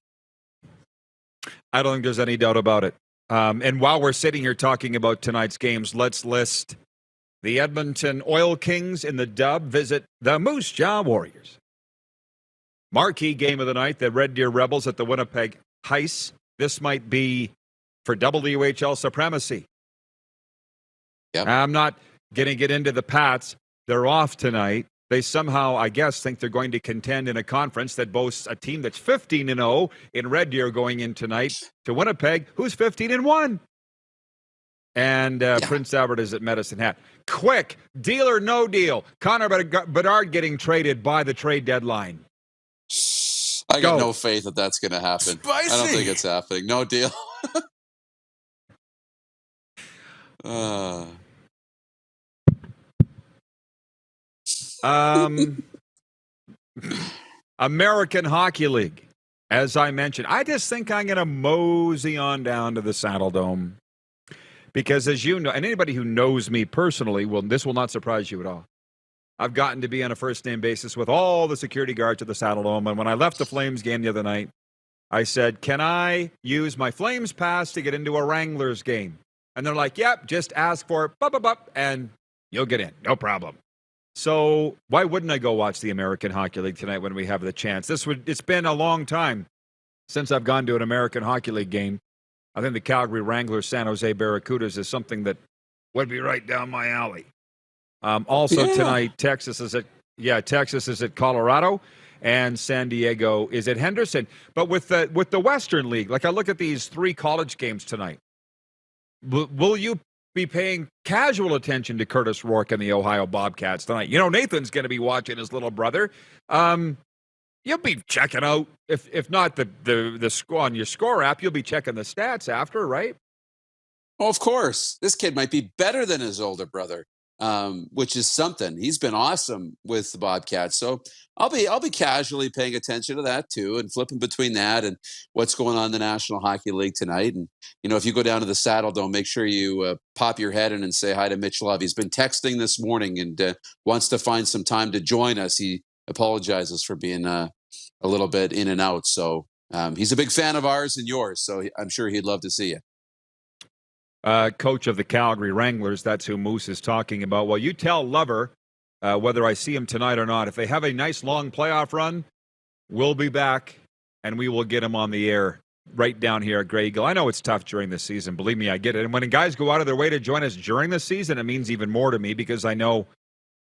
Speaker 2: I don't think there's any doubt about it. And while we're sitting here talking about tonight's games, let's list the Edmonton Oil Kings in the dub visit the Moose Jaw Warriors. Marquee game of the night, the Red Deer Rebels at the Winnipeg Heist. This might be for WHL supremacy. Yep. I'm not going to get into the Pats. They're off tonight. They somehow, I guess, think they're going to contend in a conference that boasts a team that's 15-0 in Red Deer going in tonight to Winnipeg, who's 15-1. And Prince Albert is at Medicine Hat. Quick, deal or no deal? Connor Bedard getting traded by the trade deadline.
Speaker 3: I got no faith that that's going to happen.
Speaker 10: Spicy.
Speaker 3: I don't think it's happening. No deal.
Speaker 2: American Hockey League. As I mentioned, I just think I'm going to mosey on down to the Saddle Dome. Because as you know, and anybody who knows me personally, this will not surprise you at all. I've gotten to be on a first-name basis with all the security guards at the Saddle Dome. And when I left the Flames game the other night, I said, can I use my Flames pass to get into a Wranglers game? And they're like, yep, just ask for it, and you'll get in. No problem. So why wouldn't I go watch the American Hockey League tonight when we have the chance? It's been a long time since I've gone to an American Hockey League game. I think the Calgary Wranglers, San Jose Barracudas is something that would be right down my alley. Tonight, Texas is at Colorado, and San Diego is at Henderson. But with the Western League, like I look at these 3 college games tonight, will you be paying casual attention to Curtis Rourke and the Ohio Bobcats tonight? You know, Nathan's going to be watching his little brother. You'll be checking out, if not the score on your score app, you'll be checking the stats after, right?
Speaker 3: Oh, of course. This kid might be better than his older brother, which is something. He's been awesome with the Bobcats. So I'll be casually paying attention to that too, and flipping between that and what's going on in the National Hockey League tonight. And, you know, if you go down to the Saddle Dome, make sure you pop your head in and say hi to Mitch Love. He's been texting this morning and wants to find some time to join us. He apologizes for being a little bit in and out. So he's a big fan of ours and yours. So I'm sure he'd love to see you.
Speaker 2: Coach of the Calgary Wranglers, that's who Moose is talking about. Well, you tell Lover whether I see him tonight or not. If they have a nice long playoff run, we'll be back and we will get him on the air right down here at Grey Eagle. I know it's tough during the season. Believe me, I get it. And when guys go out of their way to join us during the season, it means even more to me because I know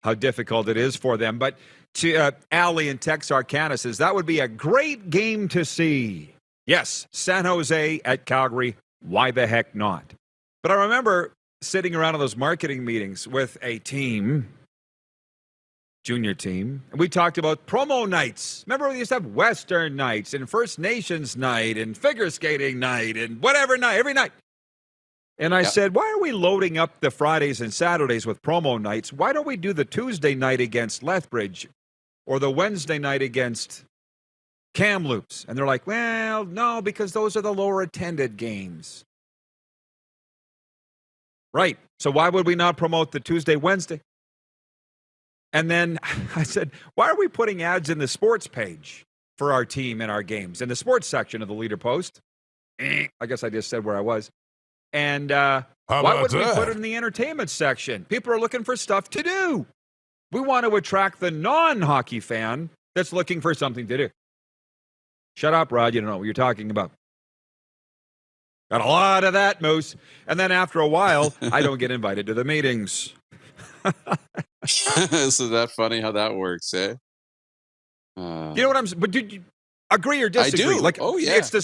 Speaker 2: how difficult it is for them. But to Allie in Texarkana says that would be a great game to see. Yes, San Jose at Calgary. Why the heck not? But I remember sitting around in those marketing meetings with a team junior team. And we talked about promo nights. Remember we used to have Western nights and First Nations night and figure skating night and whatever night, every night. And I said, why are we loading up the Fridays and Saturdays with promo nights? Why don't we do the Tuesday night against Lethbridge or the Wednesday night against Kamloops? And they're like, well, no, because those are the lower attended games. Right. So why would we not promote the Tuesday, Wednesday? And then I said, why are we putting ads in the sports page for our team and our games? In the sports section of the Leader Post. I guess I just said where I was. And why would we put it in the entertainment section? People are looking for stuff to do. We want to attract the non-hockey fan that's looking for something to do. Shut up, Rod. You don't know what you're talking about. Got a lot of that, Moose. And then after a while, I don't get invited to the meetings.
Speaker 3: Isn't that funny how that works, eh?
Speaker 2: You know what I'm saying? But did you agree or disagree?
Speaker 3: I do.
Speaker 2: Like,
Speaker 3: oh, yeah.
Speaker 2: It's the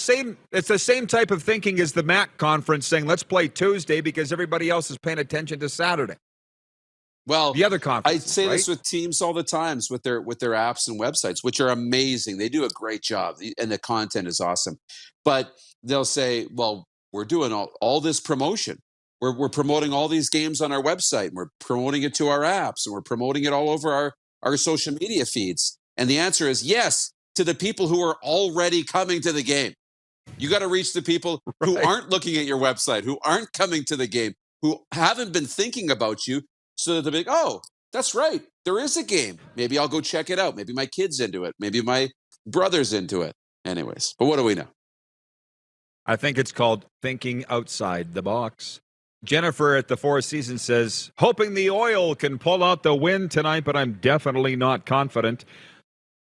Speaker 2: same type of thinking as the MAC conference saying, let's play Tuesday because everybody else is paying attention to Saturday.
Speaker 3: Well,
Speaker 2: the other conference.
Speaker 3: I say this with teams all the times with their apps and websites, which are amazing. They do a great job, and the content is awesome. But they'll say, well, we're doing all this promotion. We're promoting all these games on our website, and we're promoting it to our apps, and we're promoting it all over our social media feeds. And the answer is yes, to the people who are already coming to the game. You got to reach the people who aren't looking at your website, who aren't coming to the game, who haven't been thinking about you, so that they're like, oh, that's right. There is a game. Maybe I'll go check it out. Maybe my kid's into it. Maybe my brother's into it. Anyways, but what do we know?
Speaker 2: I think it's called thinking outside the box. Jennifer at the Four Seasons says, hoping the Oil can pull out the win tonight, but I'm definitely not confident.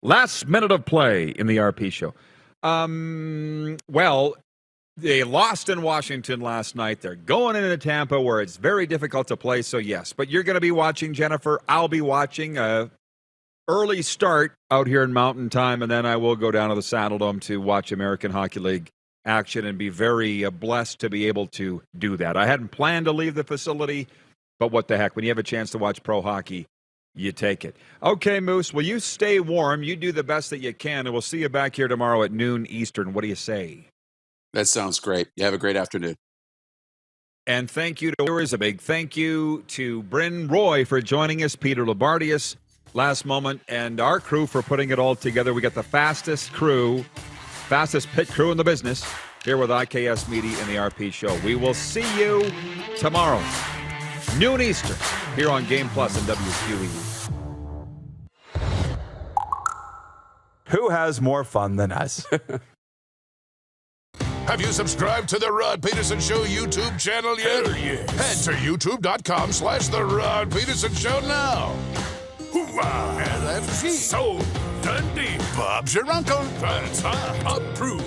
Speaker 2: Last minute of play in the RP show. Well, they lost in Washington last night. They're going into Tampa where it's very difficult to play, so yes. But you're going to be watching, Jennifer. I'll be watching early start out here in Mountain Time, and then I will go down to the Saddle Dome to watch American Hockey League action and be very blessed to be able to do that. I hadn't planned to leave the facility, but what the heck? When you have a chance to watch pro hockey, you take it. Okay, Moose, will you stay warm? You do the best that you can, and we'll see you back here tomorrow at noon Eastern. What do you say?
Speaker 3: That sounds great. You have a great afternoon.
Speaker 2: And thank you to viewers. A big thank you to Bryn Roy for joining us, Peter Loubardius, last moment, and our crew for putting it all together. We got the fastest pit crew in the business here with IKS Media and the RP Show. We will see you tomorrow, noon Eastern, here on Game Plus and WQE.
Speaker 13: Who has more fun than us?
Speaker 10: Have you subscribed to the Rod Pedersen Show YouTube channel yet?
Speaker 1: Hell yes.
Speaker 10: Head to youtube.com/The Rod Pedersen Show now.
Speaker 1: Hoorah!
Speaker 10: LFG.
Speaker 1: So, Dundee.
Speaker 10: Bob's your uncle.
Speaker 1: That's approved.